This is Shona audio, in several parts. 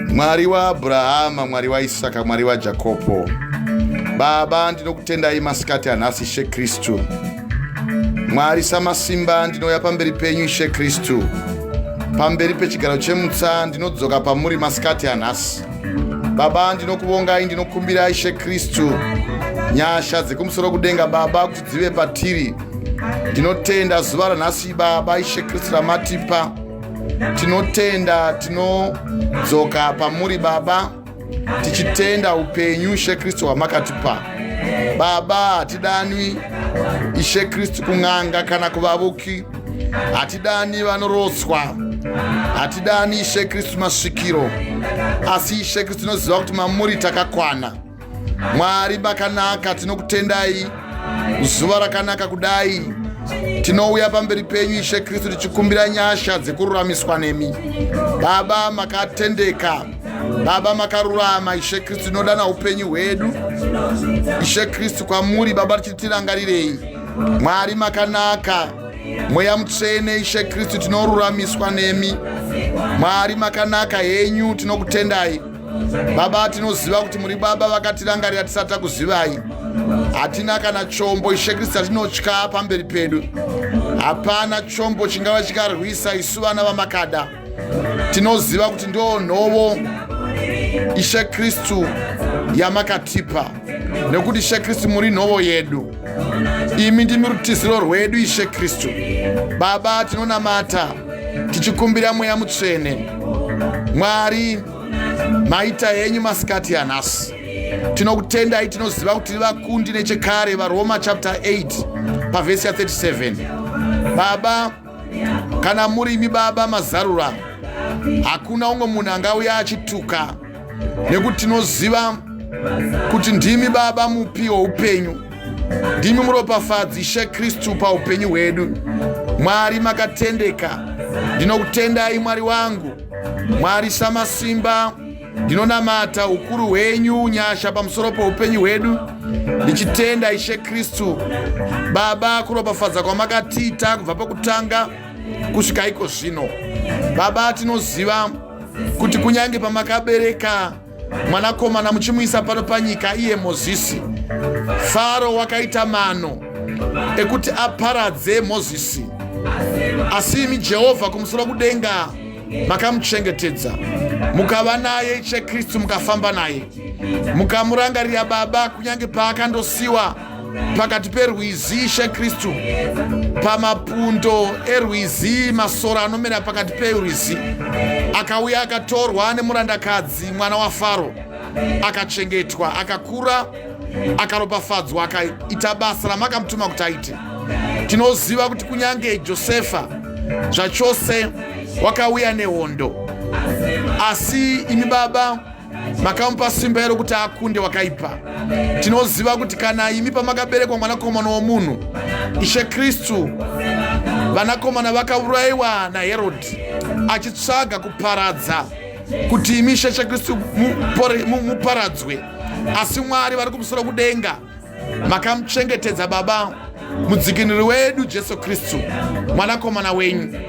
Mwari wa Abrahama, Mwari wa Isaka, Mwari wa Jakobo, Baba ndinokutendai masikati anhasi Ishe Kristu. Mwari samasimba ndinouya pamberi penyu Ishe Kristu, pamberi pechigaro chemutsa ndinodzoka pamuri masikati anhasi. Baba ndinokuvongai, ndinokumbirai Ishe Kristu nyasha dzekumusoro kudenga Baba kuti dzive patiri. Tinotenda zuva ranhasi Baba Ishe Kristu ramatipa. Tinotenda, tinodzoka pamuri Baba tichitenda upenyu Ishe Kristu hwamakatipa. Baba hatidani Ishe Kristu kun'anga kana kuvavuki, hatidani vanorotswa, hatidani Ishe Kristu masvikiro, asi Ishe Kristu tinoziva kuti mamuri takakwana. Mwari makanaka, tinokutendai zuva rakanaka kudai. Tinouya pamberi penyu Ishe Kristu tichikumbira nyasha dzekururamiswa nemi. Baba makatendeka, Baba makarurama Ishe Kristu, tinodana upenyu hwedu Ishe Kristu kwamuri Baba tichitirangarirei. Mwari makanaka, Mweya Mutsvene Ishe Kristu tinoruramiswa nemi. Mwari makanaka henyu tinokutendai Baba. Tinoziva kuti muri Baba vakatirangarira tisati takuzivai. Hatina kana chombo Ishe Kristu atinotya pamberi pedu. Hapana chombo chingava chikarwisa isu vana vamakada. Tinoziva kuti ndo nhovo Ishe Kristu yamakatipa, nekuti Ishe Kristu muri nhovo yedu. Imi ndimi rutiziro rwedu Ishe Kristu. Baba tinonamata tichikumbira Mweya Mutsvene. Mwari maita henyu masikati anhasi. Tinokutendai, tinoziva kuti vakundi nechekare, vaRoma chapter 8 pavhesi ya 37. Baba kana muri imi Baba mazarura, hakuna umwe munhu angauya achituka, nekuti tinoziva kuti ndimi Baba mupi woupenyu, ndimi muropafadzi Ishe Kristu paupenyu hwedu. Mwari makatendeka, ndinokutendai Mwari wangu. Mwari samasimba, ndinonamata ukuru hwenyu nyasha pamusoro poupenyu hwedu, ndichitenda Ishe Kristu Baba kuropafadza kwamakatiita kubva pakutanga kusvika iko zvino. Baba tinoziva kuti kunyange pamakabereka mwanakomana muchimuisa pano panyika iye Mozisi, Faro wakaita mano ekuti aparadze Mozisi, asi imi Jehovha kumusoro kudenga makamuchengetedza, mukava naye Ishe Kristu, mukafamba naye, mukamurangarira Baba kunyange paakandosiwa pakati perwizi Ishe Kristu, pamapundo erwizi, masora anomera pakati perwizi. Akauya akatorwa nemurandakadzi mwana waFaro, akachengetwa, akakura, akaropafadzwa, akaita basa ramakamutuma kuti aite. Tinoziva kuti kunyange Josefa zvachose wakauya nehondo, asi imi Baba makamupa simba rokuti akunde wakaipa. Tinoziva kuti kana imi pamakaberekwa mwanakomana womunhu Ishe Kristu, vanakomana vakaurayiwa naHerodhi achitsvaga kuparadza kuti imi Ishe Kristu muparadzwe, asi Mwari vari kumusoro kudenga makamuchengetedza Baba, mudzikinuri wedu Jesu Kristu mwanakomana wenyu.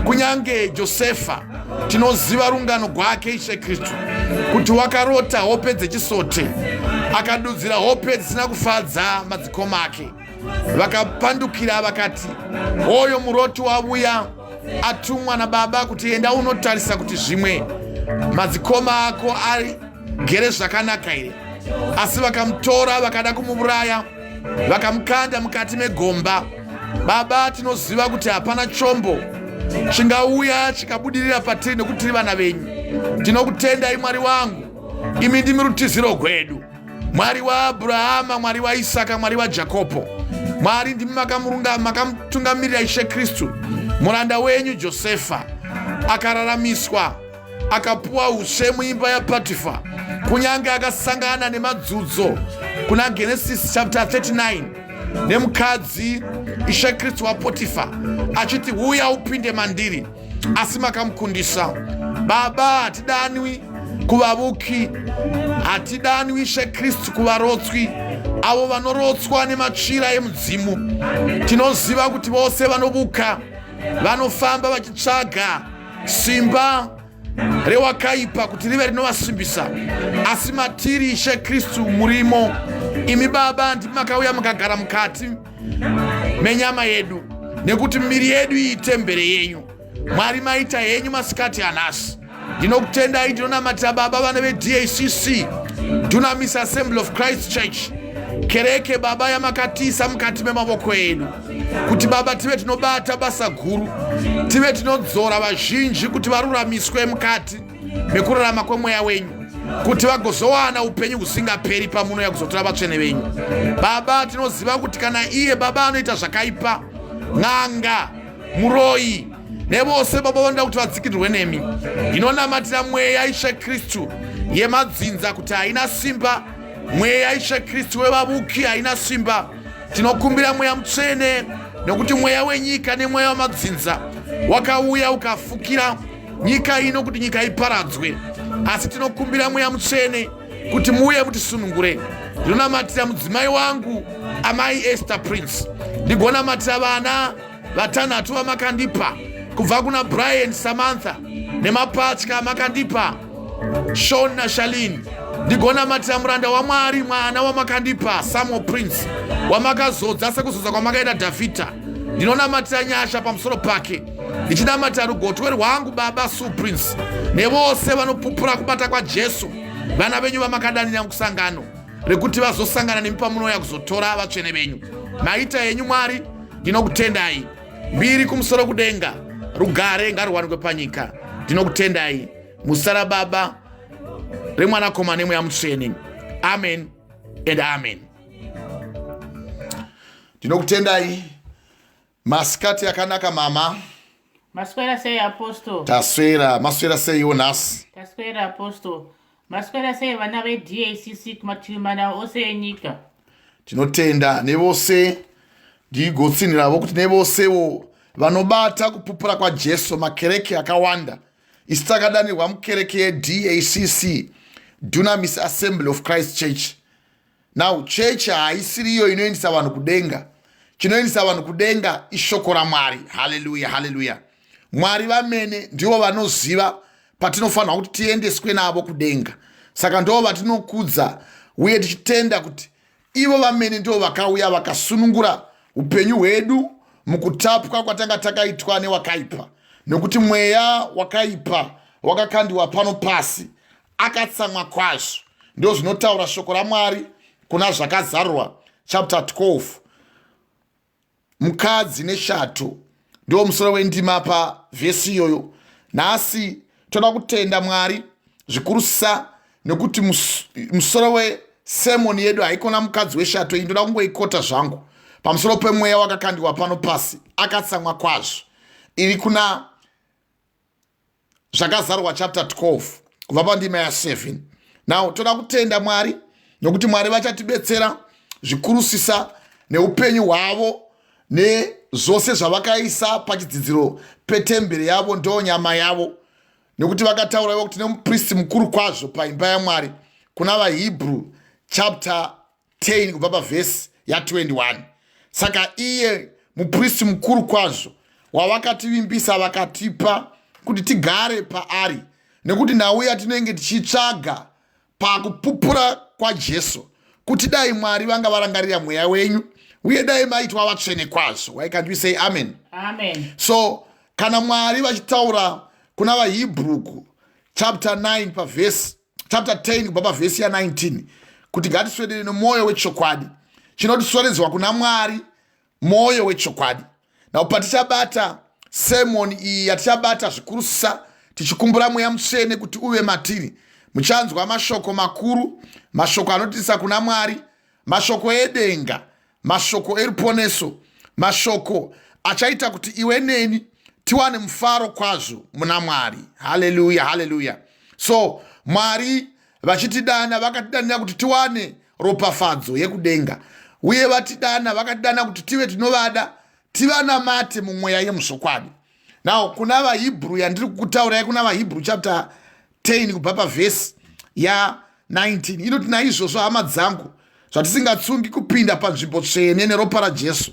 Kunyange Josefa tinoziva rungano rwake Ishe Kristu, kuti wakarota hope dzechisote, akadudzira hope dzisina kufadza madzikoma ake. Vakapandukira vakati, hoyo muroti wabuya atumwa naBaba kuti enda unotarisa kuti zvimwe madzikoma ako agere zvakanaka here. Asi vakamutora vakada kumuuraya, vakamukanda mukati megomba. Baba tinoziva kuti hapana chombo chingauya chikabudirira patiri nekuti tiri vana venyu. Tinokutendai Mwari wangu, imi ndimi rutiziro rwedu, Mwari wa Abrahama, Mwari wa Isaka, Mwari wa Jakobo. Mwari ndimi makamutungamirira Ishe Kristu muranda wenyu Josefa, akararamiswa, akapuwa ushe muimba yaPotifa, kunyange akasangana nemadzudzo kuna Genesis chapter 39 nemukadzi Ishe Kristu waPotifa achiti uya upinde mandiri, asi makamukundisa. Baba hatidanwi kuvavuki, hatidanwi Ishe Kristu kuvarotswi, avo vanorotswa nemachira emudzimu. Tinoziva kuti vose vanovuka, vanofamba vachitsvaga simba rewakaipa kuti rive rinovasimbisa, asi matiri Ishe Kristu murimo. Imi Baba ndimi makauya mukagara mukati menyama yedu, nekuti miviri yedu itembere yenyu. Mwari maita yenyu masikati anhasi. Ndinokutendai, ndinonamatira Baba vana veDACC, Dunamis Assembly of Christ Church, kereke Baba yamakatiisa mukati memavoko edu, kuti Baba tive tinobata basa guru, tive tinodzora vazhinji kuti varuramiswe mukati mekurarama kwemweya wenyu, kuti vagozowana upenyu husingaperi pamunouya kuzotora vatsvene venyu. Baba tinoziva kuti kana iye Baba anoita zvakaipa, n'anga, muroyi nevose Baba vanoda kuti vadzikirirwe nemi, ndinonamatira mweya Ishe Kristu yemadzinza kuti haina simba, mweya Ishe Kristu wevavuki haina simba. Tinokumbira mweya mutsvene, nekuti mweya wenyika nemweya wemadzinza wakauya ukafukira nyika ino kuti nyika iparadzwe, asi tinokumbira mweya mutsvene kuti muuye mutisunungure. Ndinonamatira mudzimai wangu amai Esther Prince, ndigonamatira vana vatanhatu vamakandipa, kubva kuna Brian, Samantha nemapatya makandipa, Sean na Shalini. Ndigonamatira muranda waMwari mwana wamakandipa Samuel Prince, wamakazodza sekuzodza kwamakaita Davhidha. Ndinonamatira nyasha pamusoro pake, ndichinamatira rugotwe rwangu Baba Sue Prince nevose vanopupura kubata kwaJesu, vana venyu vamakadanira mukusangano rekuti vazosangana nemi pamunouya kuzotora vatsvene venyu. Maita yenyu Mwari, ndinokutendai. Mbiri kumusoro kudenga, rugare ngaruwanikwe panyika. Ndinokutendai muzita raBaba, reMwanakomana nemweya mutsvene. Amen and amen. Ndinokutendai. Masikati akanaka mama. Maswera sei Apostle. Taswera, maswera sei Jonas. Taswera Apostle. Maswera sei vana veDACC kumativi mana ose enyika. Tinotenda nevose, ndigotsiniravo kuti nevosewo vanobata kupupura kwaJesu makereke akawanda. Isi takadanirwa mukereke yeDACC, Dunamis Assembly of Christ Church. Now church haisiri iyo inoendesa vanhu kudenga. Chinoendesa vanhu kudenga ishoko raMwari. Hallelujah, hallelujah. Mwari vamene ndivo vanoziva patinofanirwa kuti tiendeswe navo kudenga. Saka ndo vatinokudza uye tichitenda kuti ivo vamene ndo vakauya vakasunungura upenyu hwedu mukutapwa kwatanga takaitwa newakaipa, nekuti mweya wakaipa wakakandiwa pano pasi akatsamwa kwazvo. Ndo zvinotaura shoko raMwari kuna Zvakazarwa chapter 12. Mukadzi neshato ndo musoro wendima pa vhesi iyoyo. Nhasi toda kutenda Mwari zvikurusa, nekuti musoro wesemoni yedu haikona mukadzi weshato. Iyi ndoda kungoikota zvangu pamusoro pemweya wakakandiwa pano pasi akatsamwa kwazvo. Iri kuna Zvakazarwa chapter 12 kubva pandima ya 7. Now toda kutenda Mwari nokuti Mwari vachatibetsera zvikurusisa neupenyu hwavo nezvose zvavakaisa pachidzidziro petemberi yavo ndo nyama yavo, nekuti vakataura ivo kuti nemuprista mukuru kwazvo paimba yaMwari kuna vaHebrew chapter 10 kubva pavhesi ya 21. Saka iye muprista mukuru kwazvo wavakativimbisa vakatipa kuti tigare paari, nekuti nauya tinenge tichitsvaga pakupupura kwaJesu kuti dai Mwari vanga varangarira mweya wenyu uye dai maitwa vatsvene kwazvo. Why can't we say amen? Amen. So kana Mwari vachitaura kuna vaHebrew chapter 9 pavhesi chapter 10 kubva pavhesi ya 19 kuti ngatiswedere nemwoyo wechokwadi, chinotiswededzwa kuna Mwari mwoyo wechokwadi. Now patichabata sermon iyi yatichabata zvikurusisa tichikumbura mweya mutsvene kuti uve matiri, muchanzwa mashoko makuru, mashoko anotisa kuna Mwari, mashoko edenga, mashoko eruponeso, mashoko achaita kuti iwe neni tiwane mufaro kwazvo muna Mwari. Hallelujah, hallelujah. So Mwari vachitidana vakatidanira kuti tiwane ropafadzo yekudenga, uye vatidana vakatidana kuti tive tinovada tivanamate mumweya yemuzvokwadi. Now kuna vaHebrew yandiri kukutaurai, kuna vaHebrew chapter 10 kubva pavhesi ya 19 inoti, naizvozvo hama dzangu, zvatisingatsungi kupinda panzvimbo tsvene neropa raJesu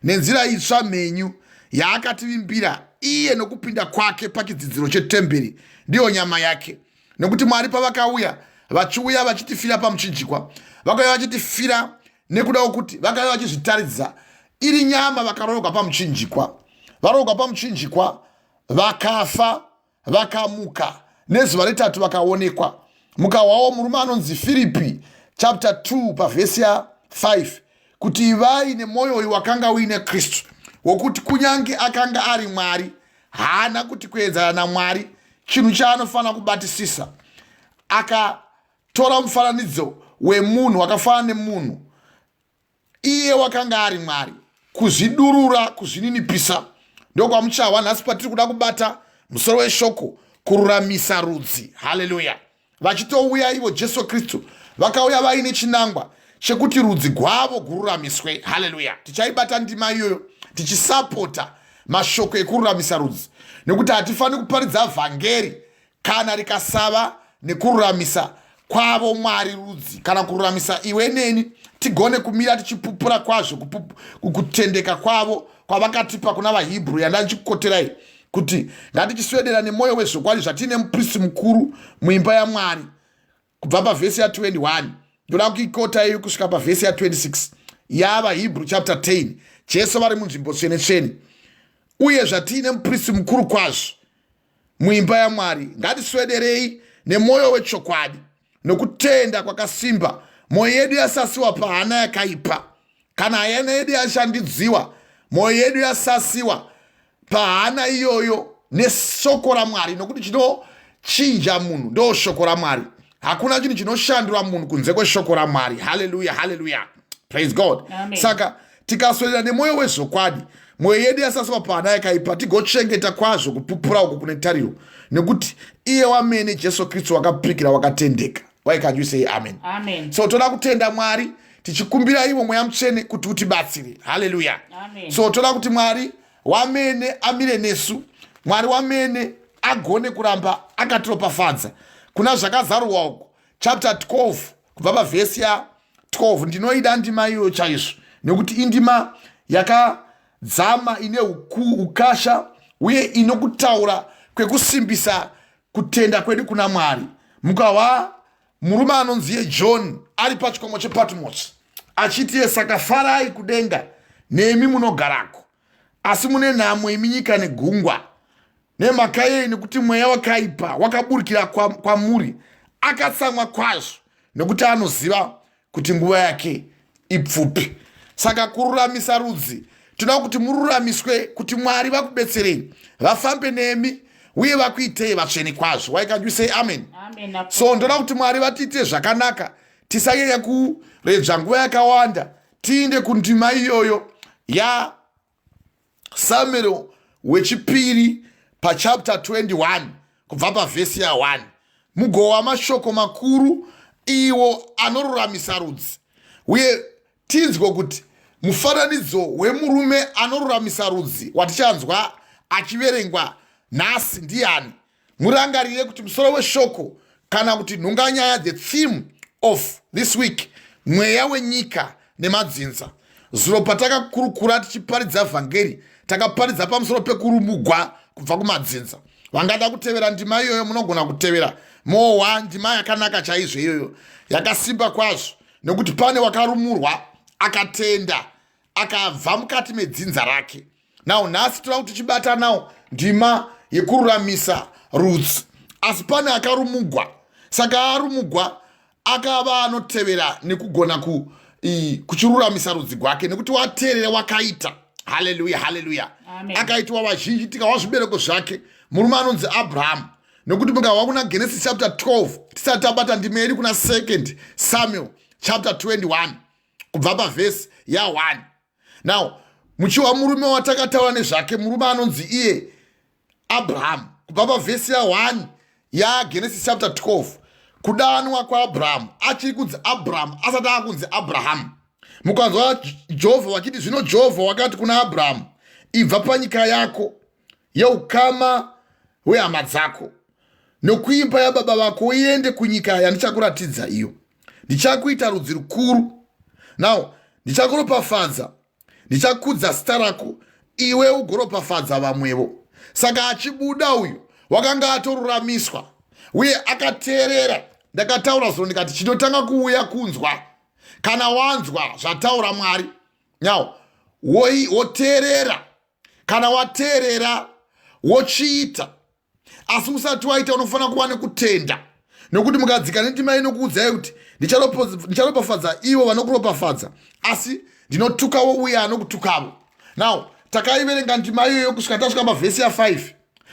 nenzira itsva mhenyu yaakativimbira iye nokupinda kwake pachidzidziro chetemberi ndiyo nyama yake. Nokuti Mwari pavakauya vachiuya vachitifira pamuchinjikwa, vakauya vachitifira nekuda kwokuti vakauya vachizvitaridza iri nyama vakaroverwa pamuchinjikwa. Varoverwa pamuchinjikwa vakafa vakamuka, nezuva retatu vakaonekwa. Mukawawo murume anonzi Filipi chapter 2 pavhesi ya 5 kuti ivai nemwoyo uyu wakanga uine Kristu, wokuti kunyange akanga ari Mwari haana kuti kuedzana naMwari chinhu chaanofanira kubatisisa. Akatora mufananidzo wemunhu wakafanana nemunhu, iye wakanga ari Mwari, kuzvidurura, kuzvininipisa. Ndokwamuchawa nhasi patiri kuda kubata musoro weshoko, kururamisa rudzi. Haleluya! Vachitouya ivo Jesu Kristu vakauya vaine chinangwa chekuti rudzi gwavo gururamiswe. Haleluya! Tichaibata ndima iyoyo tichisapota mashoko ekururamisa rudzi, nekuti hatifaniri kuparidza vhangeri kana rikasava nekururamisa kwavo Mwari rudzi, kana kururamisa iwe neni tigone kumira tichipupura kwazvo kutendeka kwavo kwavakatipa kuna vaHebheru yandandichikukoterai kuti ngatichiswedera nemwoyo wezvokwadi zvatine muprista mukuru muimba yaMwari. Kubva pavhesi ya 21 ndoda kuikota iyo kusvika pavhesi ya 26 yavaHebheru chapter 10. Jesu vari munzvimbo tsvene-tsvene, uye zvatine muprista mukuru kwazvo muimba yaMwari, ngatiswederei nemwoyo wechokwadi nokutenda kwakasimba, mwoyo yedu yasasiwa pahana yakaipa, kana hana yedu yashandidziwa, mwoyo yedu yasasiwa pahana iyoyo neshoko raMwari, nokuti chinochinja munhu ndo shoko raMwari. Hakuna chinhu chinoshandura munhu kunze kweshoko raMwari. Haleluya, haleluya, praise God. Amen. Saka tikaswedera nemwoyo wezvokwadi, mwoyo yedu yasasiwa pahana yakaipa, tigochengeta kwazvo kupupura uku kune tariro, nekuti iye wamene Jesu Kristu wakapikira wakatendeka. Why can you say amen? Amen. So toda kutenda Mwari tichikumbira iwo mweya mutsvene kuti utibatsire. Haleluya. Amen. So toda kuti Mwari wamene amire nesu, Mwari wamene agone kuramba akatiropafadza kuna zvakazarurwa uko chapter 12 kubva pavhesi ya 12. Ndinoida ndima iyo chaizvo, nekuti indima yakadzama ine ukasha uye inokutaura kwekusimbisa kutenda kwedu kuna Mwari. Mukawa murume anonzi John ari pachikomo chePatmos achiti, saka farai kudenga nemi munogarako, asi mune nhamo imi nyika negungwa, nemhaka yei, nekuti mweya wakaipa wakaburukira kwamuri, akatsamwa kwazvo, nekuti anoziva kuti nguva yake ipfupi. Saka kururamisa rudzi, tinoda kuti mururamiswe, kuti Mwari vakubetsereni, vafambe nemi uye vakuitei vatsvene kwazvo. Why can you say amen? Amen. So ndoda kuti Mwari vatiite zvakanaka, tisanyanya kuredzva nguva yakawanda, tiinde kundima iyoyo ya Samuel wechipiri pachapter 21 kubva pavhesi ya 1, mugowa mashoko makuru iwo anoruramisa rudzi. Uye tinzwe kuti mufananidzo wemurume anoruramisa rudzi watichanzwa achiverengwa nhasi ndiani. Murangarire kuti musoro weshoko kana kuti nhunganyaya, the theme of this week, mweya wenyika nemadzinza. Zvino patakakurukura tichiparidza vhangeri, takaparidza pamusoro pekurumugwa kubva kumadzinza. Vangada kutevera ndima iyoyo munogona kutevera mowa, ndima yakanaka chaizvo iyoyo, yakasimba kwazvo, nekuti pane wakarumurwa akatenda akabva mukati medzinza rake. Nawo nhasi toda kuti tichibata nawo ndima yekururamisa rudzi, asi pane akarumugwa. Saka arumugwa akava anotevera nekugona kuchiruramisa rudzi gwake, nekuti wateerera wakaita. Haleluya, haleluya. Akaitwa vazhinji tikawa zvibereko zvake, murume anonzi Abrahamu. Nokuti mukawa kuna Genesis chapter 12 tisati tabata ndima iri kuna 2 Samuel chapter 21 kubva pavhesi ya 1. Now muchiwa murume watakataura nezvake, murume anonzi iye Abrahamu, kubva pavhesi ya 1 ya Genesis chapter 12. Kudanwa kwaAbhurahamu achiri kunzi Abrahamu asati akunzi Abrahamu. Mukanzwa Jehovha vachiti, zvino Jehovha wakati kuna Abrahamu, ibva panyika yako yeukama hwehama dzako nokuimba yababa vako uende kunyika yandichakuratidza iyo. Ndichakuita rudzi rukuru. Now ndichakuropafadza, ndichakudza zita rako, iwe ugoropafadza vamwevo. Saka achibuda uyu wakanga atoruramiswa uye akateerera. Ndakataura zvino ndikati chinotanga kuuya kunzwa kana wanzwa zvataura Mwari nyawo woteerera. Kana wateerera wochiita, asi usati waita unofanira kuva nekutenda, nokuti mukadzika nendima inokuudzai kuti ndicharopafadza ivo vanokuropafadza, asi ndinotukawo uye anokutukavo. Now takaiverenga ndima iyoyo kusvika tasvika mavhesi ya5.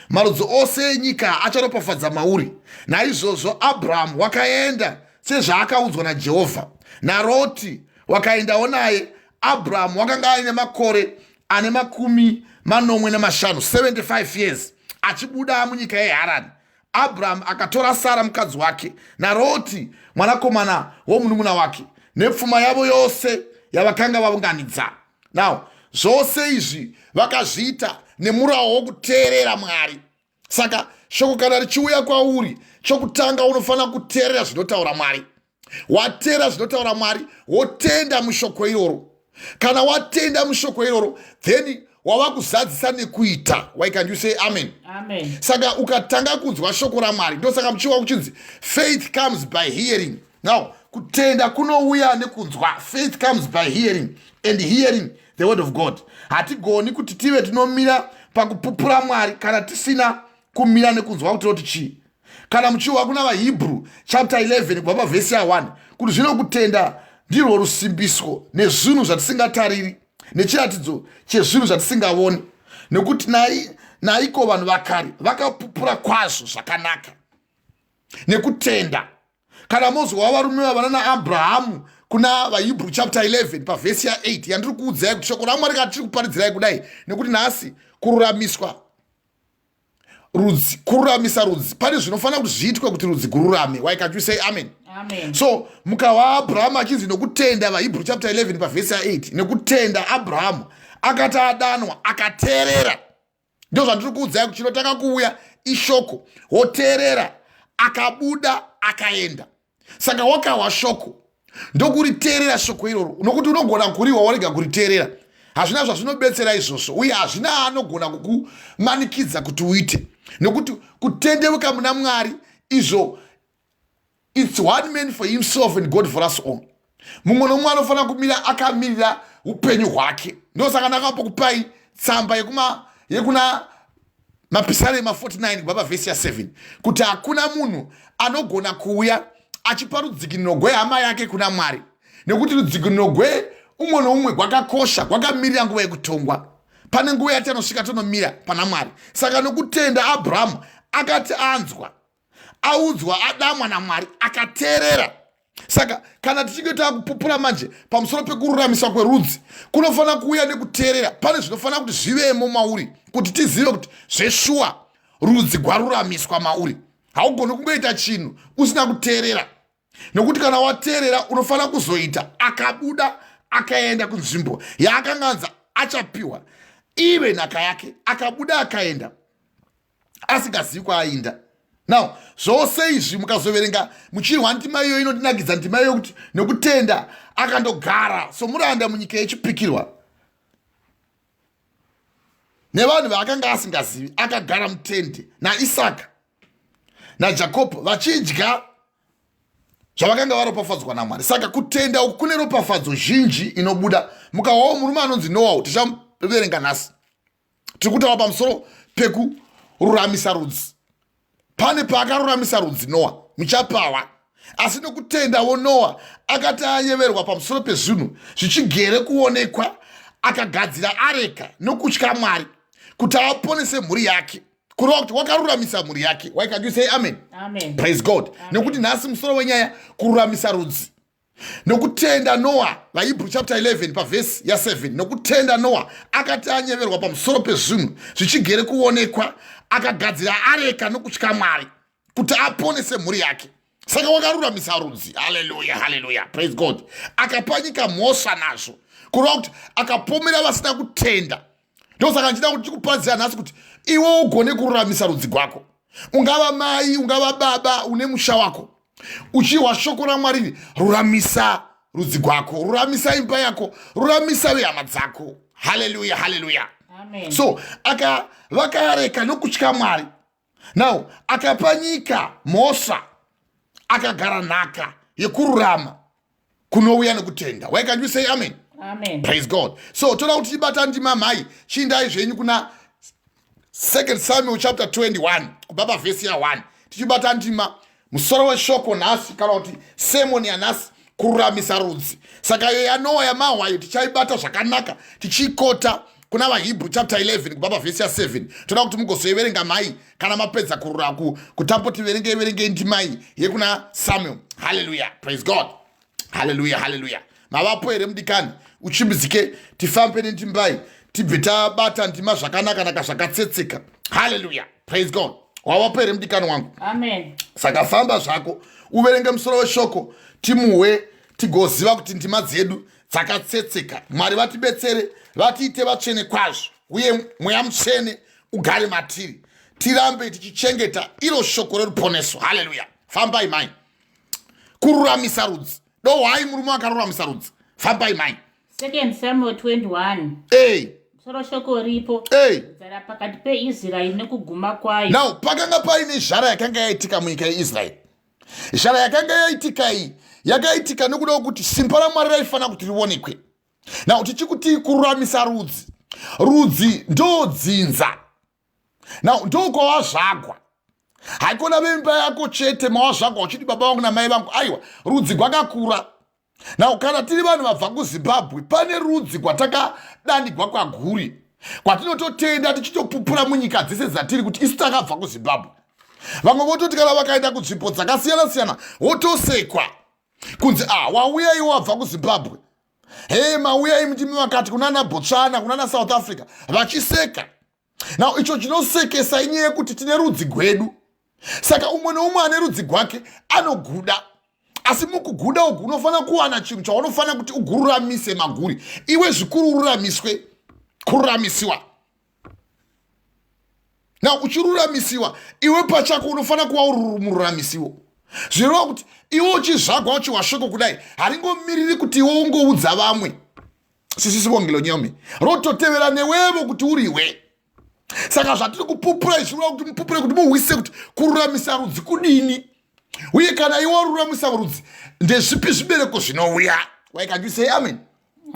Marudzi ose enyika acharopafadza mauri. Naizvozvo Abhurahamu wakaenda sezvaakaudzwa naJehovha, naRoti wakaendawo naye. Abhurahamu wakanga aine makore ane 85, 75 years, achibuda munyika yeHarani. Abhurahamu akatora Sara mukadzi wake naRoti mwanakomana womunun'una wake nepfuma yavo yose yavakanga vaunganidza. Now zvose izvi vakazviita nemurawo wokuteerera Mwari. Saka shoko kana richiuya kwauri, chokutanga unofanira kuteerera zvinotaura Mwari. Wateerera zvinotaura Mwari, wotenda mushoko iroro. Kana watenda mushoko iroro, then wava kuzadzisa nekuita. Why can you say amen? Amen. Saka ukatanga kunzwa shoko raMwari, ndosaka muchiwa kuchinzi faith comes by hearing. Now kutenda kunouya nekunzwa. Faith comes by hearing, and hearing the word of God. Hatigoni kuti tive tinomira pakupupura Mwari kana tisina kumira nekunzwa kuti roti chii. Kana muchiwa kuna vaHebrew chapter 11 kubva pavhesi ya1 kuti zvino kutenda ndirwo rusimbiso nezvinhu zvatisingatariri, nechiratidzo chezvinhu zvatisingaoni. Nekuti naiko vanhu vakare vakapupura kwazvo zvakanaka nekutenda. Kana mozwa varume vavana naAbhurahamu kuna vaHebrew chapter 11 pavhesi ya8 yandiri kuudzai kuti shoko raMwari katiri kuparidzirai kudai, nekuti nhasi kururamisa rudzi, pane zvinofanira kuti zviitwe kuti rudzi gururame. Why can't you say amen? Amen. So mukava Abhurahamu achinzi nokutenda vaHebrew chapter 11 pavhesi ya8, nekutenda Abhurahamu akati adanwa akateerera. Ndio zvandiri kuudzai kuti chinotanga kuuya ishoko, woteerera, akabuda akaenda. Saka wakawa shoko ndokuriteerera shoko iroro, nokuti unogona kuriwa warega kuriteerera. Hazvina zvazvinobetsera izvozvo, uye hazvina anogona kukumanikidza kuti uite, nokuti kutendeuka muna Mwari izvo it's one man for himself and God for us all. Mumwe nomumwe anofanira kumira akamirira upenyu hwake. Ndosaka ndakapokupai tsamba yekuna Mapisarema 49 kubva pavhesi ya7 kuti hakuna munhu anogona kuuya achipa rudzikiniro gwehama yake kuna Mwari, nekuti rudzikiniro umwe noumwe gwakakosha, gwakamirira nguva yekutongwa. Pane nguva yati anosvika tonomira pana Mwari. Saka nokutenda Abhurahamu akati anzwa, audzwa, adamwa naMwari, akateerera. Saka kana tichinge takupupura manje pamusoro pekururamiswa kwerudzi, kunofanira kuuya nekuteerera. Pane zvinofanira kuti zvivemo mauri kuti tizive kuti zveshuwa rudzi gwaruramiswa mauri. Haugoni kungoita chinhu usina kuteerera, nokuti kana wateerera unofanira kuzoita. Akabuda akaenda kunzvimbo yaakanganza achapiwa ive nhaka yake, akabuda akaenda asingazivi kwaainda. Now zvose izvi mukazoverenga muchirwa ndima iyo inondinakidza ndima iyo kuti nokutenda akandogara somuranda munyika yechipikirwa nevanhu vaakanga asingazivi, akagara mutende naIsaka naJakobho vachidya zvavakanga varopafadzwa naMwari. Saka kutenda uku kune ropafadzo zhinji inobuda. Mukawawo murume anonzi Noa, tichaverenga nhasi, tiri kutaura pamusoro pekururamisa rudzi. Pane paakaruramisa rudzi Noa muchapawa, asi nokutendawo Noa akati anyeverwa pamusoro pezvinhu zvichigere kuonekwa, akagadzira areka nokutya Mwari kuti aponese mhuri yake, kureva kuti wakaruramisa mhuri yake. Why can you say amen? Amen. Praise God. Nekuti nhasi musoro wenyaya kururamisa rudzi. Nokutenda Noa, vaHebrew chapter 11 pavhesi ya7, nokutenda Noa akati anyeverwa pamusoro pezvinhu zvichigere kuonekwa, akagadzira areka nokutya Mwari kuti aponese mhuri yake. Saka wakaruramisa rudzi. Hallelujah, hallelujah, praise God. Akapa nyika mhosva nazvo, kureva kuti akapomera vasina kutenda. Ndosaka ndichida kuti tikupadzira nhasi kuti iwe ugone kururamisa rudzi rwako. Ungava mai, ungava baba, une musha wako, uchihwa shoko raMwari, ruramisa rudzi rwako, ruramisa imba yako, ruramisa hama dzako. Hallelujah, hallelujah. Amen. So vakareka nokutya Mwari. Now akapa nyika mhosva, akagara nhaka yekururama kunouya nekutenda. Why can you say amen? Amen. Praise God. So toda kuti tibata ndima mai chindai zvenyu kuna 2 Samuel chapter 21 kubva pavhesi ya1 tichibata ndima musoro weshoko nhasi kana kuti semoni yanhasi kururamisa rudzi. Saka iyo yanowa yamahwayo tichaibata zvakanaka tichikota kuna vaHebrew chapter 11 kubva pavhesi ya7. Toda kuti mugozoiverenga mai kana mapedza kutapotiverenge ndima iyi yekuna Samuel. Hallelujah. Praise God. Hallelujah. Hallelujah. Mavapo here mudikani uchimbidzike tifambe nendimbai tibve tabata ndima zvakanaka zvakatsetseka. Hallelujah. Praise God. Wavapo here mudikani wangu. Amen. Saka famba zvako uverenge musoro weshoko timuhwe tigoziva kuti ndima dzedu dzakatsetseka. Mwari vatibetsere vatiite vatsvene kwazvo uye mweya mutsvene ugare matiri tirambe tichichengeta iro shoko reruponeso. Hallelujah. Fambai mai kururamisa rudzi. Ndohwai murume akaruramisa rudzi. Fambai mai 2 Samuel 21. Soro shoko ripo zara pakati peIsraeri nekuguma kwayo. Now pakanga paine zhara yakanga yaitika munyika yeIsraeri. Zhara yakanga yaitika iyi yakaitika nekuda kuti simba raMwari raifana kuti rionekwe. Now tichikuti kururamisa rudzi ndo dzinza. Now ndo kwawazvagwa. Haikona vemba yako chete mawazvagwa uchiti baba vangu namai vangu aiwa rudzi gwakakura. Now kana tiri vanhu vabva kuZimbabwe pane rudzi gwatakadanigwa kwaguri kwatinototenda tichitopupura munyika dzese dzatiri kuti isu takabva kuZimbabwe. Vamwe vototi kana vakaenda kunzvimbo dzakasiyana-siyana wotosekwa kunzi wauya iwo wabva kuZimbabwe. Mauyai mutimi vakati kunana Botswana kunana South Africa vachiseka. Now icho chinosekesa inyaya yekuti tine rudzi gwedu. Saka umwe noumwe ane rudzi gwake anoguda. Asi mukuguda ugu unofanira kuwana chinhu chaunofanira kuti ugururamise maguri. Iwe zvikuru ururamiswe kururamisiwa. Now uchiruramisiwa iwe pachako unofanira kuva mururamisiwo. Zvirova kuti iwe uchizvagwa uchiwashoko kudai haringomiriri kuti iwe ungoudza vamwe. Sisibongelo nyome rototevera newevo kuti uriwe. Saka zvatiri kupupura izvirova kuti mupupure kuti muhwise kuti kururamisa rudzi kudini. Uye kana iwe waruramisa rudzi ndezvipi zvibereko zvinouya. Why can you say amen?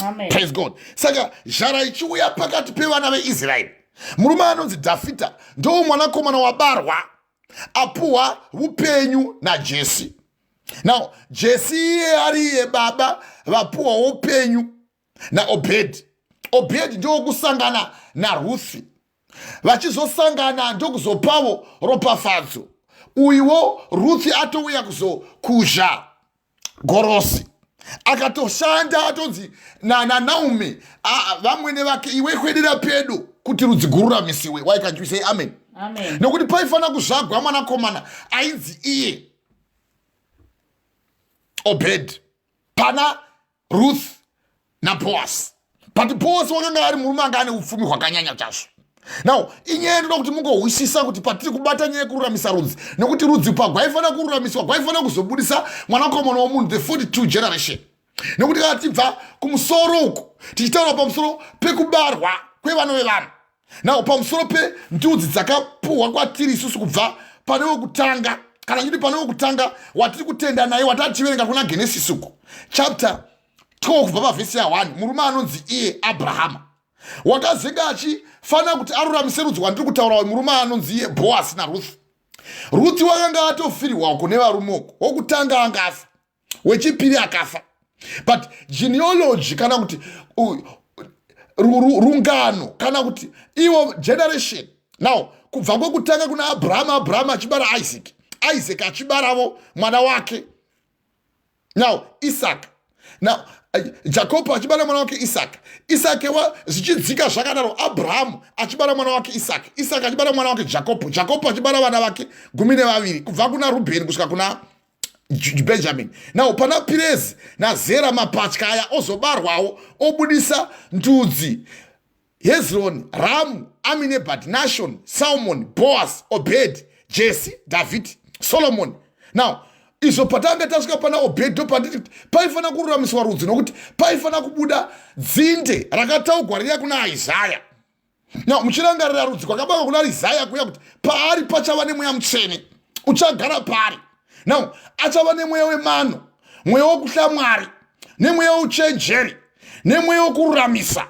Amen. Praise God. Saka zhara ichiuya pakati pevana veIsraeri. Murume anonzi Dhafidha ndo mwanakomana wabarwa apuwa upenyu naJese. Now Jese iye ari iye baba vapuwa upenyu naObhedhi. Obhedhi ndo kusangana naRuthi. Vachizosangana ndokuzopavo ropafadzo. Uiwo Ruthi atouya kuzokuzha gorosi. Akatoshanda atonzi naNaomi vamwene vake iwe kwedera pedo kuti rudzi gururamisiwe. Why can't you say amen? Amen. Nokuti paifana kuzvagwa mwanakomana ainzi iye Obhedhi pana Ruth naBhoazi. But Boazi wakanga ari murume anga ane upfumi hwakanyanya chazvo. Now inyaya ndoda kuti mungohwisisa kuti patiri kubata nyaya yekururamisa rudzi nokuti rudzi pagwaifana kururamiswa gwaifana kuzobudisa mwanakomana womunhu the 42 generation. Nokuti kana tibva kumusoro uku tichitaura pamusoro pekubarwa kwevana vevanhu. Now pamusoro pendudzi dzakapuhwa kwatiri isusu kubva pane wekutanga kana chiti pane wekutanga watiri kutenda naye watativerenga kuna Genesis uku chapter 12 kubva pavhesi ya1 murume anonzi iye Abrahama wakazenga achifana kuti aruramise rudzi wandiri kutaura murume anonzi iye Boazi naRuthi. Ruthi wakanga atofirwa kune varume uko wokutanga angafa wechipiri akafa. But genealogy kana kuti rungano kana kuti iwo generation. Now kubva kwekutanga kuna Abrahama achibara Isaac achibaravo mwana wake now Isaac. Now Jacob achibara mwana wake Isaac zvichidzika zvakadaro Abraham achibara mwana wake Isaac achibara mwana wake Jacob achibara vana vake 12 kubva kuna Rubheni kusvika kuna Benjamin. Now pana Perezi naZera mapatya aya ozobarwawo obudisa ndudzi Hezroni, Ramu, Aminebhadhi, Nashon, Salmon, Boaz, Obhedhi, Jese, David, Solomon. Now izvo patanga tasvika pana Obhedhi ndopanditi paifana kururamiswa rudzi nokuti paifana kubuda dzinde rakataugwa riya kuna Isaya. muchirangarira rudzi kwakabanga kuna Isaya kuya kuti paari pachava nemweya mutsvene uchagara pari. Now achava nemweya wemano, mweya wokuhla Mwari, nemweya wouchenjeri, nemweya wokururamisa.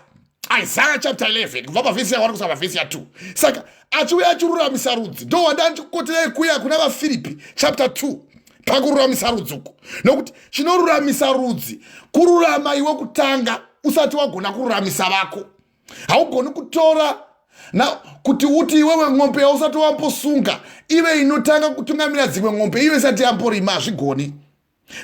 Isaiah chapter 11 kubva pavhesi ya 1 kusvika pavhesi ya 2. Saka achiuya achiruramisa rudzi. Ndo wanda ndikoterei kuya kuna vaFilipi chapter 2 pakururamisa rudzi uku. Nokuti chinoruramisa rudzi kururama iwe kutanga usati wagona kururamisa vako. Haugoni kutora na kuti uti iwewe ng'ombe usati wambosunga ive inotanga kutungamira dzimwe ng'ombe ive isati yamborima hazvigoni.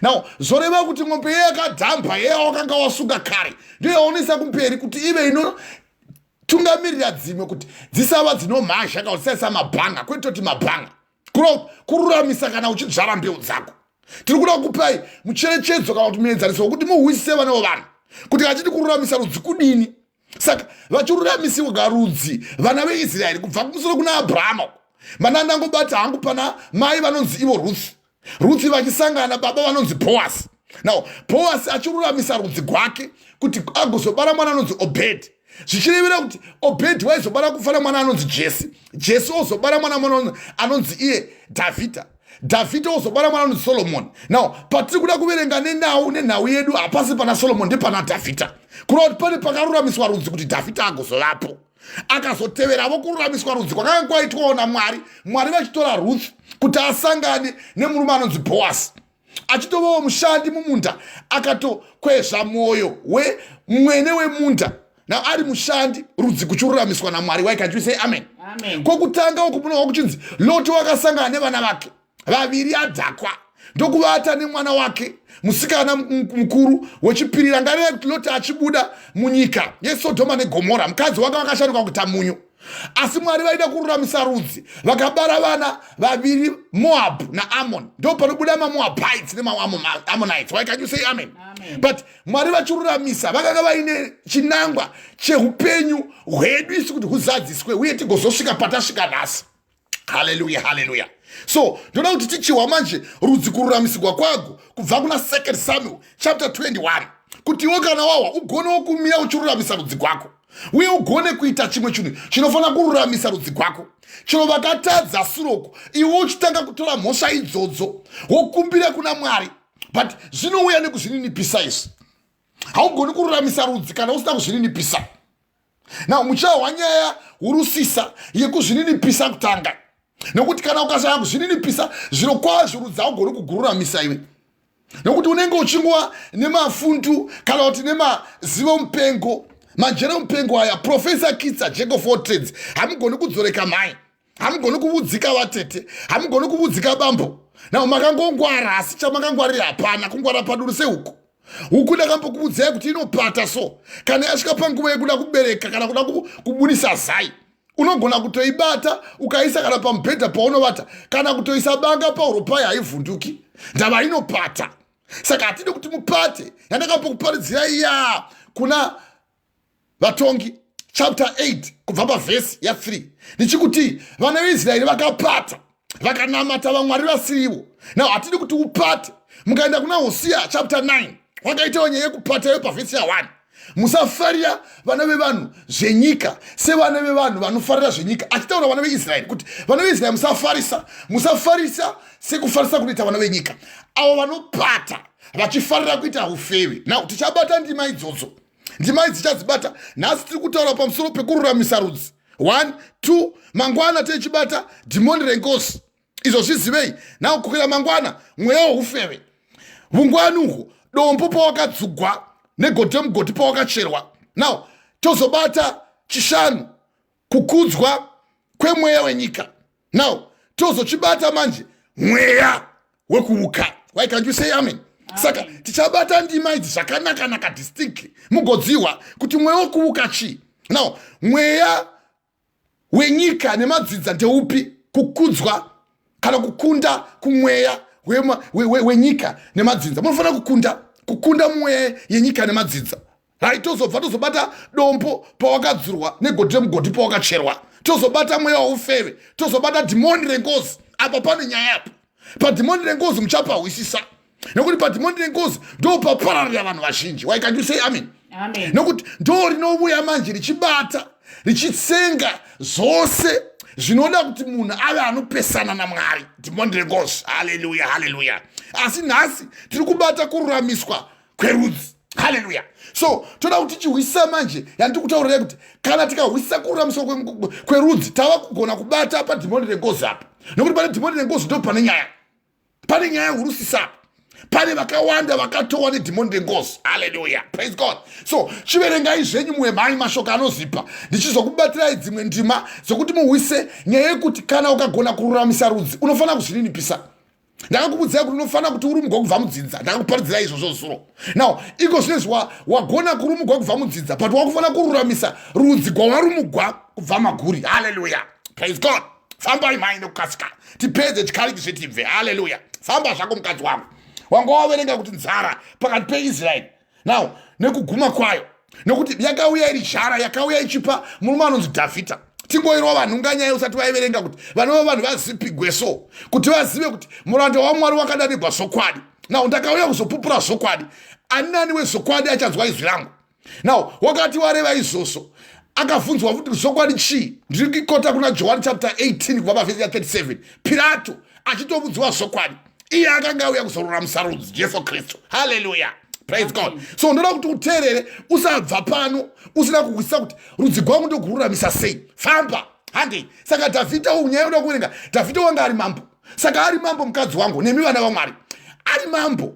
Now zoreva kuti ng'ombe yeye yakadhamba yeye wakanga wasunga kare ndiyo yaonesa kumberi kuti ive inotungamirira dzimwe kuti dzisava dzinomhazha kana dzisaisa mabhanga kwetoti mabhanga kururamisa kana uchidzvara mbeu dzako. Tiri kuda kupai mucherechedzo kana kuti muenzaniso wekuti muhwisise vana vevanhu kuti vachiti kururamisa rudzi kudini. Saka vachiruramisiwa rudzi vana veIsraeri kubva kumusoro kuna Abrahama manandangobata hangu pana mai vanonzi ivo Ruthi vachisangana baba vanonzi Boaz. Now Boaz achiruramisa rudzi gwake kuti agozobara mwana anonzi Obed. Zvichirevera kuti Obed waizobara kufana mwana anonzi Jesse ozobara mwana anonzi iye Davhidha ozobara mwana anonzi Solomoni. Now patiri kuda kuverenga nenhau yedu hapasi pana Solomoni ndepana Davhidha. Kureva kuti pane pakaruramiswa rudzi kuti Davhidha agozovapo. Akazoteveravo kururamiswa rudzi kwakanga kwaitwawo naMwari vachitora Ruth kuti asangane nemurume anonzi Boaz. Achitovawo mushandi mumunda akatokwezva mwoyo wemwene wemunda. Na ari mushandi rudzi kuchiruramiswa naMwari wai. Can you say amen? Amen. Kwokutanga ukubunawo kuchinzi Loti wakasangana nevana vake vaviri adhakwa ndokuvata nemwana wake musikana mukuru wechipiri. Angareva kuti Loti achibuda munyika yeSodhoma neGomora mukadzi wake wakashanduka kuita munyu. Asi Mwari vaida kururamisa rudzi vakabara vana vaviri Moab naAmon. Ndo panobuda maMoabites nemaAmonites. Why can you say amen? Amen. But Mwari vachiruramisa vakanga vaine chinangwa cheupenyu hwedu isi kuti huzadziswe uye tigozosvika patasvika nhasi. Hallelujah, hallelujah. So ndoda kuti tichiwa manje rudzi kururamisigwa kwago kubva kuna 2 Samuel chapter 21 kuti iwe kana wawa ugonewo kumira uchiruramisa rudzi kwako uye ugone kuita chimwe chinhu chinofanira kururamisa rudzi kwako. Chino vakatadza suroko iwe uchitanga kutora mhosva idzodzo wokumbira kuna Mwari, but zvinouya nekuzvininipisa izvi. Haugoni kururamisa rudzi kana usina kuzvininipisa. Now muchawa nyaya hurusisa yekuzvininipisa kutanga. Nokuti kana ukasaya kuzvininipisa zviro kwazvo rudzi haugoni kugururamisa iwe. Nokuti unenge uchingwa nemafundu kana kuti nemazivo mupengo majera mupengo aya Professor Kitsa Jack of all trades. Hamugoni kudzoreka mai, hamugoni kuvudzika vatete, hamugoni kuvudzika bambo. Now makangongwara asi chamakangwarira hapana kungwara paduru sehuku. Huku ndakambokuvudzai kuti inopata so kana yasvika panguva yekuda kubereka kana kuda kubudisa zai unogona kutoibata ukaisa kana pamubhedha paunovata kana kutoisa banga pauro payo haivhunduki. Ndava inopata. Saka hatidi kuti mupate. Yandakambokuparidzira iya kuna Vatongi chapter 8 kubva pavhesi ya 3 ndichikuti vana veIsraeri vakapata vakanamata vamwari vasirivo. Now hatidi kuti upate. Mukaenda kuna Hosea chapter 9 wakaitawo nyaya yekupata yo pavhesi ya 1. Musafarira vana vevanhu zvenyika sevana vevanhu vanofarira zvenyika. Achitaura vana veIsraeri kuti vana veIsraeri musafarisa sekufarisa kunoita vana venyika. Avo vanopata vachifarira kuita ufewi. Now tichabata ndima idzodzo. Ndima idzi tichadzibata nhasi tiri kutaura pamusoro pekururamisa rudzi. 1 2 mangwana tichibata dhimoni rengosi. Izvo zvizivei. Now kukira mangwana mweya woufewe. Vungwani uhwo dombo pawakadzugwa negodhi mugodi pawakacherwa. Now tozobata chishanu kukudzwa kwemweya wenyika. Now tozochibata manje mweya wekuuka. Why can't you say amen? Saka tichabata ndima idzi zvakanaka distinctly mugodziwa kuti mweya wekuuka chii. Now mweya wenyika nemadzidza ndeupi? Kukudzwa kana kukunda kumweya wenyika nemadzidza. Munofanira kukunda mweya yenyika nemadzidza. Right, tozobata dombo pawakadzurwa negodhi mugodi pawakacherwa. Tozobata mweya woufewe. Tozobata dhimoni rengozi. Apa pane nyaya apa. Padhimoni rengozi muchapahwisisa. Nokuti padhimoni rengozi ndo papararira vanhu vazhinji. Why can't you say amen? Amen. Nokuti ndo rinouya manje richibata richitsenga zvose zvinoda kuti munhu ave anopesana naMwari, demonic regos. Haleluya, haleluya. Asi nhasi tiri kubata kururamiswa kwerudzi. Haleluya. So toda kuti tichihwisa manje yandiri kutaurira kuti kana tikahwisa kururamiswa kwerudzi tava kugona kubata pademonic regos apa, nokuti pane demonic regos ndo pane nyaya hurusisa. Pane vakawanda vakatowa nedemonic regos. Haleluya, praise God. So chiverengai zvenyu muhemai mashoko anozipa ndichizokubatirai dzimwe ndima zokuti muhwise nyaya yekuti kana ukagona kururamisa rudzi unofanira kuzvininipisa. Ndakakubudzai kuti unofanira kuti urumugwa kubva mudzidza. Ndakakuparidzirai izvozvo zuro. Now iko zvinezvi wagona kurumugwa kubva mudzidza, but wakufanira kururamisa rudzi gwawarumugwa kubva maguri. Haleluya, praise God. Fambai mai nekukasika tipedze chikariki zvetibve. Haleluya. Famba zvako mukadzi wangu. Wanga waverenga kuti nzara pakati peIsraeri now nekuguma kwayo, nokuti yakauya iri zhara yakauya ichipa murume anonzi Dhavhidha. Tingoirwa vanhu nganyaya usati vaiverenga kuti vanova vanhu vazipigwe so kuti vazive kuti muranda waMwari wakadanirwa zokwadi. Now ndakauya kuzopupura zokwadi, ani nani wezokwadi achanzwa izwi rangu. Now wakati wareva izvozvo akabvunzwa futi zokwadi chii. Ndiri kukota kuna John chapter 18 kubva pavhesi ya 37. Pilato achitobudziwa zokwadi. Iye akanga auya kuzoruramisa rudzi, Jesu Kristu. Haleluya, praise God. So ndoda kuti uteerere usabva pano usina kuhwisa kuti rudzi gwangu ndokururamisa sei. Famba handi. Saka Dhavhidha unyaya uda kuverenga, Dhavhidha wanga ari mambo. Saka ari mambo mukadzi wangu nemi vana vaMwari. Ari mambo.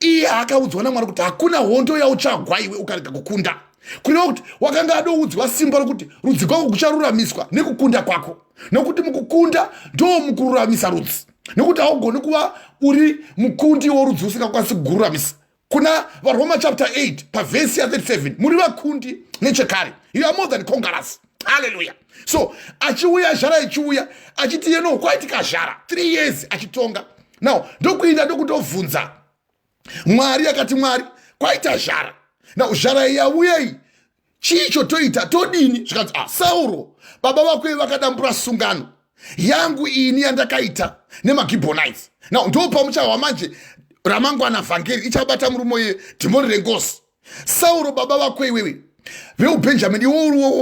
Iye akaudzwa naMwari kuti hakuna hondo yauchagwa iwe ukarega kukunda. Kureva kuti wakanga adoudzwa simba rokuti rudzi gwangu kucharuramiswa nekukunda kwako, nokuti mukukunda ndo mukururamisa rudzi. Nokuti haugoni kuva uri mukundi worudzi usingakwanisi kururamisa. Kuna vaRoma chapter 8 pavhesi ya 37 muri vakundi nechekare. You are more than conquerors. Hallelujah. So achiuya zhara ichiuya achiti yeno kwaitika zhara 3 years achitonga. Now ndokuinda ndokutobvunza Mwari, akati Mwari kwaita zhara. Now zhara yauya iyi chicho toita todini. Zvikanzi Sauro baba vako vakadambura sungano yangu ini yandakaita nemagibhonites. Now ndo pamuchawa manje ramangwana vhangeri ichabata murume uye demonic regos. Sauro baba vako iwewe veuBhenjamini iwo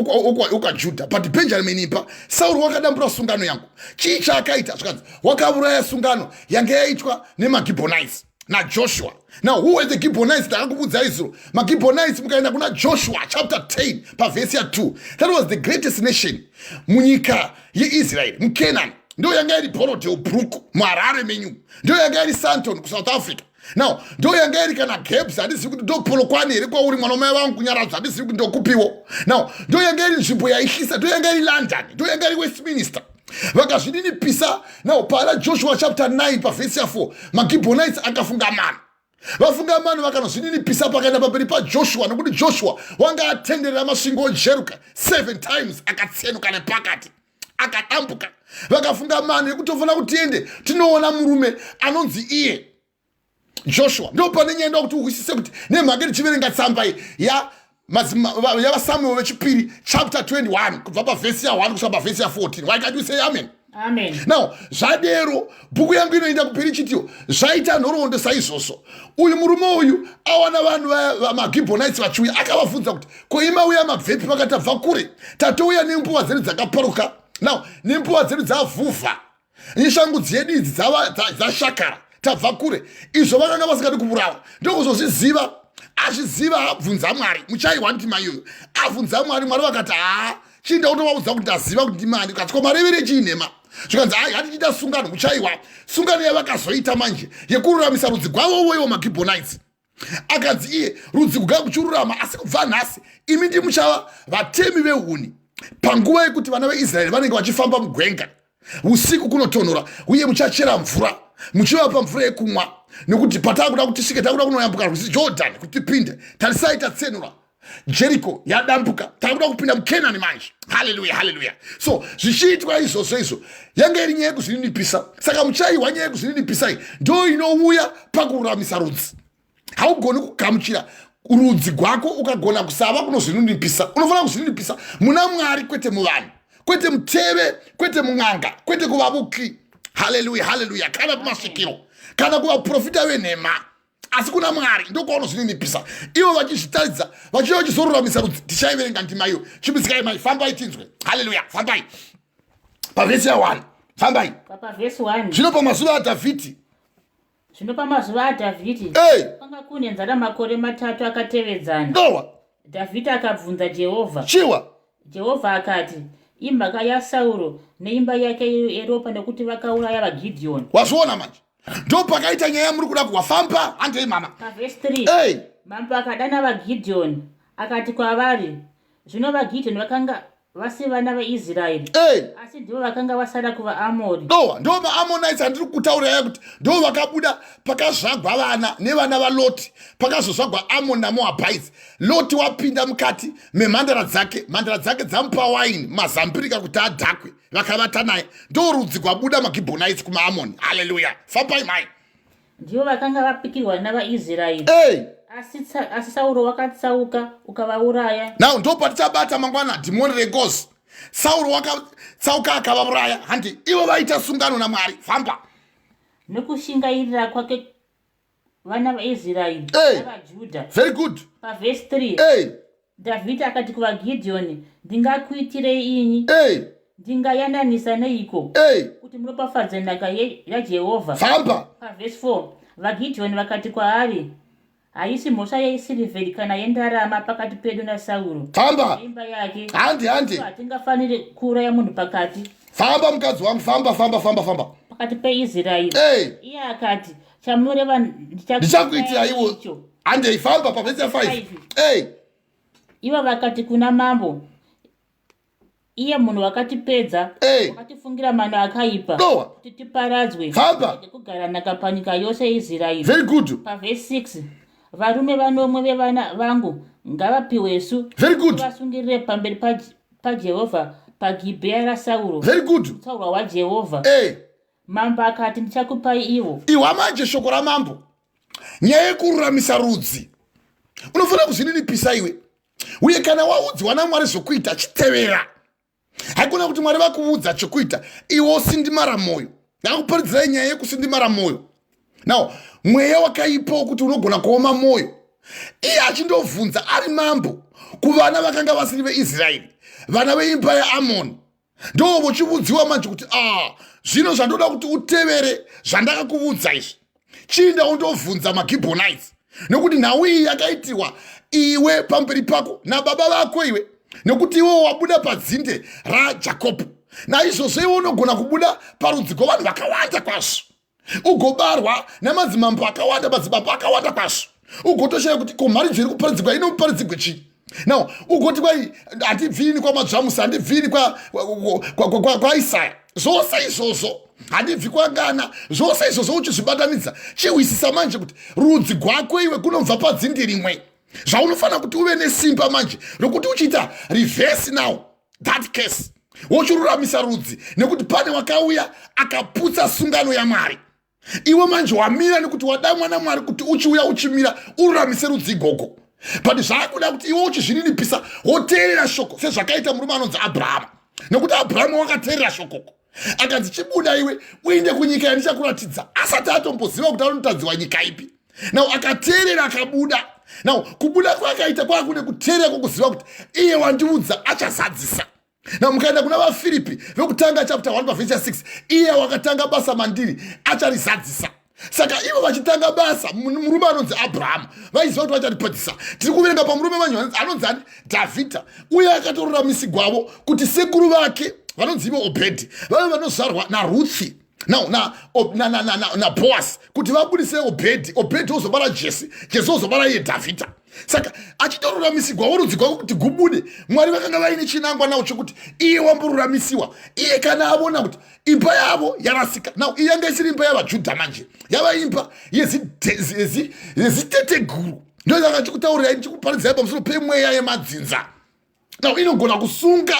ukaJudha, but Benjamin ipa Sauro wakadambura sungano yangu. Chii chaakaita? Zvikanzi wakauraya sungano yange yaitwa nemagibhonites naJoshua. Now who were the Gibeonites? Ndakakubudza izvo. MaGibeonites mukaenda kuna Joshua chapter 10 pavhesi ya 2. That was the greatest nation munyika yeIsrael, muKenani. Ndo yanga iri Borodeo-Brook muHarare menyu. Ndo yanga iri Sandton kuSouth Africa. Now ndo yanga iri kana Gabs, handisi kuti ndo Polokwane iri kwauri mwana mai vangu kunyaradza, handisi kuti ndokupiwo. Now ndo yanga iri nzvimbo yaishisa, ndo yanga iri London, ndo yanga iri Westminster. Vakazvininipisa. Now para Joshua chapter 9 pavhesi ya 4 maGibeonites akafunga mano. Vafunga mano vakanozvininipisa pakaenda pamberi paJoshua, nokuti Joshua wanga atenderera masvingo oJeriko 7 times akatsenuka nepakati akadambuka. Vakafunga mano yekutofanira kuti tiende tinoona murume anonzi iye Joshua. Ndo pane nyaya ndoda kuti uhwisise kuti nemhaka tichiverenga tsamba yavaSamueri vechipiri chapter 21 kubva pavhesi ya 1 kusvika pavhesi ya 14. Why can't you say amen? Amen. Now zvadero bhuku yangu inoenda kuperi chitiyo zvaita nhoroondo saizvozvo. Uyu murume uyu awana vanhu vamaGibeonites vachiuya, akavabvunza kuti ko imauya mabvepi pakati tabva kure, tatouya nempuwa dzedu dzakaparuka. Now nempuwa dzedu dzavhuvha, neshangu dzedu idzi dzashakara, tabva kure. Izvo vakanga vasingadi kuburawa. Ndokuzozviziva, azviziva abvunza Mwari. Muchaiwa ndima iyoyo abvunza Mwari. Mwari vakati chinda kutovaudza kuti ndaziva kuti ndimani. Kati ko marevere chii nhema? Zvikanzi hatichita sungano. Muchaiwa sungano yavakazoita manje yekururamisa rudzi gwavo iwo maGibeonites. Akanzi iye rudzi kugara kuchirurama, asi kubva nhasi imi ndi muchava vatemi vehuni. Panguva yekuti vana veIsraeri vanenge vachifamba mugwenga usiku kunotonhora, uye muchachera mvura, muchivapa mvura yekumwa, nekuti patakuda kuti tisvike takuda kunoyambuka rwizi Jordan kuti tipinde, tarisai tatsenura Jeriko yadambuka, takuda kupinda muKenani manje. Haleluya, haleluya. So zvichiitwa izvozvo izvo yange iri nyaya yekuzvininipisa. Saka muchaiwa nyaya yekuzvininipisa iyi ndo inouya pakururamisa rudzi. Haugoni kugamuchira rudzi gwako ukagona kusava kunozvininipisa. Unofanira kuzvininipisa muna Mwari, kwete muvanhu, kwete muteve, kwete mun'anga, kwete kuvavuki. Haleluya, haleluya. Kana kumasvikiro, kana kuvaprofita venhema. asi kuna Mwari ndokwaunozininipisa. Ivo vachizvitaridza vachiva vachizoruramisa rudzi. Tichaiverenga ndima iyo. Chimbisikai mai, fambai tinzwe. Haleluya, fambai. Pavhesi ya1, fambai. Pavhesi 1. Zvino pamazuva aDhavhidhi. Zvino pamazuva aDhavhidhi. Kwanga kune nzara makore 3 akatevedzana. Ndowa. Dhavhidhi akabvunza Jehovha. Chiwa. Jehovha akati, imhaka yaSauro neimba yake yeropa nekuti vakauraya vaGidheoni. Wazviona manje? Ndo pakaita nyaya muri kuda kuwafamba handei mama. Pavhesi 3. Mambo akadana vaGidheoni akati kwavari, zvino vaGidheoni vakanga vasi vana veIsraeri. Asi ndivo vakanga vasara kuvaAmori. Ndo vaAmonites andiri kutauraya kuti ndo vakabuda pakazvagwa vana nevana vaLoti, pakazozvagwa Amoni naMoabhites. Loti wapinda mukati memhandara dzake dzamupa waini mazambirika kuti adhakwe, vakavata naye. Ndo rudzi kwabuda maGibhonites kumaAmoni. Haleluya, fambai mai. Ndivo vakanga vapikirwa navaIsraeri. Asi Sauro wakatsauka ukavauraya. Now ndo patichabata mangwana dhimoni rengozi. Sauro wakatsauka akavauraya. Handi ivo vaita sungano naMwari. Famba. Nekushingairira kwake vana vaIsraeri navaJudha. Very good. Pavhesi 3. Dhavhidhi akati kuvaGidheoni, ndingakuitirei inyi? Ndingayananisa neiko kuti muropafadze nhaka yaJehovha? Famba. Pavhesi 4. VaGidheoni vakati kwaari, haisi mhosva yeSirivheri kana yendarama pakati pedu naSauro. Famba. Imba yake. Handi. Hatingafaniri kuuraya munhu pakati. Famba mukadzi wangu, famba. Pakati peIsraeri. Iye akati, chamureva ndichakuitira iwo. Handi famba pavhesi 5. Ivo vakati kuna mambo, iye munhu wakatipedza, wakatifungira mano akaipa kuti tiparadzwe nekugara nhaka panyika yose yeIsraeri. Very good. Pavhesi 6. Varume vanomwe vevana vangu ngavapiwesu. Very good. Vasungirire pamberi paJehovha paGibhea raSauro. Very good. Mutaurwa waJehovha. Mambo akati, ndichakupai ivo. Iwa manje shoko ramambo. Nyaya yekururamisa rudzi. Unofanira kuzvininipisa iwe. Uye kana waudzwa naMwari zvokuita chitevera. Haikona kuti Mwari vakuudza chokuita iwe usindimara moyo. Ndakuparidzirai nyaya yekusindimara moyo. Now, mweya wakaipa wokuti unogona kuoma moyo. Iye achindobvunza ari mambo kuvana vakanga vasiri veIsraeri, vana veimba yaAmoni. Ndo vochiudziwa manje kuti zvino zvandoda kuti utevere zvandakakuudza izvi. Chinda undobvunza maGibhonites. Nokuti nhau iyi yakaitirwa iwe pamberi pako nababa vako iwe. Nokuti iwe wabuda padzinde raJakobho. Naizvozvo iwe unogona kubuda parudzi rwavanhu vakawanda kwazvo. Ugobarwa namadzimambo akawanda, madzibaba akawanda kwazvo. Ugotoshaya kuti kumharidzo iri kuparadzirwa inoparadzirwe chii. Now ugoti kwai handibvini kwaMadzvamusi, handibvini kwa Isaya. Zvose izvozvo handibvi kwangana. Zvose izvozvo uchizvibatanidza chiwisisa manje kuti rudzi rwako iwe kunobva padzinde rimwe. Zvaunofanira kuti uve nesimba manje rokuti uchiita reverse now that case. Wochiruramisa rudzi nekuti pane wakauya akaputsa sungano yaMwari. Iwe manje wamira nekuti wadamwa naMwari kuti uchiuya uchimira ururamise rudzi igogo. But zvakuda kuti iwe uchizvininipisa woteerera shoko sezvakaita murume anonzi Abrahama. Nekuti Abrahama wakateerera shokoko. Akanzi chibuda iwe uende kunyika yandichakuratidza, asati atomboziva kuti anotadziwa nyika ipi. Now akateerera akabuda. Now kubuda kwakaita kwakune kuteerera kwokuziva kuti iye wandiudza achazadzisa. Now mukaenda kuna vaFiripi vekutanga chapter 1 verse 6, iye wakatanga basa mandiri acharizadzisa. Saka ivo vachitanga basa murume anonzi Abrahama vaiziva kuti vacharipedzisa. Tiri kuverenga pamurume manyu anonzi Dhavhidha, uye akatorora gwavo kuti sekuru vake vanonzi ivo Obhedhi vave vanozvarwa naRuthi na Boaz kuti vabudise Obhedhi ozobara Jese ozobara iye Dhavhidha. Saka achitoruramisigwa worudzi rwako kuti gubude, Mwari vakanga vaine chinangwa nawo chokuti iye wamboruramisiwa. Iye kana avona kuti imba yavo yarasika. Now iye yanga isiri imba yavaJudha manje, yava imba yezitete guru. Ndo yakachikutaurira ndichikuparidzai pamusoro pemweya yemadzinza. Now inogona kusunga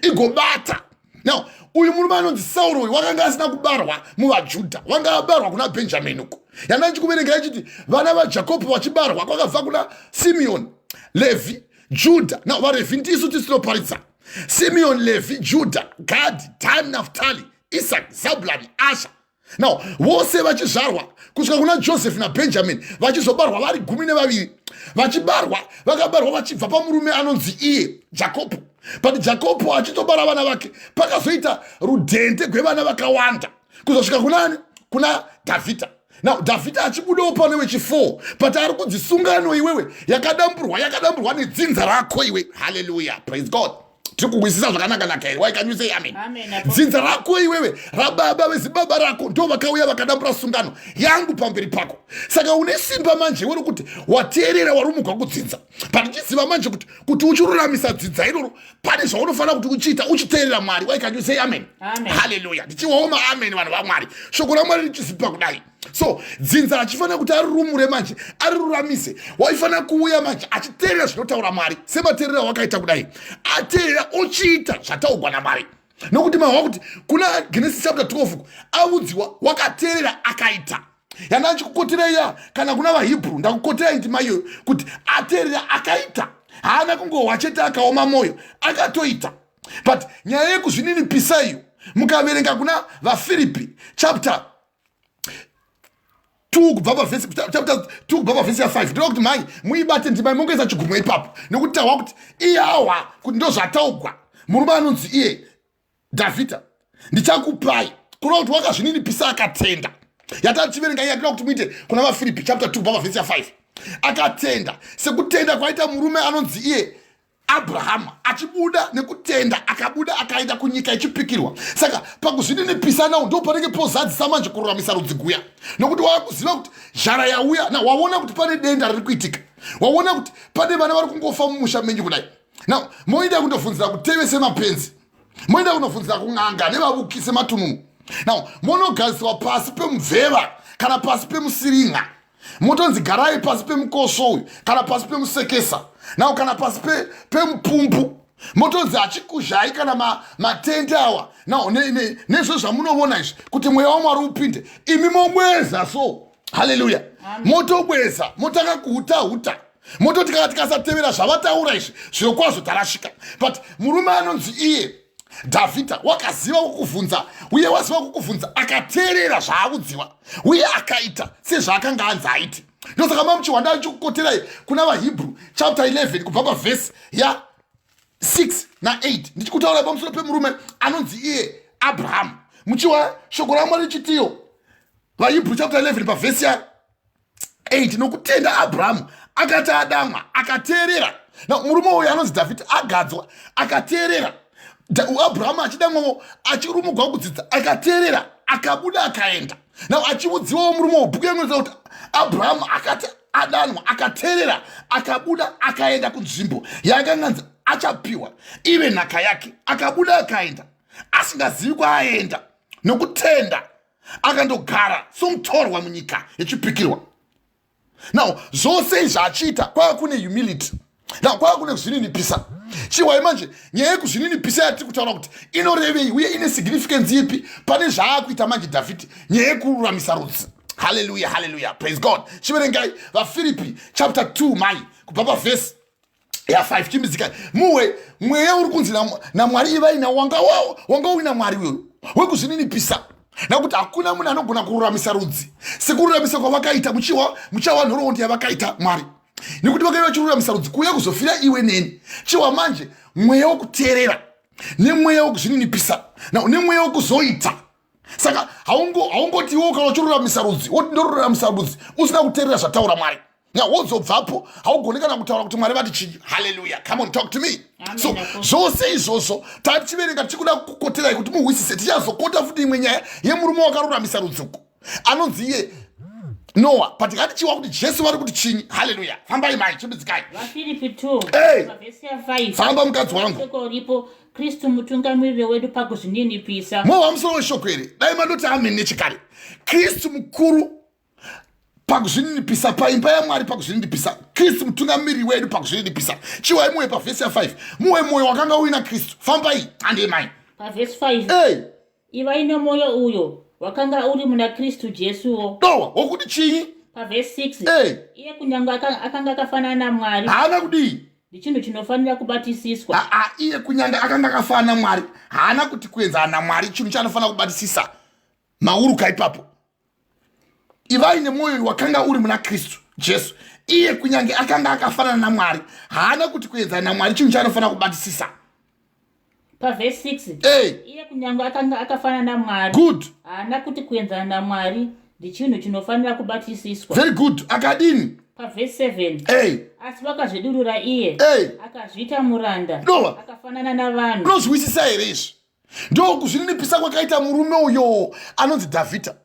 igobata. Now uyu murume anonzi Sauro uyu wakanga asina kubarwa muvaJudha, wanga abarwa kuna Benjamini uko. Yanga ndichikuverenga ichiti vana vaJakobho vachibarwa kwakabva kuna Simeoni, Levi, Judha. Now vaRevhi ndisu tisinoparidza. Simeoni, Levi, Judha, Gadhi, Dan, Naftali, Isaac, Zabuloni, Asha. Now vose vachizvarwa kusvika kuna Joseph naBenjamin vachizobarwa vari 12 vachibarwa vakabarwa vachibva pamurume anonzi iye Jacobo. But Jacobo achitobara vana vake pakazoita rudhende gwevana vakawanda kuzosvika kunani kuna Dhavhidha. Now Dhavhidha achibudawo pane wechi4 but ari kudzisungano iwewe yakadamburwa nedzinza rako iwe. Hallelujah, praise God. Tiri kuwisisa zvakanaka here. Why can you say amen? Dzinza rako iwewe rababa vezibaba rako ndo vakauya vakadambura sungano yangu pamberi pako. Saka une simba manje uri kuti wateerera warumugwa kudzinza. Parichiziva manje kuti uchiruramisa dzinza iroro pane zvaunofanira kuti uchiita uchiteerera Mwari. Why can you say amen? Hallelujah. Ndichiwaoma amen vanhu vaMwari. Shoko raMwari richizipa kudai. So dzinza rachifanira kuti arirumure manje ariruramise. Waifanira kuuya manje achiteerera zvinotaura Mwari semateerera wakaita kudai. Ateerera ochiita zvataurwa naMwari. Nokuti mahwa kuti kuna Genesis chapter 12 audziwa wakateerera akaita. Yana chikukotera iya kana kuna vaHebrew ndakukotera ndimaiyo kuti ateerera akaita. Haana kungowa chete akaoma moyo akatoita. But nyaya yekuzvininipisa iyo mukaverenga kuna vaFilipi chapter 2 kubva pavhesi chapter 2 kubva pavhesi ya5 ndokuti mai muibate ndimai mongoisa chigumwe ipapo nokuti tahwa kuti iyawa kuti ndo zvataugwa murume anonzi iye Dhavhidha ndichakupai kurova kuti wakazvininipisa akatenda. Yatativerenga iya tinoda kuti muite kuna vaFilipi chapter 2 kubva pavhesi ya5 akatenda sekutenda kwaita murume anonzi iye Abrahama achibuda nekutenda akabuda akaenda kunyika ichipikirwa. Saka pakuzvininipisa nawo ndo panenge pozadzisa manje kururamisa rudzi guya nokuti wakuziva kuti zhara yauya na waona kuti pane denda riri kuitika waona kuti pane vana vari kungofa mumusha menyu kudai. Now moenda kundobvunzira kutevese mapenzi moenda kundobvunzira kung'anga nevavuki sematununu. Now monogadziswa pasi pemubveva kana pasi pemusiringa motonzi garai pasi pemukoso uyu kana pasi pemusekesa nawo kana pasi pemupumbu motonzi achikuzhai kana matende awa nawo nezvo zvamunoona izvi kuti mweya waMwari upinde imi mobweza. So haleluya, motobweza motaka kuhuta mototi kana tikasatevera zvavataura izvi zvirokwazvo tarashika. But murume anonzi iye Dhavhidha wakaziva kukuvhunza uye waziva kukuvhunza akateerera zvaakudziwa uye akaita sezvaakanga anzi aite. Ndosaka mamuchiwanda achikukoterai kuna vaHebrew chapter 11 kubva pavhesi ya 6 na 8 ndichikutaura pamusoro pemurume anonzi iye Abraham. Muchiwa shoko raMwari richitiyo vaHebrew chapter 11 pavhesi ya 8 nokutenda Abraham akati adamwa akateerera. Na murume uyu anonzi Dhavhidha agadzwa akateerera. Abraham achidamwawo achirumugwa kudzidza akateerera akabuda akaenda. Now achiudziwawo murume wobhuku yanoita kuti Abraham akati adanwa akateerera akabuda akaenda kunzvimbo yakanganzi achapiwa ive nhaka yake akabuda akaenda asingazivi kwaaenda nokutenda akandogara somutorwa munyika yechipikirwa. Now zvose izvi achiita kwava kune humility. Now kwava kune kuzvininipisa. Chiwai manje nyaya yekuzvininipisa yatiri kutaura kuti inorevei uye ine significance ipi pane zvaakuita manje Dhavhidha nyaya yekururamisa rudzi. Hallelujah, hallelujah, praise God. Chiverengai vaFilipi chapter 2 mai kubva pavhesi ya5 chimbidzikai mweya uri kunzi naMwari ivaina wanga uina Mwari uyo wekuzvininipisa nakuti hakuna munhu anogona kururamisa rudzi sekururamisa kwavakaita muchawa nhoroondo yavakaita Mwari nekuti vakaiva vachiruramisa rudzi kuuya kuzofira iwe neni. Chiwa manje mweya wokuteerera nemweya wokuzvininipisa nemweya wokuzoita. Saka haungoti iwe kana uchiruramisa rudzi woti ndoruramisa rudzi usina kuteerera zvataura Mwari wozobvapo haugoni kana kutaura kuti Mwari vati chii. Hallelujah, come on talk to me. So zvose izvozvo tatichiverenga tichikuda kukoterai kuti muhwisise. Tichazokota futi imwe nyaya yemurume wakaruramisa rudzi uku anonzi iye Noah. But ngatichiwa kuti Jesu vari kuti chinyi. Hallelujah, fambai mai chimbidzikai vaFilipi 2 pavhesi ya5 famba mukadzi wangu. Shoko ripo Kristu mutungamiriri wedu pakuzvininipisa. Mowa musoro weshoko here dai mandoti amen nechikare. Kristu mukuru pakuzvininipisa paimba yaMwari pakuzvininipisa. Kristu mutungamiriri wedu pakuzvininipisa. Chiwai muwe pavhesi ya5 muwe moyo wakanga uina Kristu. Fambai handei mai pavhesi 5 ivai nemwoyo uyo wakanga uri muna Kristu Jesuwo. Dowa wokuti chinyi pavhesi 6 iye kunyange akanga akafanana naMwari haana kudii ndichinhu chinofanira kubatisiswa. Iye kunyange akanga akafanana naMwari haana kuti kuenzana naMwari chinhu chaanofanira kubatisisa. mauruka ipapo. Ivai nemoyo wakanga uri muna Kristu Jesu. Iye kunyange akanga akafanana na Mwari. Haana kuti kuenzana na Mwari chinhu chaanofanira kubatisisa. Verse 6. Iye kunyange akanga akafanana na Mwari. Good. Haana kuti kuenzana na Mwari ndi chinhu chinofanira kubatisiswa. Very good. Akadini. Verse 7. Asi vakazvidurura iye. Akazviita muranda. Akafanana na vanhu. Unozwisisa here izvi? Ndokuzvininipisa kwakaita murume uyo anonzi Dhavhidha.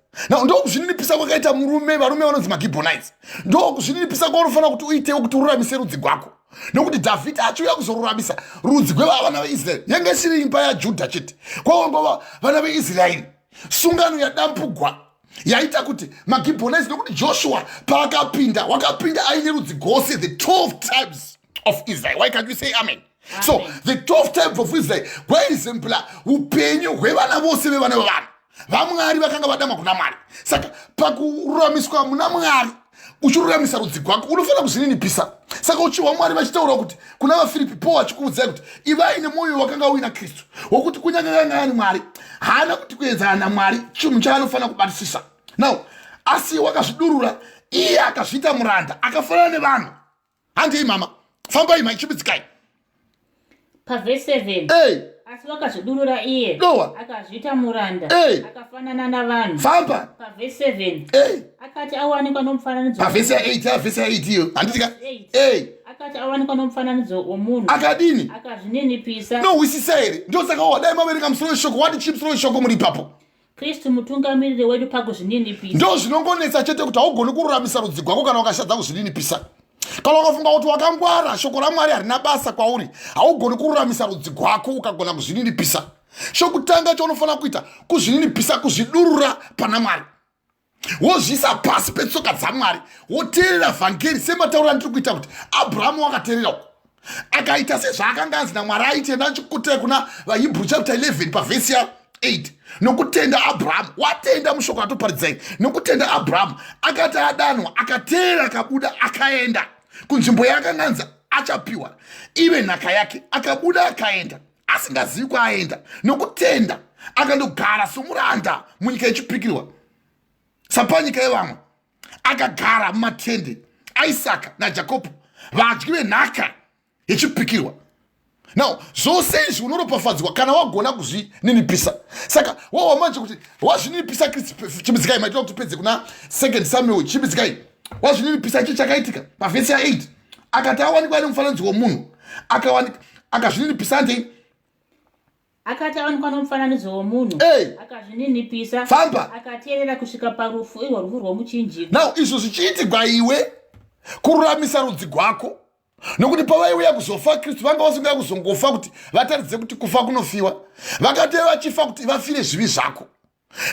Ndokuzvininipisa kwakaita varume vanonzi maGibhonites. Ndokuzvininipisa kwaunofanira kuti uitewo kuti ururamise rudzi rwako. Nokuti Dhavhidha achiuya kuzoruramisa rudzi rwevana veIsraeri. Yange isiri imba yaJudha chete. Kwangova vana veIsraeri. Sungano yadampugwa yaita kuti maGibhonites, nokuti Joshua paakapinda wakapinda aine rudzi gose, the 12 tribes of Israel. Why can't you say amen? So the 12 tribes of Israel kwaizempla upenyu hwevana vose vevana vevanhu. VaMwari vakanga vadama kuna Mwari. Saka pakururamiswa muna Mwari uchiruramisa rudzi rwako unofanira kuzvininipisa. Saka uchiwa Mwari vachitaura kuti kuna vaFilipi Paul achikuudzai kuti ivai nemoyo wakanga uina Kristu wokuti kunyanganyangani Mwari haana kuti kuenzana na Mwari chinhu chaanofanira kubatisisa. Now asi wakazvidurura iye akazviita muranda akafanana nevanhu. Handei mama, fambai maichibidzikai. Verse 7. Asi vakazvidurura iye akazviita muranda akafanana na vanhu. Famba. Verse 7. Akati awanikwa nomufananidzo. Verse 8, verse 8 hiyo. Andika. Akati awanikwa nomufananidzo womunhu. Akadini. Akazvininipisa. No, wisisa here. Ndio saka wadai mavereka musoro weshoko wati chimusoro weshoko muri papo. Kristu mutungamiriri wedu pakuzvininipisa. Ndio zvinongonetsa chete kuti haugoni kururamisa rudzi rwako kana ukashadza kuzvininipisa. Kana ukafunga kuti wakangwara shoko raMwari harina basa kwauri, haugoni kururamisa rudzi rwako ukagona kuzvininipisa. Chokutanga chaunofanira kuita kuzvininipisa, kuzvidurura pana Mwari. Wozvisa pasi petsoka dzaMwari, woteerera vhangeri sematauro andiri kuita kuti Abrahamu wakateerera uko. Akaita sezvaakanga anzi naMwari aite. Ndachikutea kuna vaHebrew chapter 11 verse ya 8. Nokutenda Abrahamu, watenda mushoko atoparidzai. Nokutenda Abrahamu akati adanwa akateerera akabuda akaenda kunzvimbo yakanganza achapiwa ive nhaka yake, akabuda akaenda asingazivi kwaaenda. Nokutenda akandogara somuranda munyika yechipikirwa sapanyika yevamwe, akagara mumatende aIsaka naJakobho vadyi venhaka yechipikirwa. Now zvose izvi unoropafadzwa kana wagona kuzvininipisa. Saka wawa manje kuti wazvininipisa Kristu chibidzikai, maitira kuti pedze kuna 2 Samuel chibidzikai. Wazvininipisa ichi chakaitika pavhesi ya 8. Akati awanikwa nemufananidzo womunhu akazvininipisa ndei. Akati awanikwa nomufananidzo womunhu akazvininipisa. Famba. Akateerera kusvika parufu, irwo rufu rwomuchinjikwa. Now izvo zvichiitigwa iwe kururamisa rudzi rwako. Nokuti pavaiuya kuzofa Kristu vanga vasinga kuzongofa kuti vataridze kuti kufa kunofiwa. Vakati vachifa kuti vafire zvivi zvako.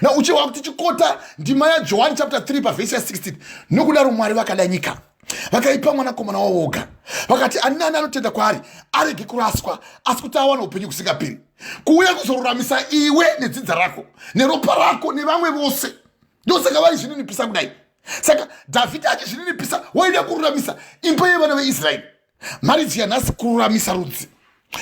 Na uchiwa kuti chikota ndima yaJohani chapter 3 verse 16. Nokudaro Mwari vakada nyika, vakaipa mwanakomana wavo oga, vakati ani nani anotenda kwaari arege kuraswa asi kuti awane upenyu kusingaperi. Kuuya kuzoruramisa iwe nedzidza rako neropa rako nevamwe vose. Ndosaka vaizvininipisa kudai. Saka Dhavhidha achizvininipisa waida kururamisa imba yevana veIsraeri. Maridzi yanhasi kururamisa rudzi.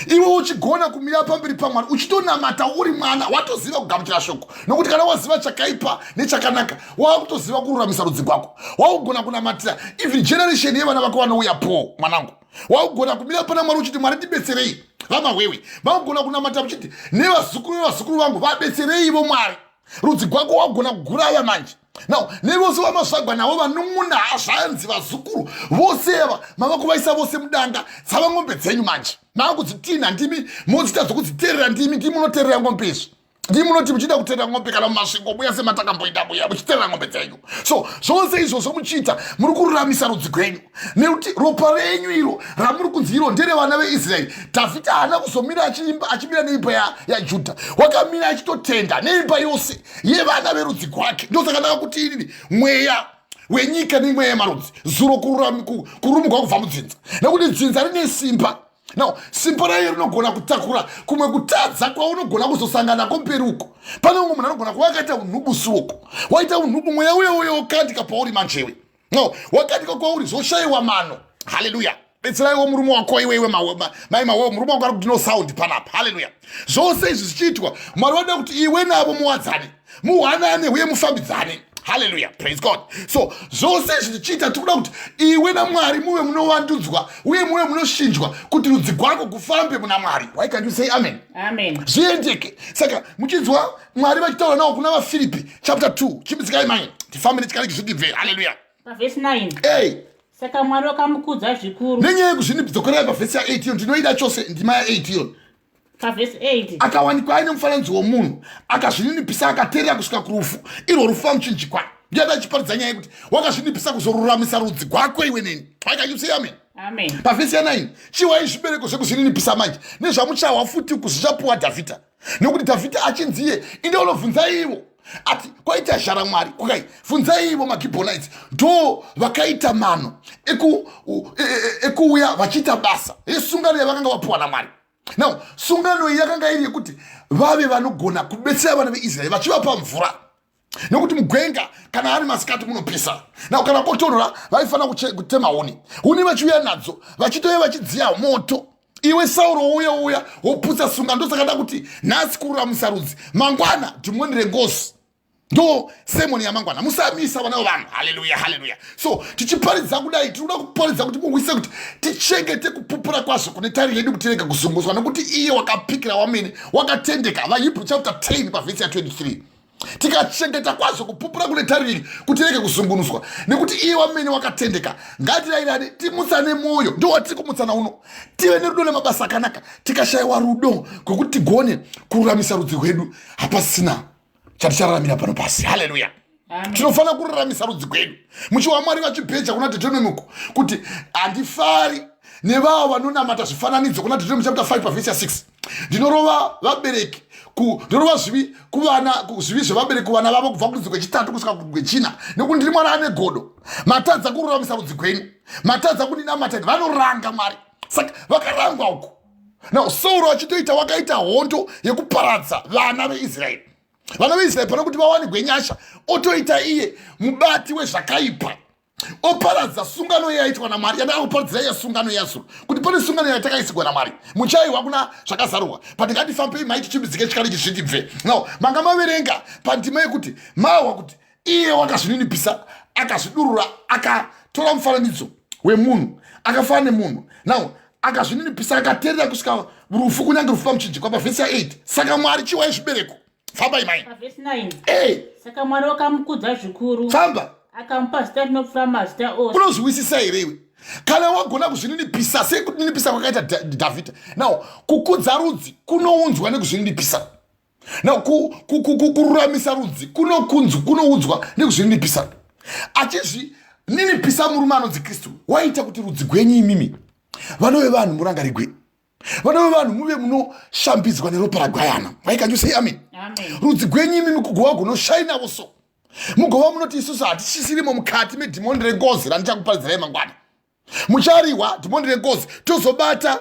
Iwe uchigona kumira pamberi paMwari uchitonamata uri mwana watoziva kugamuchira shoko. Nokuti kana waziva chakaipa nechakanaka wakutoziva kururamisa rudzi rwako. Waugona kunamatira even generation yevana vako vanouya po mwanangu. Waugona kumira pana Mwari uchiti Mwari ndibetserei vamahwewe. Vaugona kunamata uchiti nevazukuru vangu vabetserei ivo Mwari. Rudzi rwako wagona kugura ava manje. Now, nevose vamasvagwa navo vanun'una hazvanzi vazukuru vose ava mava kuvaisa vose mudanga tsava ng'ombe dzenyu manje. Mava kudzitina ndimi modzita dzokudziteerera ndimi munoteerera ng'ombe izvi. Ndimunoti muchida kuteerera ng'ombe kana mumasvingo muya sematakamboita muya muchiteerera ng'ombe dzenyu. So zvose izvozvo muchiita muri kururamisa rudzi rwenyu. Nekuti ropa renyu iro ramuri kunzi iro nderevana veIsraeri. Dhavhidha haana kuzomira achimira neimba yaJudha, wakamira achitotenda neimba yose yevana verudzi rwake. Ndosaka kuti inini mweya wenyika nemweya yemarudzi zuro kurumugwa kubva mudzinza. Nekuti dzinza rine simba. Now, simba rayo rinogona kutakura kumwe kutadza kwaunogona kuzosangana mberi uko. Pane umwe munhu anogona kuva akaita unhubu suoko. Waita unhubu mweya uyo wakandika pauri manjewe. No, wakandika kwauri zvoshayiwa mano. Hallelujah. betseraiwo murume wako iwewe mai mawewo murume wako ari kuti no sound panapa. Haleluya. Zvose izvi zvichiitwa Mwari wada kuti iwe navo muwadzane, muhanane uye mufambidzane. Haleluya. Praise God. So zvose izvi zvichiita tikuda kuti iwe naMwari muve munovandudzwa uye muve munoshinjwa kuti rudzi rwako kufambe muna Mwari. Why can't you say amen? Amen. Zviendeke. Saka muchinzwa Mwari vachitaura nawo kuna vaFilipi chapter 2 chimbidzikai mai tifambe nechikari chizvidibvera. Haleluya. Pavhesi 9. Hey. Saka Mwari wakamukudza zvikuru. Nenyaya yekuzvinibvidzokerai pavhesi ya8 iyo ndinoida chose ndima ya8 iyo. Pavhesi 8. Akawanikwa aine mufananidzo womunhu akazvininipisa akateerera kusvika kurufu, irwo rufu amuchinjikwa. Ndiada achiparidza nyaya yekuti wakazvinipisa kuzoruramisa rudzi rwako iwe neni. Wakanyusiya amen. Amen. Pavhesi ya9 chiwai zvibereko zvekuzvininipisa manje nezvamuchawa futi kuzvichapuwa Dhavhidha, nekuti Dhavhidha achinziye inde unobvunzai ivo ati kwaita zhara Mwari kwakai bvunzai ivo maGibhonites ndo vakaita mano ekuuya vachiita basa yesungano yavakanga vapuwa naMwari. Now sungano iyi yakanga iri yekuti vave vanogona kubetsera vana veIsraeri vachivapa mvura, nekuti mugwenga kana ari masikati munopisa. Now kana kotonhora vaifanira kutema huni vachiuya nadzo vachitoya vachidziya moto. Iwe Sauro uya woputsa sungano. Ndosakada kuti nhasi kururamisa rudzi, mangwana timonere ngozi. Ndo semoni yamangwana, musamisa vana vanhu. Haleluya. Haleluya. So tichiparidza kudai tinoda kuparidza kuti muwise kuti tichengete kupupura kwazvo kune tariro yedu kutirega kuzunguswa, nekuti iye wakapikira wamene wakatendeka. vaHebrew chapter 10 pavhesi ya 23. Tikachengeta kwazvo kupupura kune tariro kutirege kuzungunuswa, nekuti iye wamene wakatendeka. Ngatirayirane timutsane mwoyo, ndo watiri kumutsana uno. Tive nerudo nemabasa akanaka. Tikashayiwa rudo kwekuti tigone kururamisa rudzi rwedu, hapasina chatichararamira pano pasi. Haleluya. Tinofanira kuraramisa rudzi rwedu. Muchiwa Mwari vachibheja kuna Deuteronomy kuti handifari nevavo vanonamata zvifananidzo kuna Deuteronomy chapter 5 pavhesi ya 6. Ndinorova vabereki ndorova zvivi zvevabereki kuvana vavo kubva kurudzi rwechitatu kusvika rwechina, nekuti ndiri Mwari ane godo. Matadza kururamisa rudzi rwenyu, matadza kundinamata, vanoranga Mwari. Saka vakarangwa uku. Now Sauro vachitoita wakaita hondo yekuparadza vana veIsraeri. Vana veIsraeri pana kuti vawanirwe nyasha, otoita iye mubati wezvakaipa, oparadza sungano yaitwa naMwari. Yada kuparadzira iye sungano yazuro kuti pane sungano yatakaisigwa naMwari. Muchaiwa kuna zvakazarurwa patingatifambei mai tichimbidzike chikari chizvitibve. Now manga maverenga pandima yekuti mawa kuti iye wakazvininipisa akazvidurura akatora mufananidzo wemunhu akafanana nemunhu. Now akazvininipisa akateerera kusvika rufu kunyange rufu pamuchinjikwa pavhesi ya 8. Saka Mwari chiwai zvibereko. Famba imai. Pavhesi 9. Hey. Saka Mwari wakamukudza zvikuru. Famba. Akamupa zita rinopfuura mazita ose. Unozwisisa here iwe? Kana wagona kuzvininipisa sekuninipisa kwakaita Dhavhidha. Now kukudza rudzi kunounzwa nekuzvininipisa. Now kururamisa rudzi kunoudzwa nekuzvininipisa. Achizvininipisa murume anonzi Kristu waita kuti rudzi gwenyu imimi vano vevanhu murangarigwe, vano vevanhu muve munoshambidzwa neropa raGwayana. Why can't you say amen? Amen. Rudzi gwenyu imimi kugova kunoshainawo so mugova munoti isusu hatichisirimo mukati medhimoni rengozi randichakuparidzirai mangwana. Muchariwa dhimoni rengozi tozobata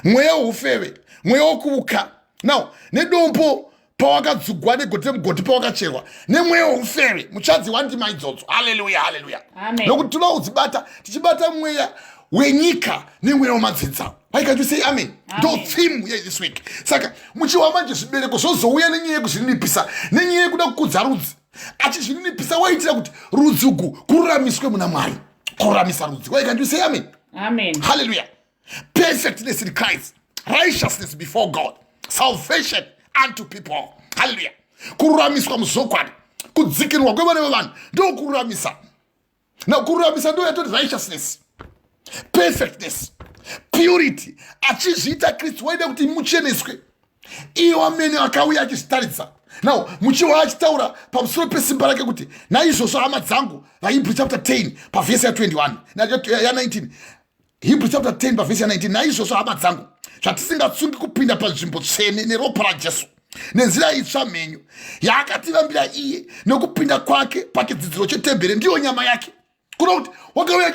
mweya woufeve, mweya wokuuka. Now nedombo pawakadzugwa negotire mugoti pawakacherwa nemweya woufeve muchadziwa ndima idzodzo. Haleluya. Haleluya. Nokuti tinoda kudzibata tichibata mweya wenyika nemweya womadzidza. Why can't you say amen? Ndo theme here this week. Saka muchiwa manje zvibereko zvozouya nenyaya yekuzvininipisa, nenyaya yekuda kukudza rudzi. Achizvininipisa waitira kuti rudzi uku kururamiswe muna Mwari, kururamisa rudzi. Why can't you say amen? Amen. Hallelujah. Perfectness in Christ, righteousness before God, salvation unto people. Hallelujah. Kururamiswa muzokwadi, kudzikinwa kwevana vevanhu ndo kururamisa. Now kururamisa ndo yatoti righteousness, perfectness, purity. Achizviita Kristu waida kuti mucheneswe, iye wamene akauya achizvitaridza. Now muchiwa achitaura pamusoro pesimba rake kuti naizvozvo hama dzangu, vaHebrew chapter 10 pavhesi ya 21 ya 19. Hebrew chapter 10 pavhesi ya 19. Naizvozvo hama dzangu, zvatisingatsungi kupinda panzvimbo tsvene neropa raJesu nenzira itsva mhenyu yaakativambira iye nokupinda kwake pachidzidziro chetemberi, ndiyo nyama yake. Kuna kuti wakauya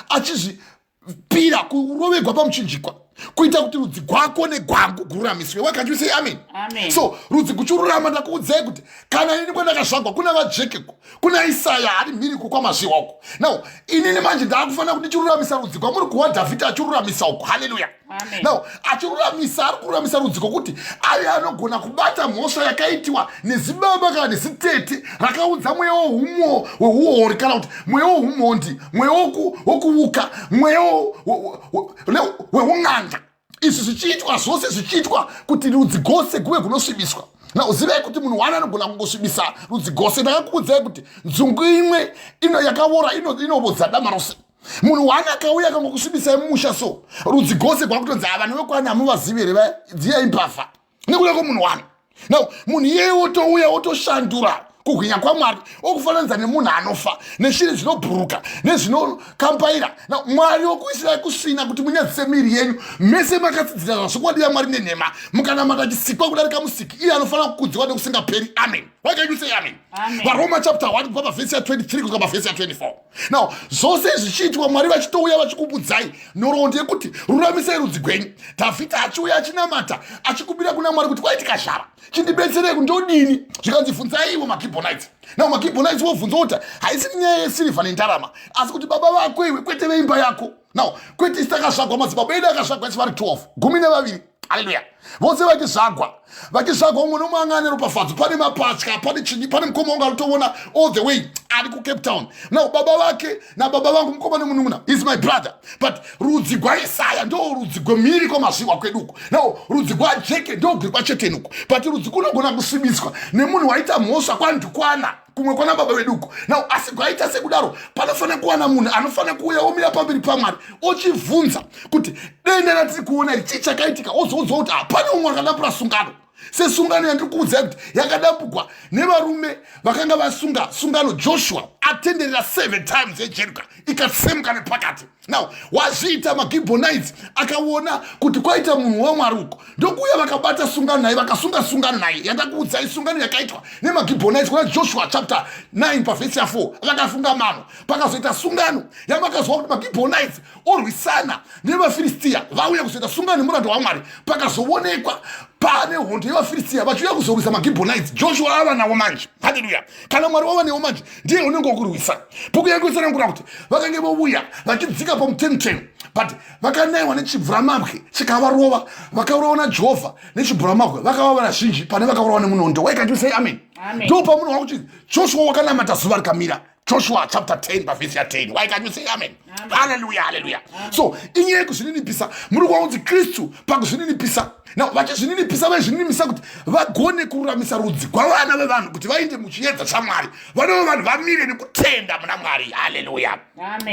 achizvipira kurovegwa pamuchinjikwa kuita kuti rudzi gwako negwangu kururamiswe. Why can't you say amen? Amen. So rudzi kuchururama ndakuudzai kuti kana ini kwandakazvagwa kuna vajekeko, kuna Isaya ari mhiri kwamazviwa uko. Now inini manje ndakufanira kuti ndichururamisa rudzi kwamuri kuwa Dhavhidhi achiruramisa uko. Hallelujah. Amen. Now achiruramisa, ari kururamisa rudzi kwokuti aye anogona kubata mhosva yakaitwa nezibaba kana nezitete rakaudza mweya weuori kana kuti mweya wehumhondi, mweya wokuuka, mweya weun'anga. Izvi zvichiitwa zvose zvichiitwa kuti rudzi gose kuve kunosvibiswa. Na uzivei kuti munhu wani anogona kungosvibisa rudzi gose. Ndakakuudzai kuti nzungu imwe yakaora inovodza dama rose. Munhu wani akauya akangokusvibisai mumusha so rudzi gose kwakutonzi vanhu vekwani hamuvazivi here dziyai mbavha nekuda kwemunhu wani. Now munhu iyeye wotouya wotoshandura kuhwinya kwaMwari okufananidza nemunhu anofa, neshiri dzinobhuruka nezvinokambaira. Na Mwari wokuisirai kusvina kuti munyadzise miri yenyu mese makatsidzira zvazvokwadi yaMwari nenhema mukanamata chisikwa kudarika musiki, iye anofanira kukudziwa nekusingaperi. Amen. Why can't you say amen? Varoma chapter 1 kubva pavhesi ya23 kusvika pavhesi ya24. Now zvose zvichiitwa Mwari vachitouya vachikubudzai nhoroondo yekuti ruramisai rudzi gwenyu. Dhavhidhi achiuya achinamata achikumbira kuna Mwari kuti kwaitika zvara chindibetserei kundodini. Zvikanzi bvunzai ivo maGibhonites. Now maGibhonites vobvunza kuti haisi nyaya yesirivha nendarama asi kuti baba vako iwe kwete veimba yako. Now kwete isitakazvagwa madzibaba edu akazvagwa isi vari 12 12. Hallelujah. Vose vachizvagwa umwe nomwe anga ane ropafadzo, pane mapatya, pane chinyi, pane mukoma wanga anotoona all the way ari kuCape Town. Now baba vake nababa vangu mukoma nemunun'una is my brother, but rudzi gwaIsaya ndo rudzi gwemhiri kwamazviwa kweduko. Now rudzi gwaJeke ndo guri kwachetenuko, but rudzi kunogona kusvibiswa nemunhu waita mhosva kwandukwana kumwe kwana baba veduko. Now asi gwaita sekudaro panofanira kuwana munhu anofanira kuuya omira pamberi paMwari ochibvunza kuti denda ratiri kuona iri chii chakaitika, ozoudzwa kuti hapana umwe akadambura sungano sesungano yandiri kuudzai kuti yakadambugwa nevarume vakanga vasunga sungano. Joshua atenderera 7 times yeJeriko ikatsemuka nepakati. Now wazviita maGibhonites akaona kuti kwaita munhu waMwari uko ndokuuya vakabata sungano naye vakasunga sungano naye yandakuudzai, sungano yakaitwa nemaGibhonites kuna Joshua chapter 9 pavhesi ya4 vakafunga mano. Pakazoita sungano yamakazwa kuti maGibhonites orwisana nevaFiristia vauya kuzoita sungano nemuranda waMwari. Pakazoonekwa pane hondo yevaFiristia vachiuya kuzorwisa maGibhonites. Joshua ava nawo manje. Hallelujah. Kana Mwari wava newo manje ndiye unenge wokurwisa. Bhuku yangu isanangura kuti vakange vouya vachidzika pamuteni, but vakanaiwa nechibvuramabwe chikavarova, vakaurawa naJehovha nechibvuramabwe vakavava nazhinji pane vakaurawa nemunondo. Why can't you say amen? Ndo pamunhu wakuti Joshua wakanamata zuva rikamira. Joshua chapter 10 pavhesi ya10. Why can't you say amen? Hallelujah, hallelujah. So inyaya kuzvininipisa muri kuvaudzi Kristu pakuzvininipisa. Now vachizvininipisa vaizvininipisa kuti vagone kururamisa rudzi gwavana vevanhu kuti vainde muchiedza chaMwari, vanova vanhu vamire nekutenda muna Mwari. Hallelujah.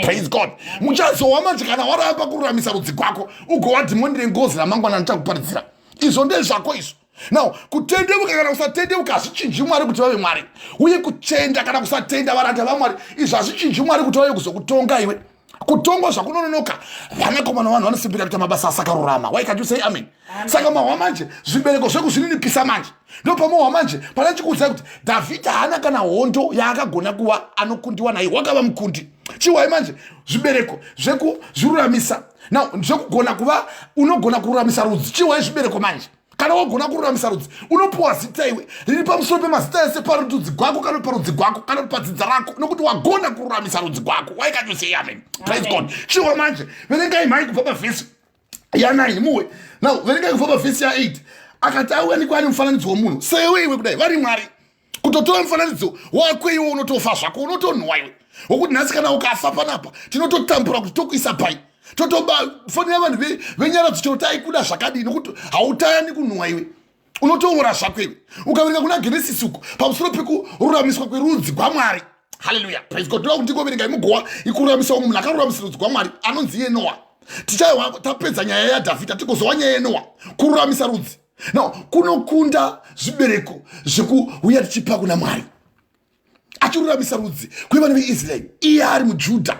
Praise God. Muchazowa manje kana waramba kururamisa rudzi gwako ugowadhimonire ngozi ramangwana ndichakuparidzira. Izvo ndezvako izvo. Now kutendeuka kana kusatendeuka hazvichinji Mwari kuti vave Mwari, uye kutenda kana kusatenda varanda vaMwari izvo hazvichinji Mwari kuti vauye kuzokutonga iwe. Kutongwa zvakunononoka vanakomana vanhu vanosimbira kuita mabasa asakarurama. Why can't you say amen? Saka mahwa manje zvibereko zvekuzvininipisa manje ndo pamahwa manje pana chikuudzai kuti Dhavhidhi haana kana hondo yaakagona kuva anokundiwa naye, wakava mukundi. Chiwai manje zvibereko zvekuzviruramisa. Now zvekugona kuva unogona kururamisa rudzi. Chiwai zvibereko manje kana wagona kururamisa rudzi unopuwa zita iwe riri pamusoro pemazita ese parudzi gwako kana parudzi gwako kana padzidza rako nokuti wagona kururamisa rudzi gwako. Why can't you say amen? Praise God. Chiwa manje verengai mhai kubva pavhesi ya9 muwe. Now verengai kubva pavhesi ya8 akati auyanikwa ane mufananidzo womunhu sewe iwe kudai vari Mwari kutotora mufananidzo wako iwe unotofa zvako unotonhuwa iwe wokuti nhasi kana ukafa panapa tinototambura kuti tokuisa pai totobafonera vanhu venyaradzi chero taikuda zvakadii nokuti hautayani kunhuwa iwe unotoora zvako iwe. Ukaverenga kuna Genesis uko pamusoro pekururamiswa kwerudzi rwaMwari. Hallelujah. Praise God. Ndoda kuti ndingoverenga imugowa ikururamiswa munhu akaruramisira rudzi rwaMwari anonzi iye Noa. Tichaiwa tapedza nyaya yaDhavhidhi tikozowa nyaya yeNoa kururamisa rudzi. Now kunokunda zvibereko zvekuuya tichipa kuna Mwari achiruramisa rudzi kwevana veIsraeri iye ari muJudha,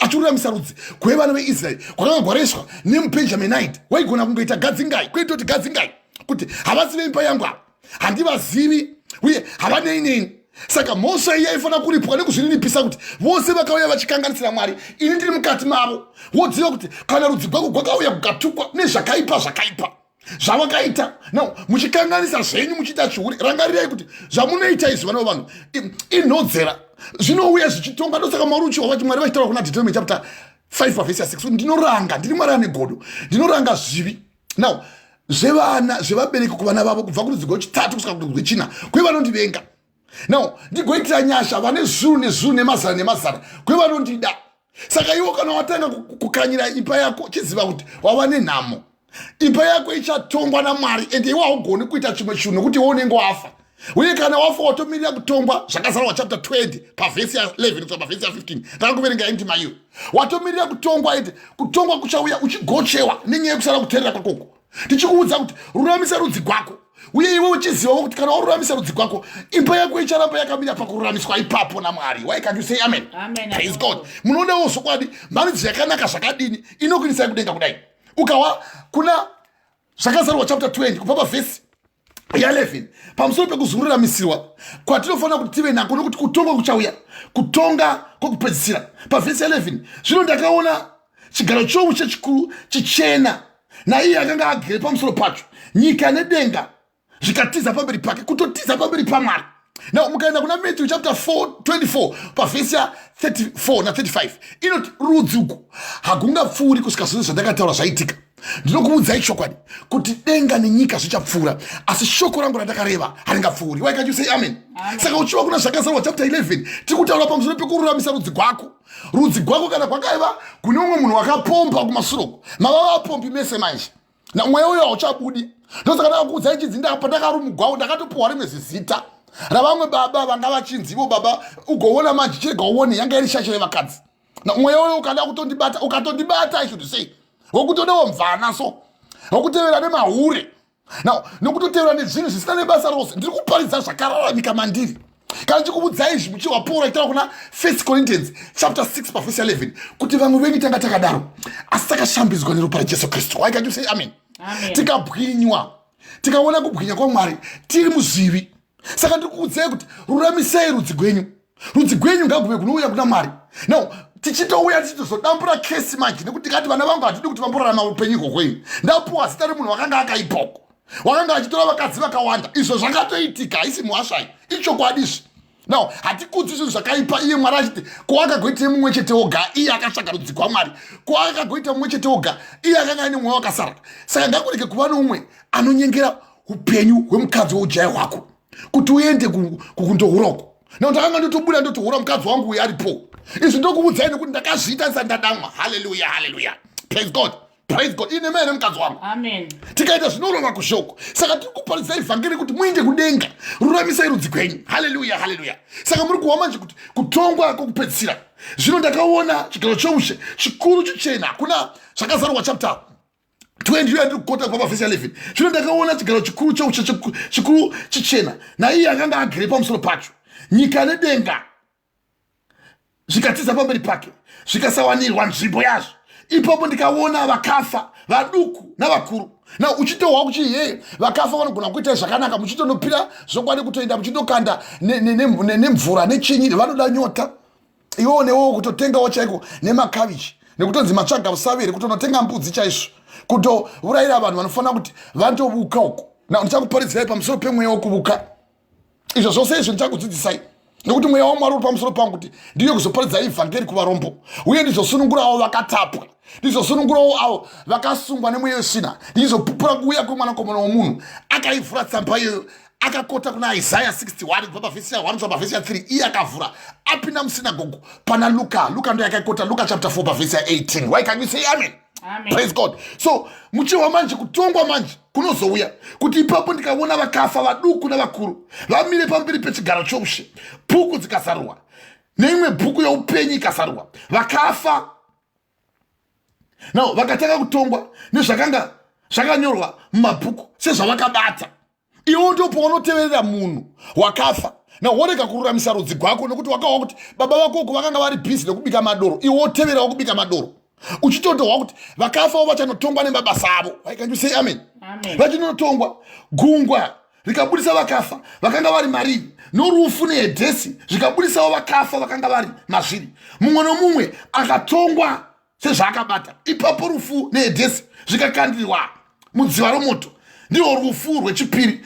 achiruramisa rudzi kwevana veIsraeri kwakanga gwareswa nemuBenjaminite. Waigona kungoita gadzingai kwetoti gadzingai kuti havasi veimba yangu apa, handivazivi uye havanei neni, Saka Mose yaifana kuripwa nekuzvininipisa kuti vose vakauya vachikanganisira Mwari, ini ndiri mukati mavo. Wodziva kuti kana rudzi rwako rwakauya kukatukwa nezvakaipa zvavakaita. No, muchikanganisa zvenyu muchiita chiuri. Rangarirai kuti zvamunoita izvi vana vanhu inhodzera zvinouya zvichitonga. Ndosaka Mwari uchiwa Mwari vachitaura kuna Deuteronomy chapter 5 verse 6 ndinoranga, ndiri Mwari ane godo, ndinoranga zvivi. Now zvevana zvevabereki kuvana vavo kubva kurudzi rwechitatu kusvika kurudzi rwechina kwevanondivenga. Now ndigoitira nyasha vane zuru nezuru nemazana kwevanondida. Saka iwo kana watanga kukanyira imba yako chiziva kuti wava nenhamo. Imba yako ichatongwa naMwari ende iwe haugoni kuita chimwe chinhu nekuti iwe unenge wafa. Uye kana wafa watomirira kutongwa zvakazarwa chapter 20 pavhesi ya 11 kusvika pavhesi ya 15 takakuverenga indima iyo. Watomirira kutongwa ende kutongwa kuchauya uchigochewa nenyaya yekusara kuteerera kwakoko. Tichikuudza kuti ruramisa rudzi rwako. Uye iwe uchiziva kuti kana waruramisa rudzi rwako imba yako icharamba yakamira pakururamiswa ipapo naMwari. Why can't you say amen? Amen. Praise God. Munodawo zvokwadi mhanzi yakanaka zvakadini inokunisai kudenga kudai. Ukawa kuna zvakazarwa chapter 20 kubva pavhesi ya 11 pamusoro pekuzururamisirwa kwatinofanira kuti tive nako nokuti kutonga kuchauya, kutonga kwokupedzisira. Pavhesi ya 11 zvino ndakaona chigaro choushe chikuru chichena naiye akanga agere pamusoro pacho, nyika nedenga zvikatiza pamberi pake, kutotiza pamberi paMwari. Now mukaenda kuna Matthew chapter 24 pavhesi ya 34 na 35 inoti rudzi uku hagungapfuuri kusvika zvose zvandakataura zvaitika. Ndinokuudzai chokwadi kuti denga nenyika zvichapfuura asi shoko rangu randakareva haringapfuuri. Why can't you say amen? Saka uchiva kuna zvakazarwa chapter 11 tiri kutaura pamusoro pekururamisa rudzi rwako. Rudzi rwako kana kwakaiva kune umwe munhu wakapomba kumasuroko mava vapombi mese manje na mweya uyo hauchabudi. Ndosaka ndakakuudzai chidzi pandakarimugwavo ndakatopuwa rimwe zizita ravamwe baba vanga vachinzi ivo baba ugoona manje chirega uone yanga iri shasha revakadzi. Na mweya uyo ukada kutondibata ukatondibata I should say wokutodawo mvana so wokutevera nemahure nokutotevera nezvinhu zvisina nebasa rose. Ndiri kuparidza zvakararamika mandiri kana ndikuudzai izvi muchiwa Paul aitaura kuna 1 Corinthians chapter 6 pavhesi 11 kuti vamwe venyu tanga takadaro asi takashambidzwa neropa raJesu Kristu. Why can't you say amen? Tikabwinywa, tikaona kubwinya kwaMwari tiri muzvivi. Saka ndikuudzai kuti ruramisai rudzi rwenyu. Rudzi rwenyu ngaguve kunouya kuna Mwari. Now tichitouya tichizodambura kesi manje nekuti tikati vana vangu hatidi kuti vamborarama upenyu iko kwenyu. Ndapuwa zita remunhu wakanga akaipoko, wakanga achitora vakadzi vakawanda. Izvo zvakatoitika haisi muhashai, ichokwadi izvi. Now hatikudzi zvinhu zvakaipa iye Mwari achiti kwaakagoita mumwe chete oga iye akatsvaga rudzi kwaMwari, kwaakagoita mumwe chete oga iye akanga ane mweya wakasara. Saka ngakurege kuva nomumwe anonyengera upenyu hwemukadzi woujaya hwako kuti uende kundohurako. Now ndakanga ndotobuda ndotohura mukadzi wangu uyu aripo. Izvi ndokuudzai nekuti ndakazviita ndisandadamwa. Hallelujah, hallelujah. Praise God. Praise God. Ine mene mukadzi wangu. Amen. Tikaita zvinorova kushoko. Saka tiri kuparidza ivhangeri kuti muende kudenga, ruramisai rudzi rwenyu. Hallelujah, hallelujah. Saka muri kuwa manje kuti kutongwa kwokupedzisira. Zvino ndakaona chigaro choushe chikuru chichena kuna zvakazarwa chapter 20 iyo ndiri kukota kubva pavhesi 11. Zvino ndakaona chigaro chikuru choushe chikuru chichena naiye akanga agere pamusoro pacho, nyika nedenga zvikatiza pamberi pake zvikasawanirwa nzvimbo yazvo. Ipapo ndikaona vakafa vaduku navakuru. Na uchitohwa kuchi vakafa vanogona kuita zvakanaka muchitonopira zvokwadi kutoenda muchitokanda nemvura nechinyi vanoda nyota. Iwo newo kutotengawo chaiko nemakabichi nekutonzi matsvaga usavere kutonotenga mbudzi chaizvo kutourayira vanhu vanofanira kuti vandovuka uko. Na ndichakuparidzirai pamusoro pemweya wokuvuka. Izvo zvose izvo ndichakudzidzisai nekuti mweya waMwari uri pamusoro pangu kuti ndiyo kuzoparidza ivhangeri kuvarombo uye ndizosunungurawo vakatapwa, ndizosunungurawo avo vakasungwa nemweya wesvina, ndizopupura kuuya kwemwanakomana womunhu. Akaivhura tsamba iyoyo akakota kuna Isaiah 61 kubva pavhesi ya 1 kusvika pavhesi ya 3. Iye akavhura apinda musinagogo pana Luka ndo yakaikota Luka chapter 4 pavhesi ya 18. Why can you say amen? Amen. Praise God. So muchiwa manje kutongwa manje kunozouya kuti ipapo ndikaona vakafa vaduku navakuru vamire pamberi pechigaro choushe, bhuku dzikasarurwa neimwe bhuku youpenyu ikasarurwa. Vakafa nao vakatanga kutongwa nezvakanga zvakanyorwa mumabhuku sezvavakabata. Iwo ndio paunoteverera munhu wakafa na worega kururamisa rudzi rwako nekuti wakawa kuti baba vako vakanga vari bhizi nekubika madoro, iwo teverawo kubika madoro. Uchitotohwa kuti vakafawo vachanotongwa nemabasa avo. Why can't you say amen? Amen. Vachinotongwa, gungwa rikabudisa vakafa vakanga vari mariri norufu nehedhesi zvikabudisawo vakafa vakanga vari mazviri, mumwe nomumwe akatongwa sezvaakabata. Ipapo rufu nehedhesi zvikakandirwa mudziva remoto. Ndiro rufu rwechipiri,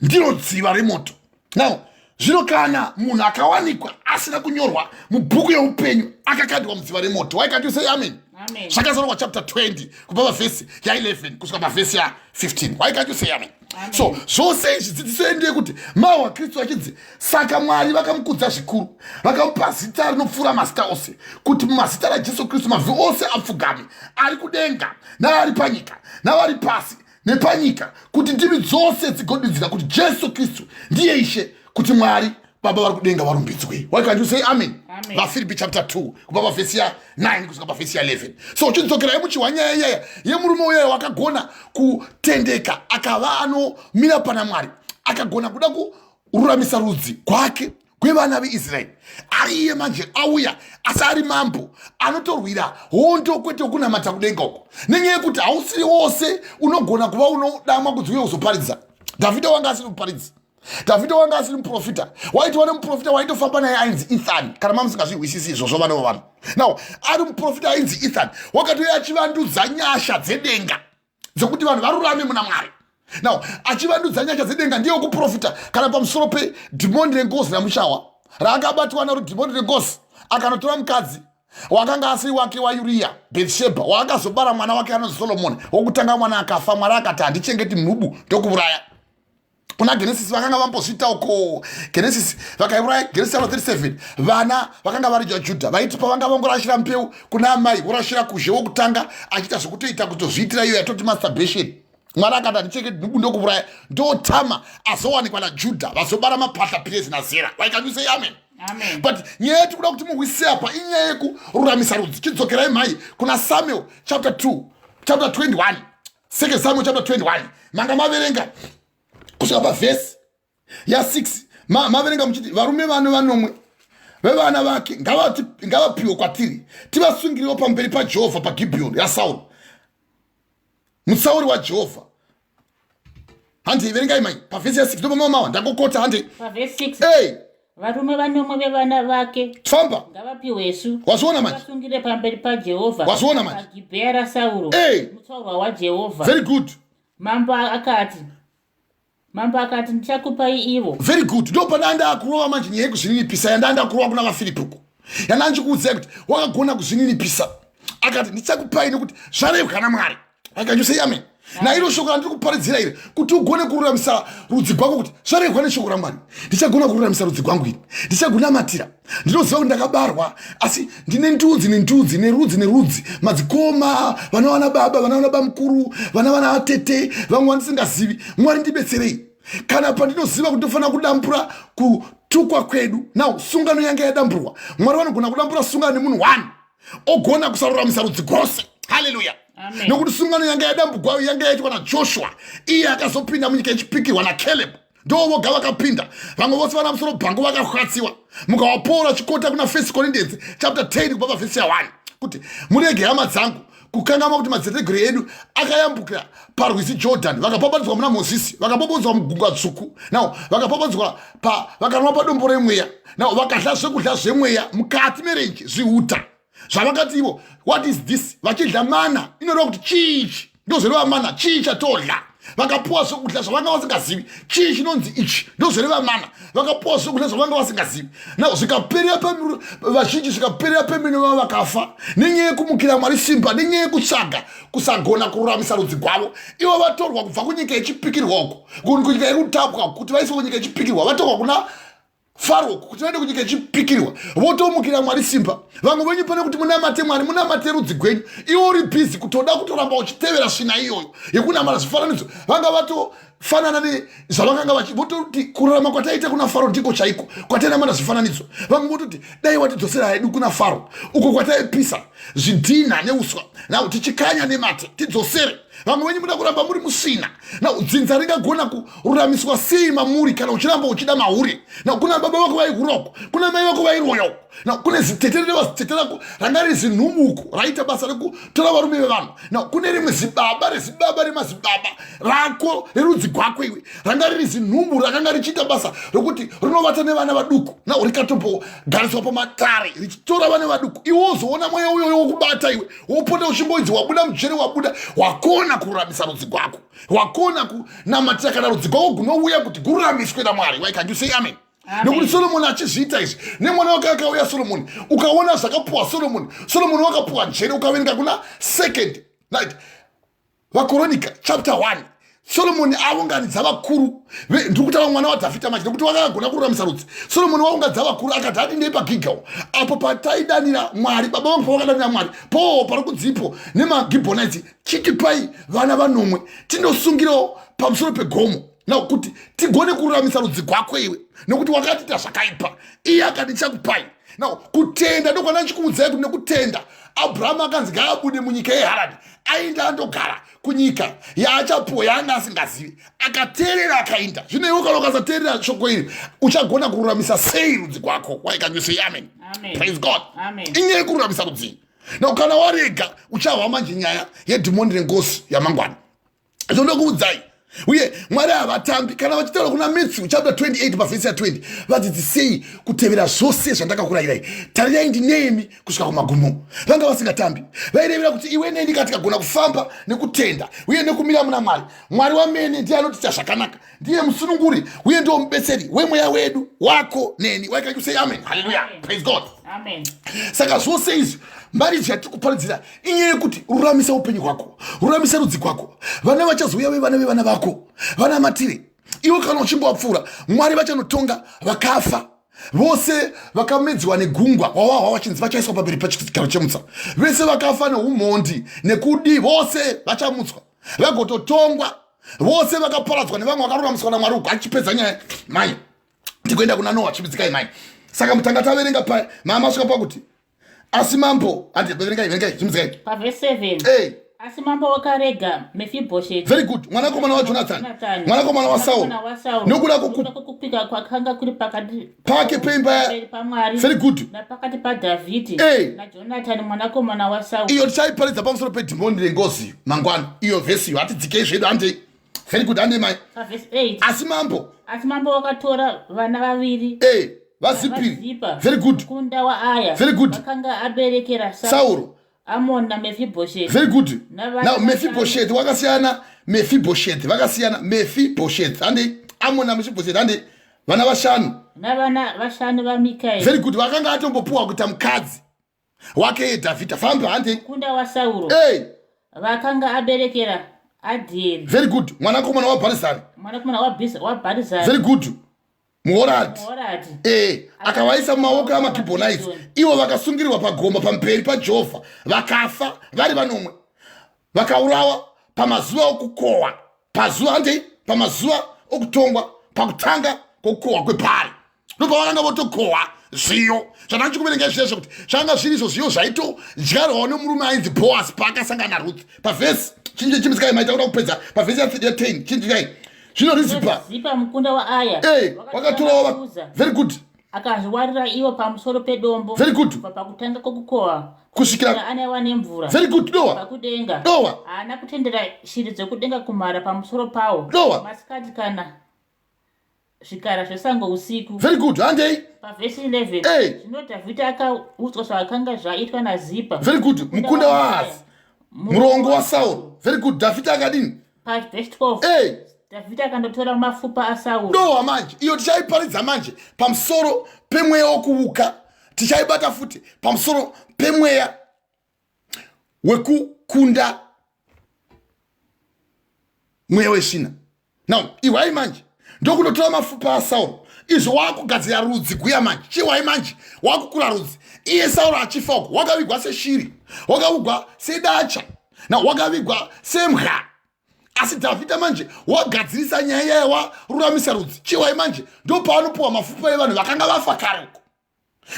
ndiro dziva remoto. Now zvino kana munhu akawanikwa asina kunyorwa mubhuku yeupenyu akakandirwa mudziva remoto, why can't you say amen? Zvakazarwa chapter 20 kubva pavhesi ya11 kusvika pavhesi ya15. Why can't you say amen? So zvose izvi dzidziso yedu yekuti mawa Kristu achidzi saka Mwari vakamukudza zvikuru, vakamupa zita rinopfuura mazita ose, kuti mumazita raJesu Kristu mavhi ose apfugame, ari kudenga naari panyika navari pasi nepanyika, kuti ndimi dzose dzigodidzira kuti Jesu Kristu ndiye Ishe, kuti Mwari Baba vari kudenga varumbidzwe. Why can't you say amen? VaFilipi chapter 2 kubva pavhesi ya9 kusvika pavhesi ya11. So chidzokera yemuchihwa nyaya yemurume uya wakagona kutendeka akava anomira pana Mwari, akagona kuda kururamisa rudzi gwake gwevana veIsraeri. Ari iye manje auya asi ari mambo anotorwira hondo kwete kunamata kudenga uko, nenyaya yekuti hausiri wose unogona kuva unodamwa kudzi uye uzoparidza. Dhavhidha wanga asiri kuparidza, Dhavhidha wanga asiri muprofita. Waitwa nemuprofita waitofamba naye ainzi Ethan, kana mamusingazvihwisisi izvozvo vana vavanhu. Now ari muprofita ainzi Ethan wakatouya achivandudza nyasha dzedenga dzokuti vanhu varurame muna Mwari. Now achivandudza nyasha dzedenga ndiye kuprofita kana pamusoro pedhimoni rengozi ramushawa raakabatwa naro dhimoni rengozi, akanotora mukadzi wakanga asiri wake waUria Bethsheba, waakazobara mwana wake anonzi Solomoni. Wokutanga mwana akafa, Mwari akati handichengeti mhubu ndokuuraya. Kuna Genesis vakanga vambozvita uko, Genesis vakaiuraya, Genesis 37 vana vakanga vari vaJudha vaiti pavanga vangorashira mbeu kuna amai vorashira kuzhe wokutanga achiita zvokutoita kutozviitira iyo yatoti masturbation. Mwari akati handichengeti mhubu ndokuuraya, ndotama azowanikwa naJudha vazobara mapatha Perezi naZera. Why can't you say amen? Amen. But nyaya yetikuda kuti muhwise apa inyaya yekururamisa rudzi. Chidzokerai mhai kuna Samuel chapter 2 chapter 21, 2 Samuel chapter 21 manga maverenga kusvika pavhesi ya6 maverenga muchiti varume vanomwe vevana vake ngavapiwe kwatiri tivasungiriwo pamberi paJehovha paGibheoni yaSauro, musauri waJehovha. Handi iverengai mai pavhesi ya6 ndopamamawa ndangokota handi pavhesi 6. Varume vanomwe vevana vake famba ngavapiwesu wazviona manje, vasungire pamberi paJehovha wazviona manje paGibhea raSauro mutsaurwa waJehovha. Very good. Mambo akati ndichakupai ivo. Very good. Ndo pananda akurova manje nyaya yekuzvininipisa yandanda kurova kuna vaFilipi uko. Yandanchikuudzai kuti wakagona kuzvininipisa akati ndichakupai nekuti zvarevwa naMwari. Akanyusa amen. Na iro shoko randiri kuparidzira iri kuti ugone kururamisa rudzi rwako kuti zvarevwa neshoko raMwari. Ndichagona kururamisa rudzi rwangu iri, ndichagona matira. Ndinoziva kuti ndakabarwa asi ndine ndudzi nerudzi, madzikoma, vana baba, vana baba mukuru, vana atete, vamwe vandisingazivi. Mwari ndibetserei kana pandinoziva kuti ndofanira kudambura kutukwa kwedu. Now sungano yanga yadamburwa, Mwari vanogona kudambura sungano nemunhu 1 ogona kusaruramisa rudzi rwose. Haleluya. Nokuti sungano yanga yadamburwa yanga yaitwa naJoshua, iye akazopinda munyika yechipikirwa naCaleb. Ndo voga vakapinda, vamwe vose vana musoro bhangu vakahwatsiwa. Mukavapoura chikota kuna 1 Corinthians chapter 10 kubva pavhesi ya1 kuti murege hama dzangu kukangama kuti madziteteguru edu akayambukira parwizi Jordan, vakapapadzwa muna Mozisi, vakapapadzwa mugungwa dzvuku. Now vakapapadzwa vakanwa padombo remweya. Now vakadya zvekudya zvemweya mukati merenje zvihuta zvavakati ivo what is this, vachidya mana inoreva kuti chiichi ndozvoreva mana, chii chatodya. Vakapuwa zvokudya zvavanga vasingazivi, chii chinonzi ichi ndozvoreva mana. Vakapuwa zvokudya zvavanga vasingazivi. Now zvikaperera vazhinji, zvikaperera pemene vava vakafa nenyaya yekumukira Mwari simba, nenyaya yekutsvaga kusagona kururamisa rudzi rwavo. Ivo vatorwa kubva kunyika yechipikirwa uko kunyika yekutapwa kuti vaiswe kunyika yechipikirwa, vatorwa kuna Faro kuti vaende kunyika yechipikirwa, votomukira Mwari simba. Vamwe venyu pane kuti munamate Mwari, munamate rudzi gwenyu, iwo uri bhizi kutoda kutoramba uchitevera svina iyoyo yekunamata zvifananidzo. Vanga vatofanana nezvavakanga vototi kurarama kwataita kuna Faro ndiko chaiko kwatainamata zvifananidzo. Vamwe vototi dai watidzosera hedu kuna Faro uko kwataipisa zvidhina neuswa, nau tichikanya nemate tidzosere. Vamwe venyu muda kuramba muri musvina. Na dzinza ringagona kururamiswa sei mamuri kana uchiramba uchida mauri. Na kuna baba vako vaihuroko, kuna mai vako vairoyoko, kune ziteterere vaziteterako ranga riri zinhumuko raita basa rekutora varume vevanhu. Kune rimwe zibaba remazibaba rako rerudzi gwako iwe ranga riri zinhumbu rakanga richiita basa rokuti rinovata nevana vaduku rikatogariswa pamatare richitora vana vaduku. Iwe wozoona mweya uyoyo wokubata iwe wopota uchimboidzi wabuda mujere wabuda wakona kururamisa rudzi gwako wakona kunamatira kana rudzi gwako gunouya kuti gururamiswe naMwari. Why can't you say amen? Nokuti Solomoni achizviita izvi nemwana wake akauya Solomoni ukaona zvakapuwa Solomoni wakapuwa njere ukaverenga kuna 2 vaKoronika chapter 1 Solomoni aunganidza vakuru ndikutaura mwana waDhavhidha manje nokuti wakagona kururamisa rudzi. Solomoni waunganidza vakuru akati adindei paGilgal apo pataidanira Mwari baba vangu pavakadanira Mwari po pari kudzipo nemaGibhonite chitipai vana vanomwe tindosungirawo pamusoro pegomo kuti tigone kururamisa rudzi gwako iwe nokuti wakatiita zvakaipa iye akati chakupai. Kutenda ndokwana chikuudzai kuti nekutenda Abrahamu akanzi ngaabude munyika yeHarani aenda andogara kunyika yaachapuwa yaanga asingazivi akateerera akaenda. Zvino iwe kana ukasateerera shoko iri uchagona kururamisa sei rudzi gwako? Why can you say amen? Praise God. Inyaya yekururamisa rudzi. Kana warega uchahwa manje nyaya yedhimoni rengosi yamangwana. Zvondokuudzai uye Mwari havatambi kana vachitaura kuna Matthew chapter 28 pavhesi ya 20 vadzidzi sei kutevera zvose zvandakakurayirai tarirai ndinemi kusvika kumagumo. Vanga vasingatambi vairevera kuti iwe neni katikagona kufamba nekutenda uye nekumira muna Mwari. Mwari wamene ndiye anotiita zvakanaka ndiye musununguri uye ndiwo mubetseri wemweya wedu wako neni. Why can you say amen? Hallelujah. Praise God. Amen. Saka zvose izvi mbari zvatikuparidzira inyaya yekuti ruramisa upenyu hwako ruramisa rudzi gwako. Vana vachazouya vevana vevana vako vanamatire iwe kana uchimbovapfuura. Mwari vachanotonga vakafa vose vakamedzwa negungwa wawahwa vachinzi vachaiswa pamberi pachigaro chemutsa. Vese vakafa neumhondi nekudi vose vachamutswa vagototongwa vose vakaparadzwa nevamwe vakaruramiswa naMwari uko achipedza nyaya mai ndikuenda kuna Noa chipidzikai mai. Saka mutanga taverenga pa mama svika pakuti asi mambo verengai chimudzikai pavhesi 7 asi mambo wakarega Mefibhosheti. Very good. Mwanakomana wa Jonathan mwanakomana wa Saul nokuda kukupika kwakanga kuri pakati pake peimba paMwari. Very good. Napakati paDhavhidhi naJonatani mwanakomana wa Saul. Iyo tichaiparidza pamusoro pedhimoni rengozi mangwana iyo vhesi iyo hatidzikei zvedu hande. Very good. Hande mai pavhesi 8 asi mambo wakatora vana vaviri vazipi. Very good. Kunda waAya. Very good. Vakanga aberekera Saul Amon naMefibhosheti. Very good. Now Mefibhosheti wakasiyana Mefibhosheti hande Amon naMefibhosheti hande vana vashanu navana vashanu vaMikaeri. Very good. Vakanga atombopuwa kuita mukadzi wake Dhavhidha famba hande kunda waSauro vakanga aberekera Adhieri. Very good. Mwanakomana waBharizani Very good. Muhorati akavaisa mumaoko amaGibhonite ivo vakasungirirwa pagomba pamberi paJehovha vakafa vari vanomwe vakaurawa pamazuva okukohwa pamazuva okutongwa pakutanga kwokukohwa kwepari ndopavakanga votokohwa zviyo zvandachikuverenga izvezvo kuti zvanga zviri izvo zviyo zvaitodyarwawo nemurume ainzi Bhoazi paakasangana naRuth pavhesi chimisikai maita kuda kupedza pavhesi ya 10 chinjikai Zipa mukunda waAya wakatorawo. Very good. Akazviwarira iwo pamusoro pedombo. Very good. Pakutanga kokukohwa kusvikira anaiwa nemvura. Very good. Pakudenga haana kutendera shiri dzekudenga kumhara pamusoro pawo masikati kana zvikara zvesango usiku. Very good. Handei pavhesi 11 zvino Dhavhidhi akaudzwa zvakanga zvaitwa naZipa. Very good. mukunda waAhazi murongo waSaul. Very good. Dhavhidhi akadini pavhesi 12 Dhavhidhi akandotora mapfupa aSauro. Manje iyo tichaiparidza manje pamusoro pemweya wokuuka tichaibata futi pamusoro pemweya wekukunda mweya weshina. Now iwai manje ndokunotora mapfupa aSauro izvo wakugadzira rudzi guya manje chiwai manje wakukura rudzi iye Sauro achifa uko wakavigwa seshiri wakavigwa sedacha wakavigwa semhwa. Asi Dhavhidha manje wagadzirisa nyaya yawaruramisa rudzi chiwai manje ndopaanopuwa mapfupa evanhu vakanga vafa kare uko.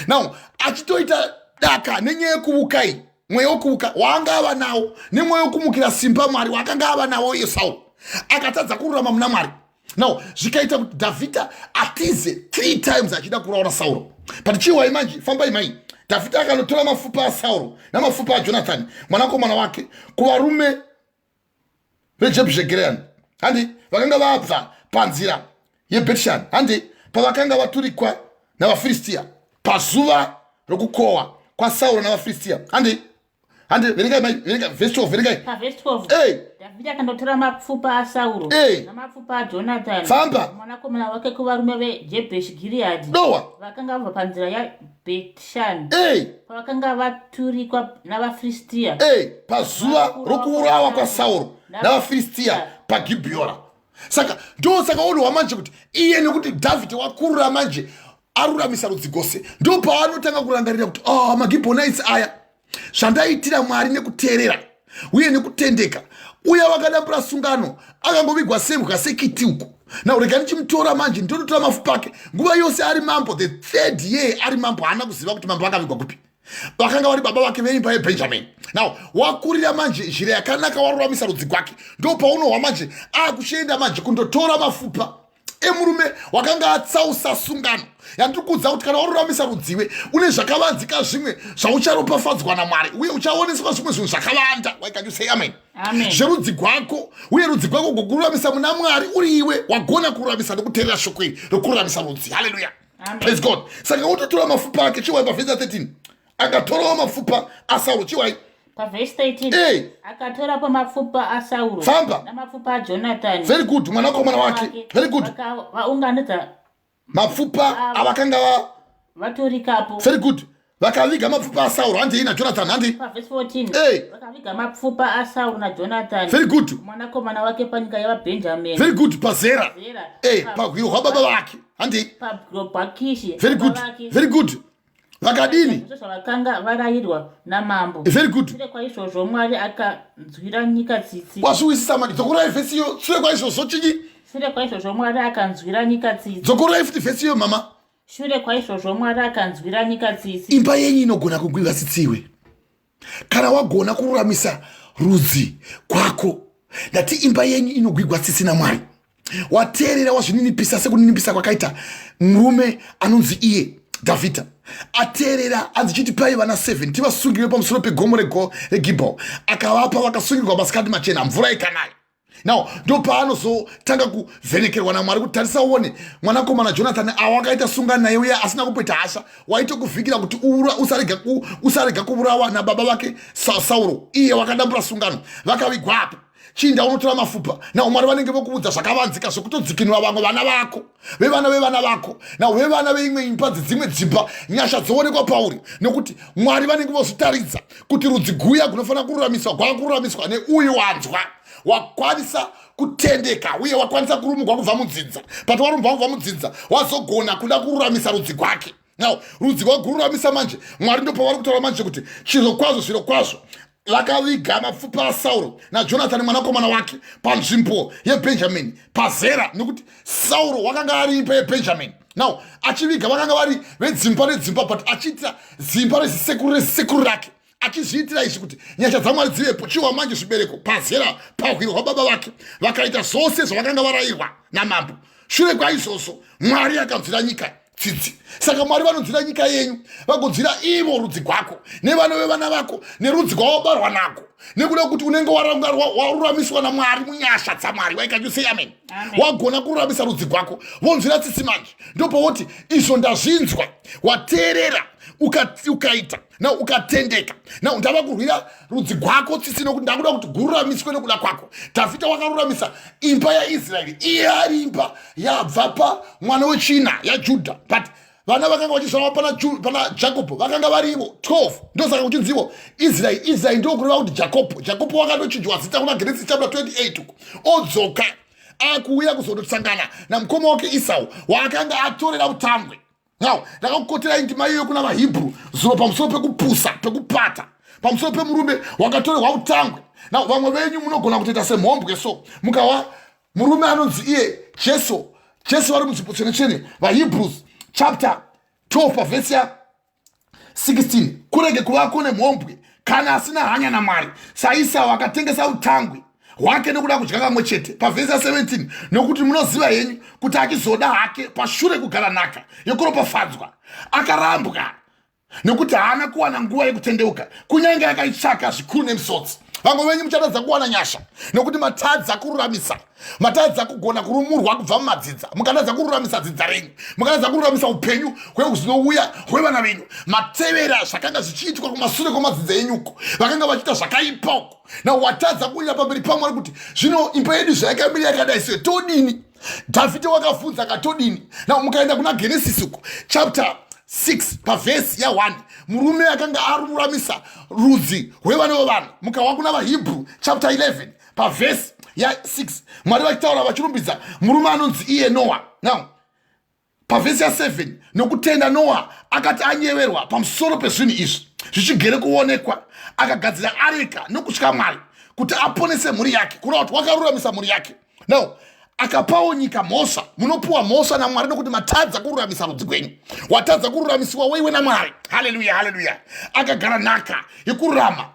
Now achitoita daka nenyaya yekuvukai mweya wokuvuka waanga ava nawo nemweya wokumukira simba Mwari wakanga ava nawo iye Sauro akatadza kururama muna Mwari Now zvikaita kuti Dhavhidha atize 3 times achida kuraura Sauro. But chiwa imanje famba imai Dhavhidha akanotora mafupa aSauro namafupa aJonathani mwanakomana wake kuvarume veJebhushi Gileadi. Handi vakanga vabva panzira yeBhetishani. Handi pavakanga vaturikwa navaFiristia pazuva rokukohwa kwaSauro navaFiristia. Handi verengai verse 12 verengai. Verse 12. Dhavhidha akandotora mafupa aSauro namafupa aJonathani mwanakomana wake kuvarume veJebhushi Gileadi vakanga vabva panzira yaBhetishani pavakanga vaturikwa navaFiristia pazuva rokuurawa kwaSauro navaFiristia paGibheora. Saka ndo saka ono wamanje kuti iye nekuti Dhavhidha wakurura manje aruramisa rudzi gose ndo paanotanga kurangarira kuti maGibhonaites aya zvandaitira Mwari nekuteerera uye nekutendeka uya wakadambura sungano akangovigwa semhuka sekiti uko. Na uregani chimutora manje ndototora mafupa ake nguva yose ari mambo, the 3rd year ari mambo, haana kuziva kuti mambo akavigwa kupi. Vakanga vari baba vake veimba yeBhenjamini. Now wakurira manje njira yakanaka waruramisa rudzi kwake ndo paunohwa manje akuchienda manje kundotora mafupa emurume wakanga atsausa sungano yandikudza kuti kana waruramisa rudziwe une zvakavanzika zvimwe zvaucharopafadzwa naMwari uye uchaoneswa zvimwe zvinhu zvakawanda. Why can you say amen? Zverudzi gwako uye rudzi gwako gokururamisa muna Mwari uri iwe wagona kururamisa nekuteerera shoko iri rokururamisa rudzi. Hallelujah. Praise God. Saka utotora mafupa ake chiwai paverse 13 akatorawo mafupa aSauro chiwai paverse 13 akatorapo mafupa aSauro namafupa aJonathani. Very good. Mwanakomana wake. Very good. Vaunganidza mafupa avakanga vatorikapo. Very good. Vakaviga mafupa aSauro handi naJonathani handi paverse 14 vakaviga mafupa aSauro naJonathani. Very good. Mwanakomana wake panyika yavaBhenjamini. Very good. Pazera pagwiro hwababa vake handi paKishi. Very good. Very good. Vakadini vakanga varayirwa namambo. Very good. Shure kwaizvozvo Mwari akanzwira nyika tsitsi. Wazviwisisa maki dzokurai vhesi iyo. Shure kwaizvozvo chinyi? Shure kwaizvozvo Mwari akanzwira nyika tsitsi. Dzokurai futi vhesi iyo mama. Shure kwaizvozvo Mwari akanzwira nyika tsitsi. Imba yenyu inogona kugwiva tsitsiwe kana wagona kururamisa rudzi kwako. Ndati imba yenyu inogwigwa tsitsi naMwari. Wateerera wazvininipisa sekuninipisa kwakaita murume anonzi iye Dhavhidha. Ateerera anzichiti pai vana 7 tivasungirwe pamusoro pegomo reGibhao akavapa vakasungirwa masikati machena mvura ikanaya. Now ndo paanozotanga kuvhenekerwa naMwari kuti tarisa uone mwanakomana Jonathani awakaita sungano naye uye asina kupeta hasha waitokuvhikira kuti usarega kuvurawa nababa vake Sauro iye wakadambura sungano vakavigwa apo. Chinda unotora mafupa na Mwari vanenge vokuudza zvakavanzika zvokutodzikinura vamwe vana vako vevana vako na vevana veimwe imba dzimwe dzimba nyasha dzoonekwa pauri nekuti Mwari vanenge vozvitaridza kuti rudzi guya kunofanira kururamiswa gwakururamiswa neuyu wanzwa wakwanisa kutendeka uye wakwanisa kurumugwa kubva munzinza. But warumba kubva munzinza wazogona kuda kururamisa rudzi gwake. Now rudzi gwakururamisa manje Mwari ndo pavari kutaura manje kuti zviro kwazvo vakaviga mafupa aSauro naJonathani mwanakomana wake panzvimbo yeBhenjamini pazera nekuti Sauro wakanga ari imba yeBhenjamini. Now achiviga vakanga vari vedzimba nedzimba but achiita dzimba rezisekuru rake achizviitira izvi kuti nyasha dzaMwari dzivepo. Chiwa manje zvibereko pazera pahwiro hwababa vake vakaita zvose zvavakanga varayirwa namambo. Shure kwaizvozvo Mwari akanzwira nyika tsitsi. Saka Mwari vanonzwira nyika yenyu vagonzwira ivo rudzi gwako nevana vevana vako nerudzi gwavabarwa nako nekuda kuti unenge waruramiswa naMwari munyasha dzaMwari. Why can you say amen? Wagona kururamisa rudzi gwako vonzwira tsitsi manje ndopavoti izvo ndazvinzwa wateerera ukaita na ukatendeka na ndava kurwira rudzi gwako tsitsi nokuti ndakuda kuti gururamiswe nekuda kwako. Dhavhidha wakaruramisa imba yaIsraeri iye ari imba yabva pa mwana wechina yaJudha but vana vakanga vachizvarwa pana Jakobho vakanga varivo 12 ndosaka kuchinzivo Israeri ndo kureva kuti Jakobho wakandochinjwa zita kuna Genesis chapter 28 odzoka akuuya kuzondosangana namukoma wake Esau waakanga atorera utambwe. Now ndakakukotera indima iyo kuna vaHebrew zuva pamusoro pekupusa pekupata pamusoro pemurume wakatorerwa utambwe. Now vamwe venyu munogona kutoita semhombwe so mukawa murume anonzi iye Jesu vari munzvimbo tsvene vaHebrews chapter 12 verse 16 kurege kuvako nemhombwe kana asina hanya naMwari saEsau akatengesa utambwe wake nekuda kudya kamwe chete. Pavhesi ya 17 nokuti munoziva henyu kuti achizoda hake pashure kugara nhaka yokuropafadzwa akarambwa nekuti haana kuwana nguva yekutendeuka kunyange akaitsvaka zvikuru nemisodzi. Vamwe venyu muchatadza kuwana nyasha nokuti matadza kururamisa, matadza kugona kurumurwa kubva mumadzidza, mukatadza kururamisa dzidza renyu, mukatadza kururamisa upenyu hwekuzvinouya hwevana venyu, matevera zvakanga zvichiitwa kumashure kwamadzidza enyuko, vakanga vachiita zvakaipa uko. Na watadza kurira pamberi paMwari kuti zvino imba yedu zvaikamira yakadai sei, todini? Dhavhidhi wakabvunza katodini? Na mukaenda kuna Genesis uko chapter 6 pavhesi ya 1, murume akanga aruramisa rudzi rwevana vevanhu. Mukawa kuna vaHebrew chapter 11 pavhesi ya 6, Mwari vachitaura vachirumbidza murume anonzi iye Noah. Now pavhesi ya 7, nokutenda Noah akati anyeverwa pamusoro pezvinhu izvi zvichigere kuonekwa, akagadzira areka nokutya Mwari kuti aponese mhuri yake, kureva kuti wakaruramisa mhuri yake. Now akapawo nyika mhosva, munopuwa mhosva naMwari nokuti matadza kururamisa rudzi rwenyu, watadza kururamisiwa weiwe naMwari. Haleluya, haleluya. Akagara nhaka yekururama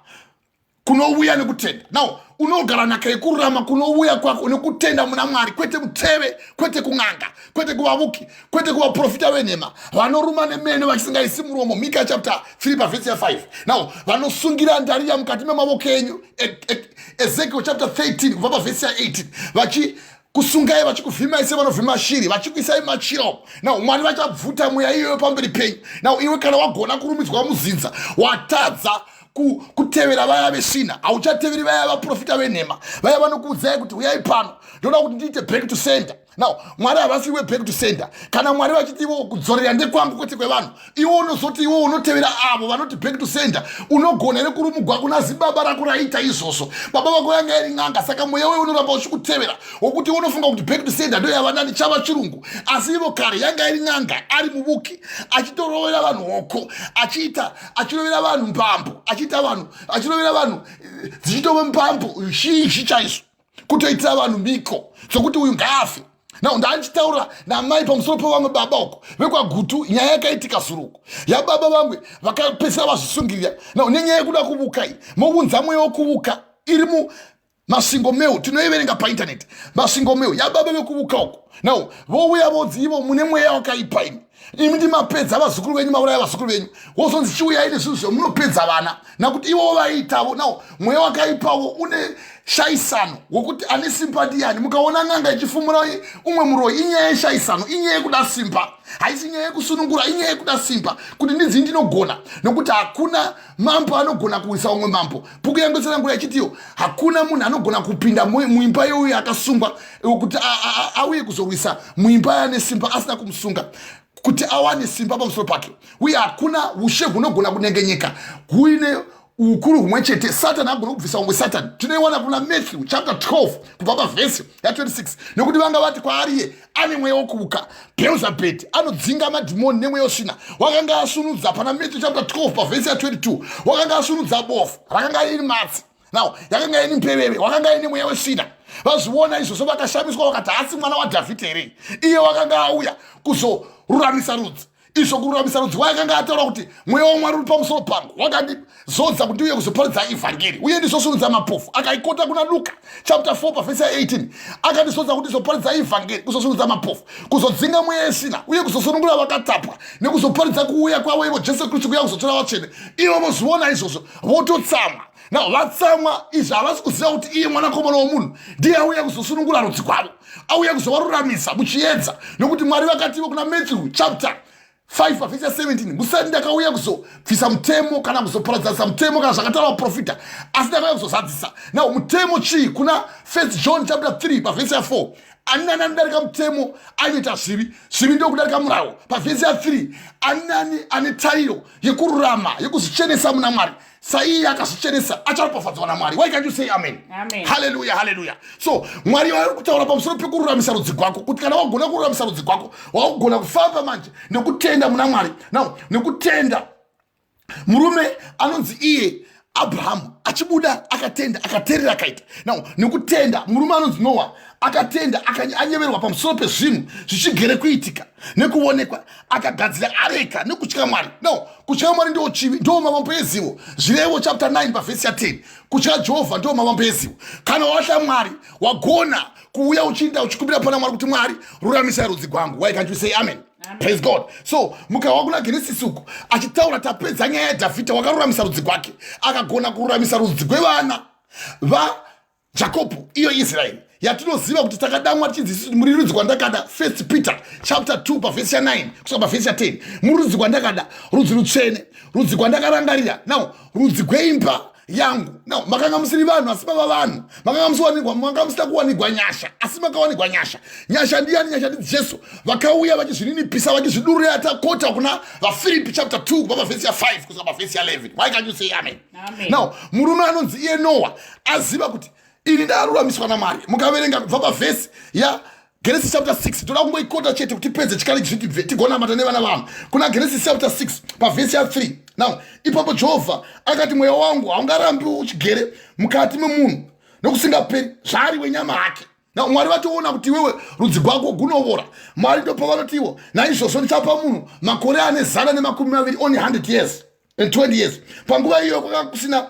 kunouya nekutenda. Now unogara nhaka yekururama kunouya kwako nekutenda muna Mwari, kwete muteve, kwete kun'anga, kwete kuvavuki, kwete kuvaprofita venhema vanoruma nemene vachisingaisi muromo. Mika chapter 3 pavhesi ya 5. Now vanosungira ndariya mukati memavoko enyu. Ezekiel chapter 13 kubva pavhesi ya 18 vachikusungai, vachikuvhimai sevanovhima shiri, vachikuisai machiro. Now Mwari vachabvuta mweya iyoyo pamberi penyu. Now iwe kana wagona kurumbidzwa muzinza, watadza kutevera vaya vesina, hauchateveri vaya vaprofita venhema, vaya vanokuudzai kuti uyai pano ndoda kuti ndiite back to sender. Now Mwari havasiwe back to sender. Kana Mwari vachiti iwo kudzorera ndekwangu kwete kwevanhu, iwo unozoti iwo unotevera avo vanoti back to sender, unogona nekurumugwa kuna zibaba rako raita izvozvo. Baba vako yanga iri n'anga, saka mweya wewe unoramba uchikutevera, wokuti unofunga kuti back to sender ndo yavanani chava chirungu. Asi ivo kare yanga iri n'anga, ari muvuki, achitorovera vanhu hoko, achirovera vanhu mbambo, achirovera vanhu dzichitove mbambo zhinji chaizvo, kutoitira vanhu miko dzokuti uyu ngaafe. Now ndachitaura namai pamusoro pevamwe baba uko vekwaGutu, nyaya yakaitika suruko yababa vamwe vakapesera vazvisungirira. Now nenyaya yekuda kuvuka iyi, mounza mweya wokuvuka iri mumasvingo meu tinoiverenga paindaneti. Masvingo meu yababa vekuvuka uko. Now vouya vodzi ivo mune mweya wakaipa imi, imi ndimapedza vazukuru venyu, mauraya vazukuru venyu, wozonzi chiuyai nezvinhu zvemunopedza vana nakuti ivo vaitavo. Now mweya wakaipawo une shaisano wokuti ane simba ndiani. Mukaona n'anga ichifumura umwe muroi, inyaya yeshaisano, inyaya yekuda simba, haisi nyaya yekusunungura, inyaya yekuda simba kuti ndidzi ndinogona, nokuti hakuna mambo anogona kuwisa umwe mambo. Bhuku yangu tsanangura ichitiyo hakuna munhu anogona kupinda muimba youyo akasungwa kuti auye kuzorwisa muimba yane simba asina kumusunga kuti awane simba pamusoro pake. Uye hakuna ushe hunogona kunengenyeka huine ukuru humwe chete. Satani agona kubvisa umwe Satani. Tinoiwana kuna Matthew chapter 12 kubva pavhesi ya 26, nokuti vanga vati kwaariye ane mweya wokuvuka, Beelzebubhi anodzinga madhimoni nemweya wosvina. Wakanga asunudza pana Matthew chapter 12 pavhesi ya 22, wakanga asunudza bofu rakanga iri matsi. Now yakanga iri mpeveve, wakanga ine mweya wesvina. Vazviona izvozvo vakashamiswa vakati hasi mwana waDhavhidhi here. Iye wakanga auya kuzoruramisa rudzi. Izvo kururamisa rudzi wakanga ataura kuti mweya waMwari uri pamusoro pangu, wakandizodza kuti uye kuzoparidza ivhangeri uye ndizosunudza mapofu. Akaikota kuna Luka chapter 4 pavhesi ya 18, akandizodza kuti ndizoparidza ivhangeri, kuzosunudza mapofu, kuzodzinga mweya yesina uye kuzosunungura vakatapwa, nekuzoparidza kuuya kwavo ivo Jesu Kristu kuya kuzotora vatsvene. Ivo vozviona izvozvo vototsamwa. Now vatsamwa izvi havasi kuziva kuti iye mwanakomana womunhu ndiye auya kuzosunungura rudzi kwavo, auya kuzovaruramisa muchiedza, nokuti Mwari vakati ivo kuna Matthew chapter 5 pavhesi ya 17, musati ndakauya kuzobvisa mutemo kana kuzoparadzanisa mutemo kana zvakataura vaprofita, asi ndakauya kuzozadzisa. Now mutemo chii? Kuna 1 John chapter 3 pavhesi ya 4, ani nani anodarika mutemo anoita zvivi, zvivi ndio kudarika murayiro. Pavhesi ya 3, ani nani ane tariro yekururama yekuzvichenesa muna Mwari, saiye akazvichenesa acharopafadzwa naMwari. Why can't you say amen? Amen. Hallelujah, hallelujah. So Mwari vari kutaura pamusoro pekururamisa rudzi rwako, kuti kana wagona kururamisa rudzi rwako wagona kufamba manje nekutenda muna Mwari. Now nekutenda murume anonzi iye Abrahamu achibuda akatenda akateerera akaita. Now nekutenda murume anonzi Noa akatenda anyeverwa pamusoro pezvinhu zvichigere kuitika nekuonekwa akagadzira areka nekutya Mwari. No, kutya Mwari ndo chivi, ndo mavambo ezivo. Zvirevo chapter 9 pavhesi ya 10. Kutya Jehovha ndo mavambo ezivo. Kana watya Mwari wagona kuuya uchinda uchikumbira pana Mwari kuti Mwari ruramisa rudzi rwangu. Why can't you say amen? Amen. Praise God. So mukawa kuna Genesis uku achitaura tapedza nyaya yaDhavhidhi wakaruramisa rudzi rwake akagona kururamisa rudzi rwevana vaJakobo iyo Israeri yatinoziva kuti takadamwa tichinzi muri rudzi rwandakada. 1 Peter chapter 2 pavhesi ya 9 kusvika pavhesi ya 10. Muri rudzi rwandakada, rudzi rutsvene, rudzi rwandakarangarira. Now rudzi rweimba yangu. Now makanga musiri vanhu asi mava vanhu. Makanga musina kuwanikwa nyasha asi makawanikwa nyasha. Nyasha ndiani? Nyasha ndi Jesu. Vakauya vachizvininipisa vachizvidurira takota kuna vaFilipi chapter 2 kubva pavhesi ya 5 kusvika pavhesi ya 11. Why can't you say amen? Amen. Now murume anonzi iye Noa aziva kuti ini ndaruramiswa naMwari. Mukaverenga kubva pavhesi ya Genesis chapter 6 toda kungoikota chete kuti pedze chikali chiti tigona mata nevana vanhu. Kuna Genesis chapter 6 pavhesi ya 3. Now ipapo Jehovha akati mweya wangu haungarambi uchigere mukati memunhu nokusingaperi zvari wenyama yake. Now Mwari vatoona kuti wewe rudzi rwako gunovora. Mwari ndo pavanotiwo naizvozvo ndichapa munhu makore ane 120 only 100 years and 20 years. Panguva iyo kwanga kusina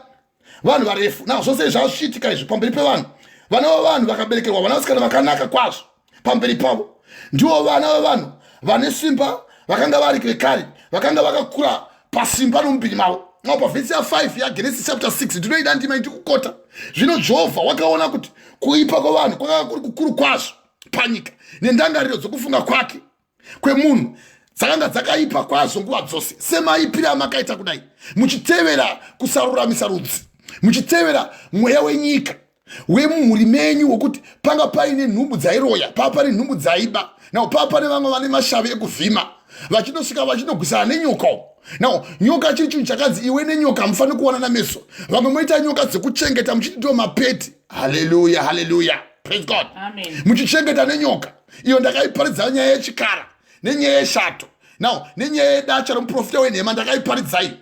vanhu varefu. Now zvose zvasvitika izvi pamberi pevanhu. Vana vavanhu vakaberekerwa vana vasikana vakanaka kwazvo pamberi pavo. Ndivo vana vavanhu vane simba vakanga vari kare vakanga vakakura pasimba nomubiri mavo. Now pavhesi ya 5 ya Genesis chapter 6 ndinoida ndima ndikukota. Zvino Jehovha wakaona kuti kuipa kwavanhu kwanga kuri kukuru kwazvo panyika nendangariro dzokufunga kwake kwemunhu dzakanga dzakaipa kwazvo nguva dzose. Semaipira amakaita kudai muchitevera kusaruramisa rudzi, muchitevera mweya wenyika wemumhuri menyu wokuti panga paine nhumbu dzairoya, papa pane nhumbu dzaiba. Now papa pane vamwe vane mashave ekuvhima vachinosvika vachinogwisana nenyoka. Now nyoka chiri chinhu chakanzi iwe nenyoka hamufani kuona nameso. Vamwe moita nyoka dzekuchengeta muchiti ndo mapeti. Haleluya, haleluya, praise God. Amen. Muchichengeta nenyoka iyo ndakaiparidza nyaya yechikara nenyaya yeshato. Now nenyaya yedacha romuprofita wenhema ndakaiparidzai.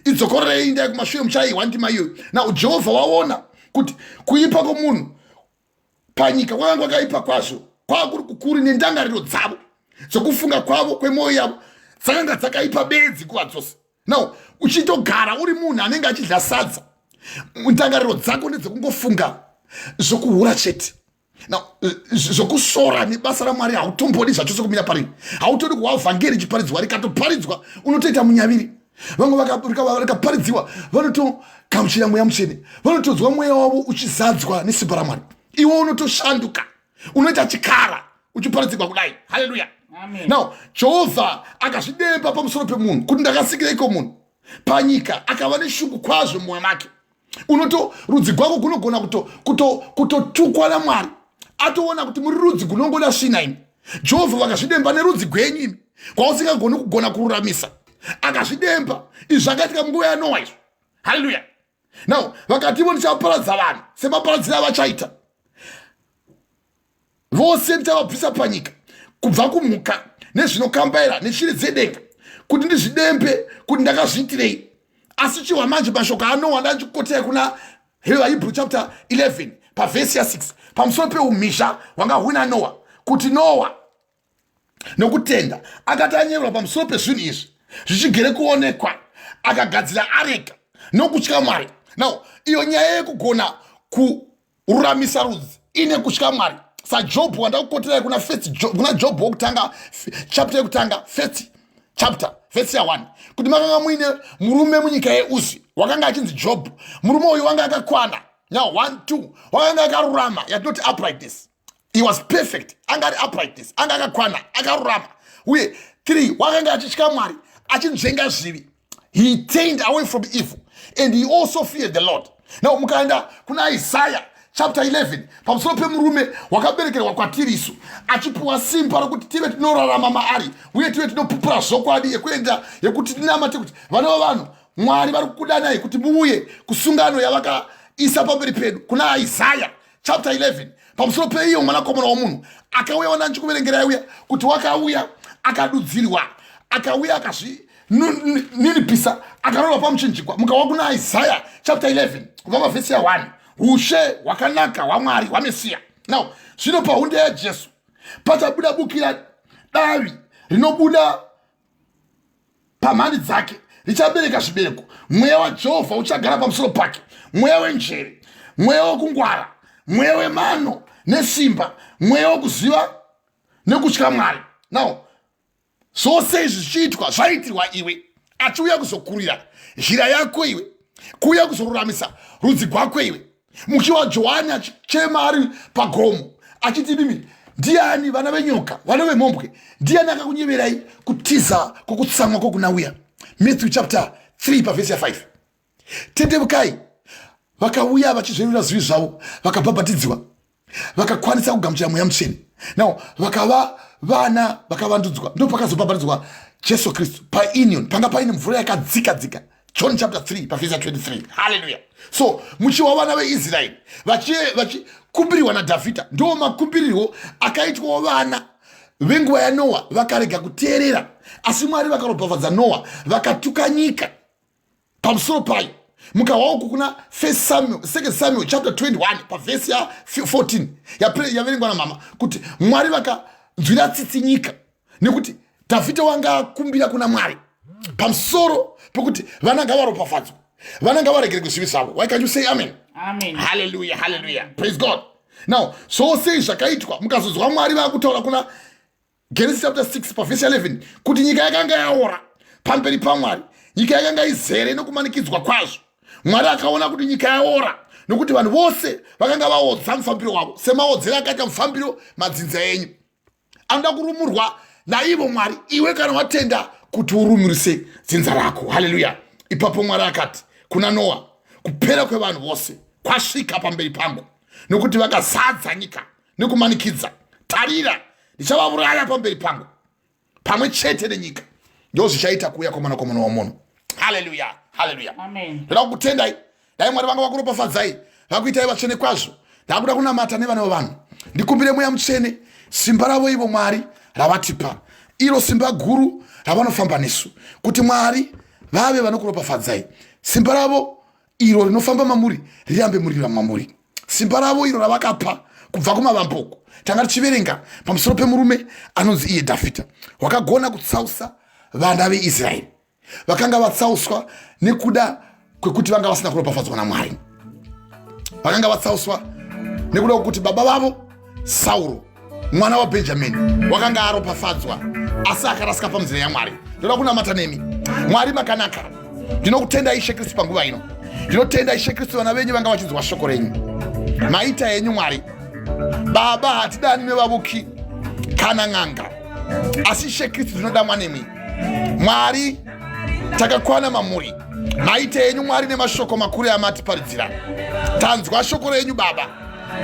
Idzokorerei ndai kumashure muchaiwa ndima iyoyo. Now Jehovha waona kuti kuipa kwomunhu panyika kwanga kwakaipa kwazvo kwakuri kukuru nendangariro dzavo dzokufunga kwavo kwemwoyo yavo dzakanga dzakaipa bedzi nguva dzose. Now uchitogara uri munhu anenge achidya sadza ndangariro dzako ndedzekungofunga zvokuhura chete. Now zvokusora nebasa raMwari hautombodi zvachose kumira parini. Hautodi kuwa vhangeri ichiparidzwa rikatoparidzwa unotoita munyaviri. Vamwe vakaparidziwa vanotogamuchira mweya mutsvene, vanotodzwa mweya wavo uchizadzwa nesimba raMwari. Iwe unotoshanduka unoita chikara uchiparidzirwa kudai. Haleluya. Now Jehovha akazvidemba pamusoro pemunhu kuti ndakasikiraiko munhu panyika akava neshungu kwazvo mumwoyo make. Rudzi rwako gunogona kutotukwa naMwari atoona kuti muri rudzi gunongoda svina imi. Jehovha vakazvidemba nerudzi gwenyu imi kwausingagoni kugona kururamisa akazvidemba. Izvi zvakaitika munguva yaNoa izvo. Haleluya. Now vakati ivo ndichaparadza vanhu semaparadziro avachaita vose ndichavabvisa panyika kubva kumhuka nezvinokambaira neshiri dzedenga kuti ndizvidembe kuti ndakazviitirei. Asi chihwa manje mashoko aNoa ndachikoteya kuna Hebrew chapter 11 pavhesi ya 6 pamusoro peumhizha hwanga huna Noa kuti Noa nokutenda akati anyeverwa pamusoro pezvinhu izvi zvichigere kuonekwa akagadzira areka nokutya Mwari. Now iyo nyaya yekugona kururamisa rudzi ine kutya Mwari. SaJobhu wandakukoterai kuna Jobhu wokutanga chapter yekutanga 1st chapter vhesi ya 1 kuti makanga muine murume munyika yeUzi wakanga achinzi Jobhu. Murume uyu wanga akakwana. Now 1 2 wakanga akarurama yatinoti uprightness. He was perfect. Anga ari uprightness, anga akakwana akarurama. Uye 3 wakanga achitya Mwari achinzvenga zvivi. He turned away from evil and he also feared the Lord. Now mukaenda kuna Isaiah chapter 11 pamusoro pemurume wakaberekerwa kwatiri isu achipuwa simba rokuti tive tinorarama maari uye tive tinopupura zvokwadi yekuenda yekuti tinamate kuti vana vavanhu Mwari vari kukudanai kuti muuye kusungano yavakaisa pamberi pedu. Kuna Isaiah chapter 11 pamusoro peiyo mwanakomana womunhu akauya wana ndichikuverengerai uya kuti wakauya akadudzirwa akauya ninipisa akarova pamuchinjikwa mukawa kuna Isaiah chapter 11 kubva pavhesi ya 1 ushe hwakanaka hwaMwari hwaMesiya. Now zvino paunde yaJesu pachabuda bukira davi rinobuda pamhandi dzake richabereka zvibereko. Mweya waJehovha uchagara pamusoro pake, mweya wenjere, mweya wokungwara, mweya wemano nesimba, mweya wokuziva nekutya Mwari. Now zvose izvi zvichiitwa zvaitirwa iwe achiuya kuzokurira zhira yako iwe, kuuya kuzoruramisa rudzi rwako iwe. Mukiwa Johani achichema ari pagomo achiti dimi, ndiani vana venyoka, vana vemhombwe, ndiani akakunyeverai kutiza kwokutsamwa kwokunauya? Matthew chapter 3 pavhesi ya 5. Tendevukai, vakauya vachizverura zivi zvavo, vakabhabhatidzwa, vakakwanisa kugamuchira mweya mutsvene. Now vakava vana vakavandudzwa, ndo pakazobhabhatidzwa Jesu Kristu paunion, panga paine mvura yakadzika dzika. John chapter 3 pavhesi ya 23. Hallelujah. So muchiwa vana veIsraeri vachikumbiriwa naDhavhidha, ndo makumbirirwo akaitwa vana venguva yaNoa vakarega kuteerera, asi Mwari vakaropafadza Noa vakatuka nyika pamusoro payo. Mukawa uku kuna 2 Samuel chapter 21 pavhesi ya 14 yaverengwa namama kuti Mwari vakanzwira tsitsi nyika nekuti Dhavhidha wanga akumbira kuna Mwari pamusoro pokuti vana ngavaropafadzwa, vana ngavaregere kuzvivi zvavo. Why can you say amen? Amen. Hallelujah, hallelujah. Praise God. Now zvose zvakaitwa mukazozwa Mwari vakutaura kuna Genesis chapter 6 pavhesi 11 kuti nyika yakanga yaora pamberi paMwari, nyika yakanga izere nokumanikidzwa kwazvo. Mwari akaona kuti nyika yaora nokuti vanhu vose vakanga vaodza mufambiro wavo semaodzero akaita mufambiro madzinza enyu. Anoda kurumurwa naivo Mwari, iwe kana watenda kuti urumurise dzinza rako. Hallelujah. Ipapo Mwari akati kuna Noa, kupera kwevanhu vose kwasvika pamberi pangu nokuti vakazadza nyika nekumanikidza. Tarira, ndichavauraya pamberi pangu pamwe chete nenyika. Ndo zvichaita kuuya kwomwanakomana womunhu. Hallelujah, hallelujah. Amen. Ndoda kukutendai, dai Mwari vanga vakuropafadzai, vakuitai vatsvene kwazvo. Ndakuda kunamata nevana vevanhu. Ndikumbire mweya mutsvene, simba ravo ivo Mwari ravatipa, iro simba guru ravanofamba nesu, kuti Mwari vave vanokuropafadzai. Simba ravo iro rinofamba mamuri rirambe muri ramamuri. Simba ravo iro ravakapa kubva kumavambuko. Tanga tichiverenga pamusoro pemurume anonzi iye Dhavhidha, wakagona kutsausa vana veIsraeri. Vakanga vatsauswa nekuda kwekuti vanga vasina kuropafadzwa naMwari. Vakanga vatsauswa nekuda kwekuti baba vavo Sauro mwana waBhenjamini wakanga aropafadzwa asi akarasika pamuzera yaMwari. Ndoda kunamata nemi, Mwari makanaka. Ndinokutenda Ishe Kristu panguva ino. Ndinotenda Ishe Kristu vana venyu vanga vachinzwa shoko renyu. Maita yenyu Mwari. Baba hatidani nevavuki kana n'anga, asi Ishe Kristu tinoda mwanemi. Mwari takakwana mamuri. Maita yenyu Mwari nemashoko makuru amatiparidzira. Tanzwa shoko renyu Baba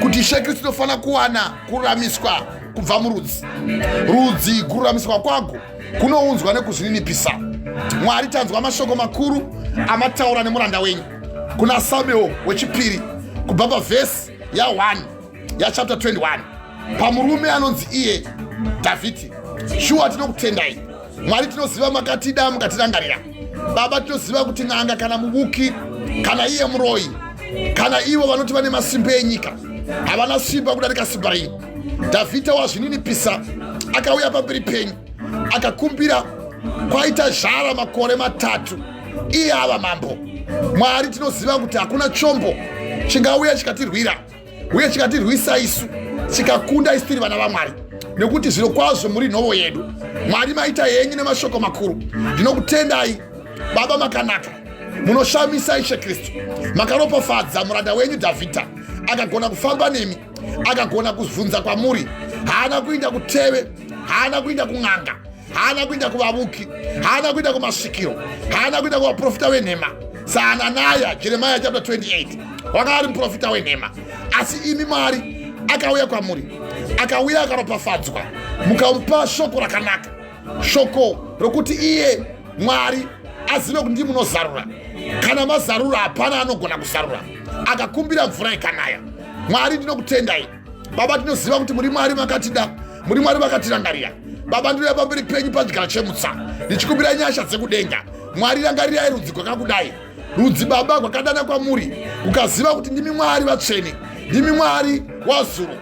kuti Ishe Kristu tofana kuwana kuramiswa kubva murudzi. Rudzi kuramiswa kwako kunounzwa nekuzvininipisa. Mwari tanzwa mashoko makuru amataura nemuranda wenyu kuna Samuel wechipiri kubva pavhesi ya 1 ya chapter 21 pamurume anonzi iye Dhavhidhi. Shuwa tinokutendai Mwari, tinoziva makatida mukatirangarira. Baba, tinoziva kuti n'anga kana muvuki kana iye muroi kana ivo vanoti vane masimba enyika havana simba kudarika simba renyu. Dhavhidha wazvininipisa akauya pamberi penyu akakumbira kwaita zhara makore 3 iye ava mambo. Mwari, tinoziva kuti hakuna chombo chingauya chikatirwira uye chikatirwisa isu chikakunda isu tiri vana vaMwari, nekuti zviro kwazvo muri nhovo yedu. Mwari, maita yenyu nemashoko makuru. Ndinokutendai Baba makanaka, munoshamisa Ishe Kristu. Makaropafadza muranda wenyu Dhavhidha akagona kufamba nemi, akagona kuvhunza kwamuri. Haana kuinda kuteve, haana kuinda kun'anga, haana kuinda kuvavuki, haana kuinda kumasvikiro, haana kuinda kuvaprofita wenhema. Saananaya Jeremiah chapter 28 wanga ari muprofita wenhema, asi imi Mwari akauya kwamuri, akauya akaropafadzwa, mukamupa shoko rakanaka, shoko rokuti iye Mwari azive kuti ndimi munozarura. Kana mazarura hapana anogona kuzarura. Akakumbira mvura ikanaya. Mwari, ndinokutendai Baba, tinoziva kuti muri Mwari makatida, muri Mwari makatirangarira. Baba ndiri pamberi penyu pachigaro chemutsa ndichikumbira nyasha dzekudenga. Mwari rangarirai rudzi kwakakudai, rudzi Baba kwakadana kwamuri, ukaziva kuti ndimi Mwari vatsvene, ndimi Mwari wazuro,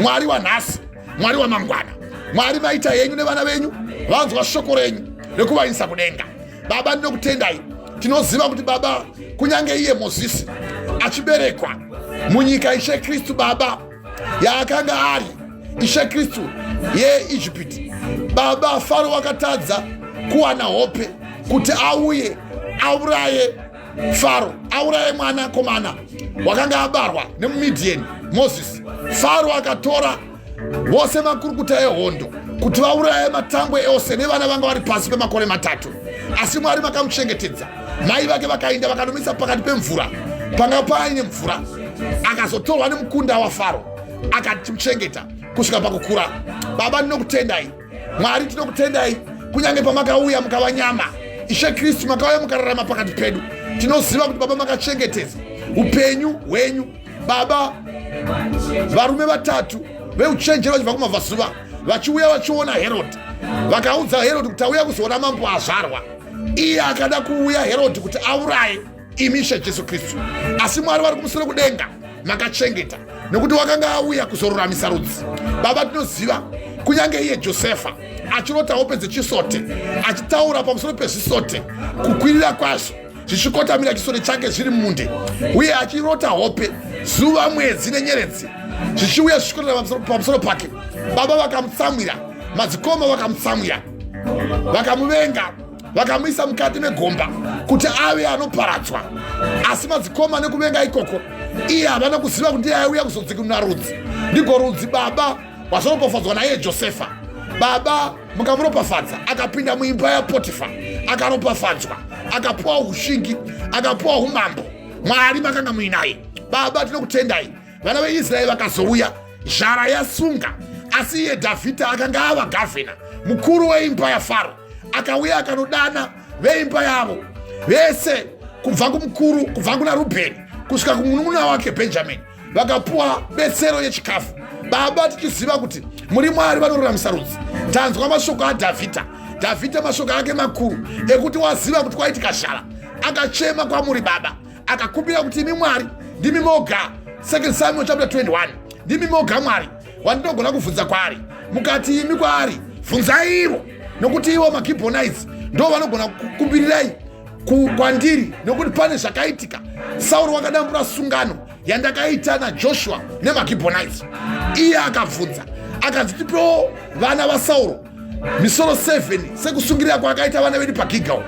Mwari wanhasi, Mwari wamangwana, Mwari maita yenyu nevana venyu vanzwa shoko renyu rekuvaisa kudenga. Baba ndinokutendai, tinoziva kuti Baba kunyange iye Mozisi achiberekwa munyika Ishe Kristu Baba yaakanga ari Ishe Kristu yeIjipiti, Baba Faro wakatadza kuwana hope kuti auye auraye Faro, auraye mwana komana wakanga abarwa nemuMidiani Moses. Faro akatora vose makurukuta ehondo kuti vauraye matambwe ose nevana vanga vari pasi pemakore 3. Asi Mwari makamuchengetedza. Mai vake vakaenda vakanomisa pakati pemvura, panga paine mvura, akazotorwa nemukunda waFaro akamuchengeta kusvika pakukura. Baba ndinokutendai, Mwari tinokutendai, kunyange pamakauya mukava nyama Ishe Kristu makauya mukararama pakati pedu. Tinoziva kuti Baba makachengetedza upenyu hwenyu Baba. Varume 3 veuchenjeri vachibva kumabvazuva vachiuya vachiona Herod, vakaudza Herod kuti auya kuzoona mambo azvarwa. Iye akada kuuya Herod kuti auraye imi Ishe Jesu Kristu. Asi Mwari vari kumusoro kudenga makachengeta, nekuti wakanga auya kuzoruramisa rudzi. Baba tinoziva kunyange iye Josefa achirota hope dzechisote, achitaura pamusoro pezvisote, kukwirira kwazvo zvichikotamira chisote chake zviri munde, uye achirota hope zuva, mwedzi nenyeredzi zvichiuya zvichikotama pamusoro pake. Baba vakamutsamwira, madzikoma vakamutsamwira, vakamuvenga, vakamuisa mukati megomba kuti ave anoparadzwa. Asi madzikoma nekuvenga ikoko iye havana kuziva kuti ndiye aiuya kuzodzikinura rudzi. Ndiko rudzi Baba wazoropafadzwa naiye Josefa. Baba mukamuropafadza, akapinda muimba yaPotifa, akaropafadzwa, akapuwa ushingi, akapuwa umambo. Mwari makanga muinaye. Baba tinokutendai, vana veIsraeri vakazouya, zhara yasunga, asi iye Dhavhidhi akanga ava gavhena mukuru weimba yaFaro, akauya akanodana veimba yavo vese, kubva kumukuru, kubva kuna Rubheni kusvika kumunun'una wake Bhenjamini, vakapuwa betsero yechikafu. Baba tichiziva kuti muri Mwari vanoruramisa rudzi. Tanzwa mashoko aDhavhidhi. Dhavhidhi mashoko ake makuru ekuti waziva kuti kwaitika zhara, akachema kwamuri Baba, akakumbira kuti imi Mwari ndimi moga. 2 Samuel chapter 21, ndimi moga Mwari wandinogona kubvunza kwaari. Mukati imi kwaari bvunzai ivo, nokuti ivo maGibhonites ndo vanogona kukumbirirai kwandiri, nokuti pane zvakaitika. Sauro wakadambura sungano yandakaita naJoshua nemaGibhonites. Iye akabvunza akanzi tipewo vana vaSauro misoro 7 sekusungirira kwaakaita vana vedu paGilgali.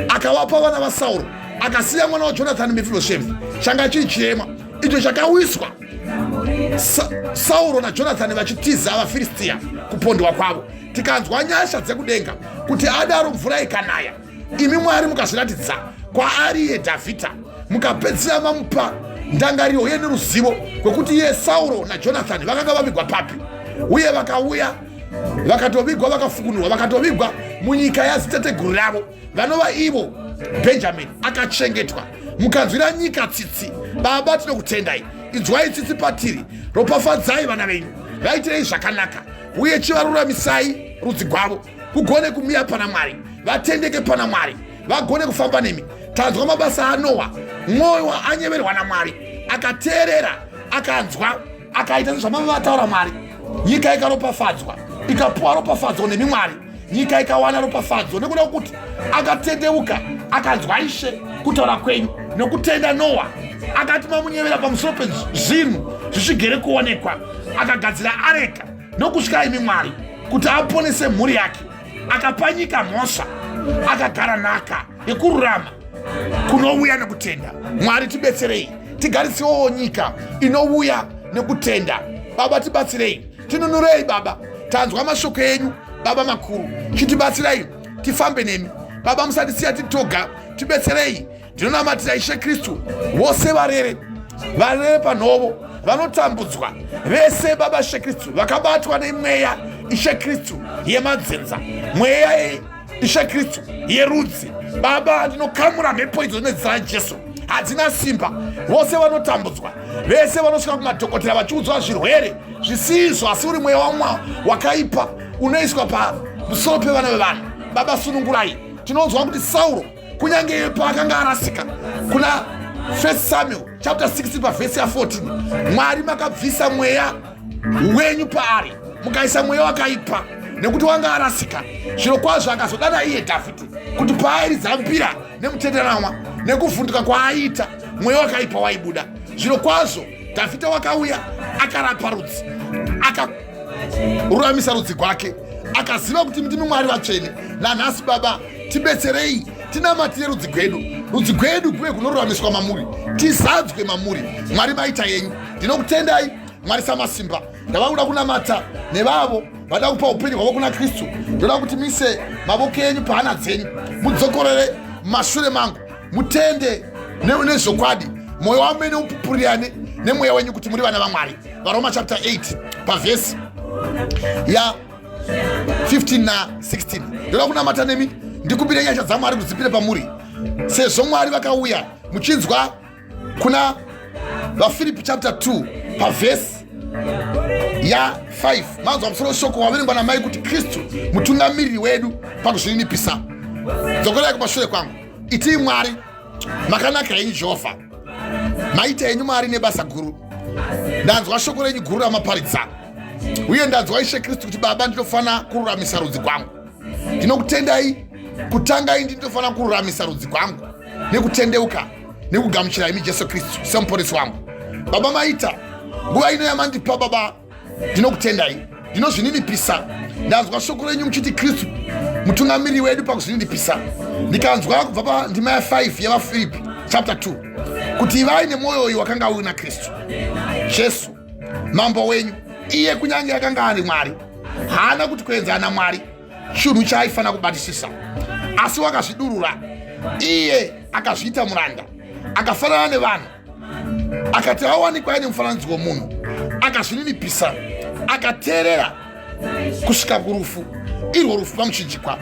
Akavapa vana vaSauro, akasiya mwana waJonathani Mefibhoshethi, changa chiri chirema icho chakawiswa Sauro naJonathani vachitiza vaFiristia kupondwa kwavo. Tikanzwa nyasha dzekudenga kuti adaro mvura ikanaya, imi Mwari mukazviratidza kwaari iye Dhavhidhi, mukapedzisira mamupa ndangariro yenu ruzivo kwekuti iye Sauro naJonathani vakanga vavigwa papi, uye vakauya vakatovigwa, vakafukunurwa, vakatovigwa munyika yaziteteguru ravo vanova ivo Bhenjamini, akachengetwa. Mukanzwira nyika tsitsi. Baba tinokutendai, inzwai tsitsi patiri, ropafadzai vana venyu, vaitirei zvakanaka, uye chivaruramisai rudzi rwavo kugone kumira pana Mwari, vatendeke pana Mwari, vagone kufamba nemi. Tanzwa mabasa aNoa, mwoyo anyeverwa naMwari, akateerera, akanzwa, akaita zvamavataura Mwari. Nyika ikaropafadzwa, ikapuwa ropafadzo nemi Mwari, nyika ikawana ropafadzo nekuda kuti akatendeuka, akanzwa Ishe kutaura kwenyu nokutenda Noa. Akati mamunyevera pamusoro pezvinhu zvichigere kuonekwa, akagadzira areka nokusvika imi Mwari kuti aponese mhuri yake, akapa nyika mhosva, akagara nhaka yekururama kunouya nekutenda. Mwari tibetserei, tigarisewo nyika inouya nekutenda. Baba tibatsirei, tinunurei Baba. Tanzwa mashoko enyu Baba makuru, chitibatsirai tifambe nemi Baba, musatisiya titoga, tibetserei. Ndinonamatira Ishe Kristu vose varere panhovo, vanotambudzwa vese Baba Ishe Kristu, vakabatwa nemweya Ishe Kristu yemadzenza, mweya Ishe Kristu yerudzi. Baba, ndinokamura mhepo idzo nezita raJesu, hadzina simba. Vose vanotambudzwa, vese vanosvika kumadhokotera vachiudzwa zvirwere zvisizvo, asi uri mweya wakaipa unoiswa musoro pevana vevanhu. Baba sunungurai. Tinonzwa kuti Sauro kunyange paakanga arasika kuna 1 Samuel chapter 16 pavhesi ya 14, Mwari makabvisa mweya wenyu paari mukaisa mweya wakaipa nekuti wanga arasika. Zviro kwazvo akazodana iye Dhavhidhi kuti paairidzambira nemutenderanwa nekuvhunduka kwaaiita mweya wakaipa waibuda. Zviro kwazvo Dhavhidhi wakauya akarapa rudzi, akaruramisa rudzi rwake, akaziva kuti ndimi Mwari vatsvene. Nanhasi Baba, tibetserei tinamatire rudzi rwedu kuve kunoruramiswa mamuri, tizadzwe mamuri. Mwari maita yenyu. Ndinokutendai Mwari Samasimba. Ndava kuda kunamata nevavo vada kupa upenyu hwavo kuna Kristu. Ndoda kuti mise mavoko enyu pahana dzenyu, mudzokorere mumashure mangu, mutende nezvokwadi, mwoyo wamene upupurirane nemweya wenyu kuti muri vana vaMwari. Varoma chapter 8 pavhesi ya 15 na 16. Ndoda kunamata nemi ndikumbire nyasha dzaMwari kudzipire pamuri, sezvo Mwari vakauya muchinzwa kuna vaFilipi chapter 2 pavhesi ya 5. Manzwa musoro shoko waverengwa namai kuti Kristu mutungamiriri wedu pakuzvininipisa. Dzokorai kumashure kwangu. Iti Mwari makanaka yenyu Jehovha, maita yenyu Mwari nebasa guru. Ndanzwa shoko renyu guru ramaparidza, uye ndanzwa Ishe Kristu kuti Baba ndinofana kururamisa rudzi rwangu. Ndinokutendai kutangai ndinofana kururamisa rudzi rwangu nekutendeuka nekugamuchira imi Jesu Kristu semuporesi wangu. Baba maita nguva ino yamandipa Baba, ndinokutendai, ndinozvininipisa. Ndanzwa shoko renyu muchiti Kristu mutungamiriri wedu pakuzvininipisa. Ndikanzwa kubva pandima ya 5 yavaFilipi chapter 2 kuti ivai nemwoyo uyu wakanga una Kristu Jesu mambo wenyu. Iye kunyange akanga ari Mwari, haana kuti kuenzana Mwari chinhu chaaifana kubatisisa, asi wakazvidurura. Iye akazviita muranda, akafanana nevanhu, akati awanikwa aine mufananidzo womunhu, akazvininipisa, akateerera kusvika kurufu, irwo rufu pamuchinjikwa.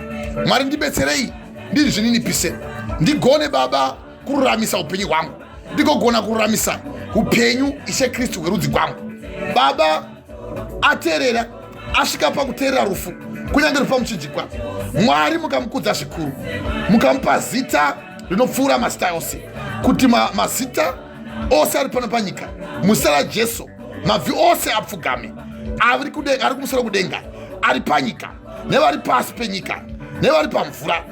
Mwari ndibetserei ndizvininipise, ndigone Baba kururamisa upenyu hwangu, ndigogona kururamisa upenyu Ishe Kristu hwerudzi rwangu. Baba ateerera, asvika pakuteerera rufu kunyange rufu pamuchinjikwa, Mwari mukamukudza zvikuru, mukamupa zita rinopfuura mazita ose, kuti mazita ose ari pano panyika muzita raJesu mabvi ose apfugame, ari kumusoro kudenga, ari panyika nevari pasi penyika nevari pamvura,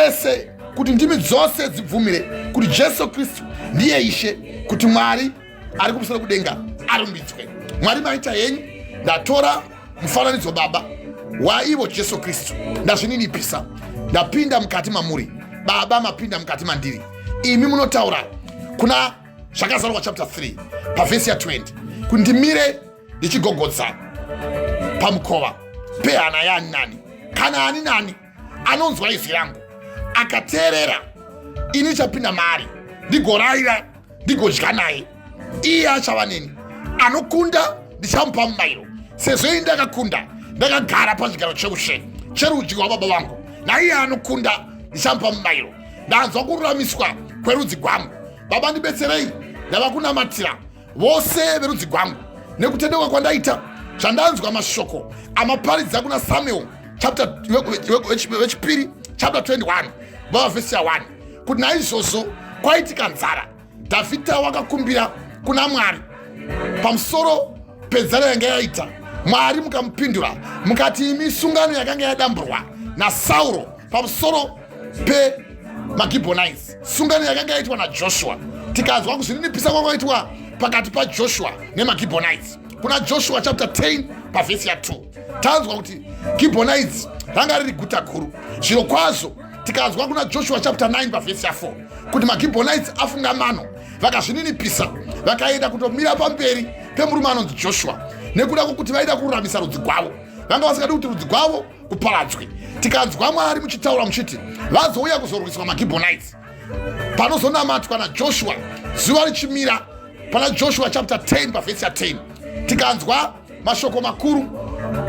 ese kuti ndimi dzose dzibvumire kuti Jesu Kristu ndiye Ishe, kuti Mwari ari kumusoro kudenga arumbidzwe. Mwari maita yenyu. Ndatora mufananidzo Baba waivo Jesu Kristu, ndazvininipisa, ndapinda mukati mamuri Baba, mapinda mukati mandiri. Imi munotaura kuna zvakazarwa chapter 3 pavhesi ya 20 kuti ndimire ndichigogodza pamukova pehana yaani nani, kana ani nani anonzwa izwi rangu akateerera, ini ndichapinda maari ndigorayira ndigodya naye. Iye achava neni, anokunda ndichamupa mubayiro. Sezvo ini ndakakunda ndakagara pachigaro cheushe cherudyi rwababa vangu, naiye anokunda ndichamupa mubayiro. Ndanzwa kururamiswa kwerudzi rwangu. Baba ndibetserei, ndava kunamatira vose verudzi rwangu nekutendeuka kwandaita. Zvandanzwa mashoko amaparidza kuna Samuel chapter wechipiri chapter 21 vhesi ya 1 kuti naizvozvo kwaitika nzara. Dhavhidhi wakakumbira kuna Mwari pamusoro penzara yanga yaita. Mwari mukamupindura mukati, imi sungano yakanga yadamburwa naSauro pamusoro peMagibhonites, sungano yakanga yaitwa naJoshua. Tikanzwa kuzvininipisa kwakaitwa pakati paJoshua neMagibhonites kuna Joshua chapter 10 pavhesi ya 2, tanzwa kuti Gibhonites ranga riri guta guru. Zviro kwazvo tikanzwa kuna Joshua chapter 9 pavhesi ya 4 kuti Magibhonites afunga mano, vakazvininipisa, vakaenda kutomira pamberi pemurume anonzi Joshua nekuda kwokuti vaida kururamisa rudzi rwavo. Vanga vasingadi kuti rudzi rwavo kuparadzwe. Tikanzwa Mwari muchitaura muchiti vazouya kuzorwiswa Magibhonites panozonamatwa naJoshua zuva richimira pana Joshua chapter 10 pavhesi ya 10. Tikanzwa mashoko makuru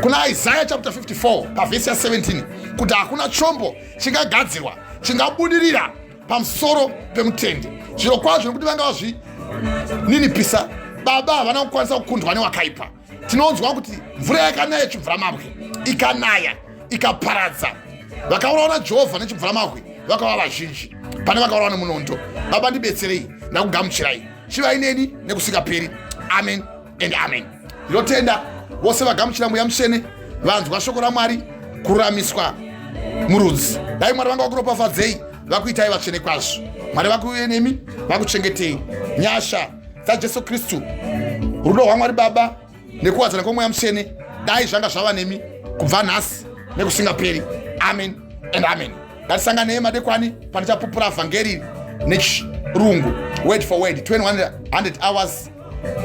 kuna Isaiah chapter 54 pavhesi ya 17 kuti hakuna chombo chingagadzirwa chingabudirira pamusoro pemutende. Zviro kwazvo nokuti vanga vazvininipisa, Baba havana kukwanisa kukundwa newakaipa. Tinonzwa kuti mvura yakanaya chimvura mabwe ikanaya ikaparadza. Vakaurawo naJehovha nechibvuramahwe vakaura vazhinji pane vakaurawo nemunondo. Baba ndibetserei, ndakugamuchirai, chivai neni nekusingaperi. Amen and amen. Ndinotenda vose vagamuchira Mweya Mutsvene, vanzwa shoko raMwari, kururamiswa murudzi. Dai Mwari vanga vakuropafadzei, vakuitai vatsvene kwazvo. Mwari vakuuye nemi, vakuchengetei. Nyasha dzaJesu Kristu, rudo rwaMwari Baba nekuwadzana kweMweya Mutsvene dai zvanga zvava nemi kubva nhasi nekusingaperi. Amen and amen. Ngatisanganei madekwani panichapupura vhangeri nechirungu, word for word, 2100 hours,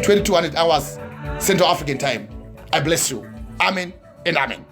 2200 hours Central African time. I bless you. Amen and amen.